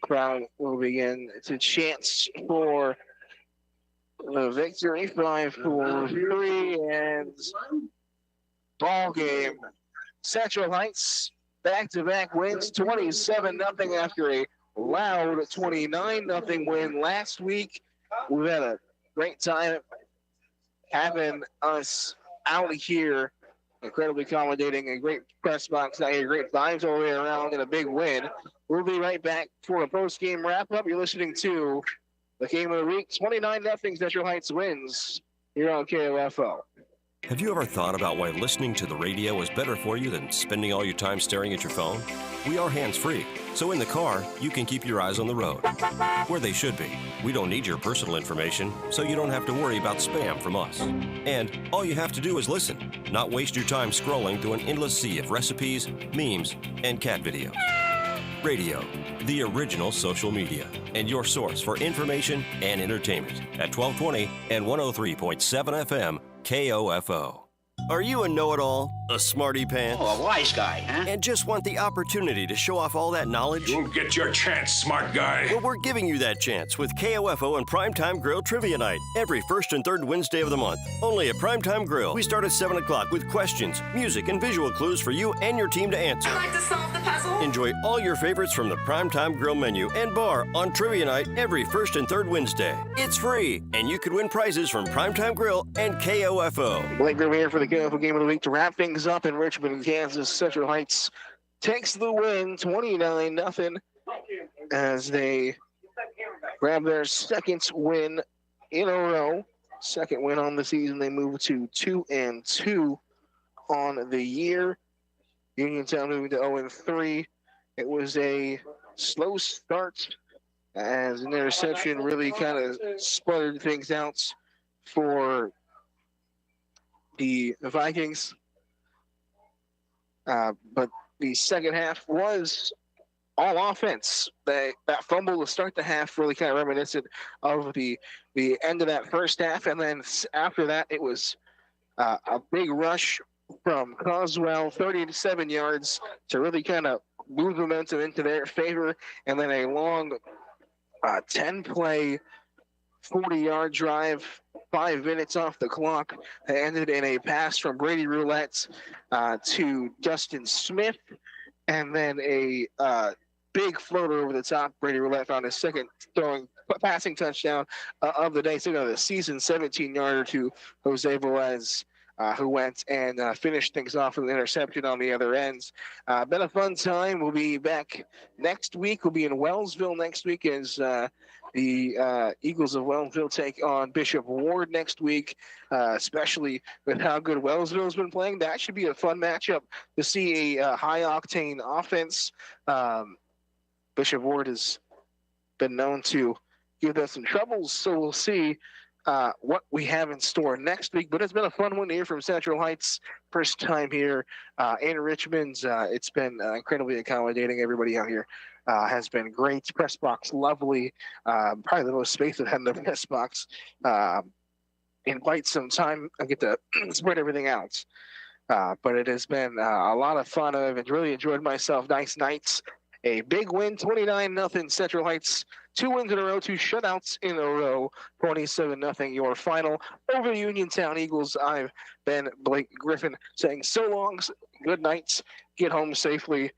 crowd will begin to chant for the victory. 5-4-3 and ball game. Central Heights back-to-back wins, 27-0 after a loud 29-0 win last week. We've had a great time having us out here. Incredibly accommodating, a great press box out here, great vibes all the way around, and a big win. We'll be right back for a post-game wrap-up. You're listening to the game of the week. 29-0 Central Heights wins here on KOFO. Have you ever thought about why listening to the radio is better for you than spending all your time staring at your phone? We are hands-free, so in the car, you can keep your eyes on the road, where they should be. We don't need your personal information, so you don't have to worry about spam from us. And all you have to do is listen, not waste your time scrolling through an endless sea of recipes, memes, and cat videos. Radio, the original social media, and your source for information and entertainment at 1220 and 103.7 FM KOFO. Are you a know-it-all, a smarty pants? Oh, a wise guy, huh? And just want the opportunity to show off all that knowledge? You'll get your chance, smart guy. Well, we're giving you that chance with KOFO and Primetime Grill Trivia Night every first and third Wednesday of the month. Only at Primetime Grill. We start at 7 o'clock with questions, music, and visual clues for you and your team to answer. I'd like to solve the puzzle. Enjoy all your favorites from the Primetime Grill menu and bar on Trivia Night every first and third Wednesday. It's free, and you could win prizes from Primetime Grill and KOFO. Blake Griffin here for the KOFO Game of the Week to wrap things up in Richmond, Kansas. Central Heights takes the win, 29-0, as they grab their second win in a row. Second win on the season. They move to 2-2 on the year. Uniontown moving to 0-3. It was a slow start as an interception really kind of sputtered things out for the Vikings. But the second half was all offense. That fumble to start the half really kind of reminiscent of the end of that first half. And then after that, it was a big rush from Coswell, 37 yards to really kind of move momentum into their favor. And then a long 10-play, 40-yard drive, 5 minutes off the clock. That ended in a pass from Brady Roulette to Dustin Smith. And then a big floater over the top. Brady Roulette found his second passing touchdown of the day. So the season, 17-yarder to Jose Velez, who went and finished things off with an interception on the other ends. Been a fun time. We'll be back next week. We'll be in Wellsville next week as the Eagles of Wellsville take on Bishop Ward next week, especially with how good Wellsville's been playing. That should be a fun matchup to see a high-octane offense. Bishop Ward has been known to give us some troubles, so we'll see what we have in store next week. But it's been a fun one to hear from Central Heights. First time here in Richmond. It's been incredibly accommodating. Everybody out here has been great. Press box, lovely. Probably the most space I've had in the press box in quite some time. I get to spread everything out. But it has been a lot of fun. I've really enjoyed myself. Nice nights. A big win, 29-0 Central Heights. 2 wins in a row, 2 shutouts in a row, 27-0 your final over Uniontown Eagles. I've been Blake Griffin saying so long, good nights, get home safely.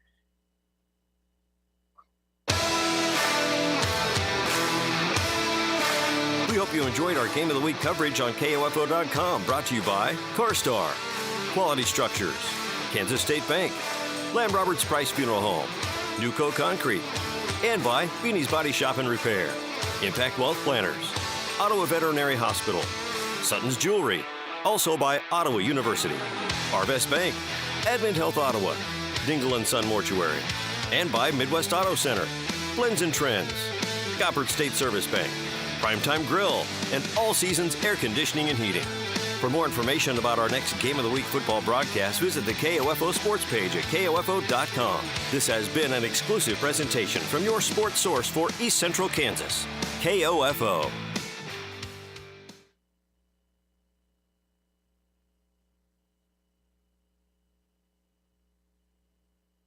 We hope you enjoyed our Game of the Week coverage on KOFO.com, brought to you by CarStar, Quality Structures, Kansas State Bank, Lamb Roberts Price Funeral Home, Nuco Concrete, and by Beanie's Body Shop and Repair, Impact Wealth Planners, Ottawa Veterinary Hospital, Sutton's Jewelry, also by Ottawa University, Arvest Bank, Advent Health Ottawa, Dingle & Son Mortuary, and by Midwest Auto Center, Blends and Trends, Goppert State Service Bank, Primetime Grill, and All Seasons Air Conditioning and Heating. For more information about our next Game of the Week football broadcast, visit the KOFO sports page at KOFO.com. This has been an exclusive presentation from your sports source for East Central Kansas, KOFO.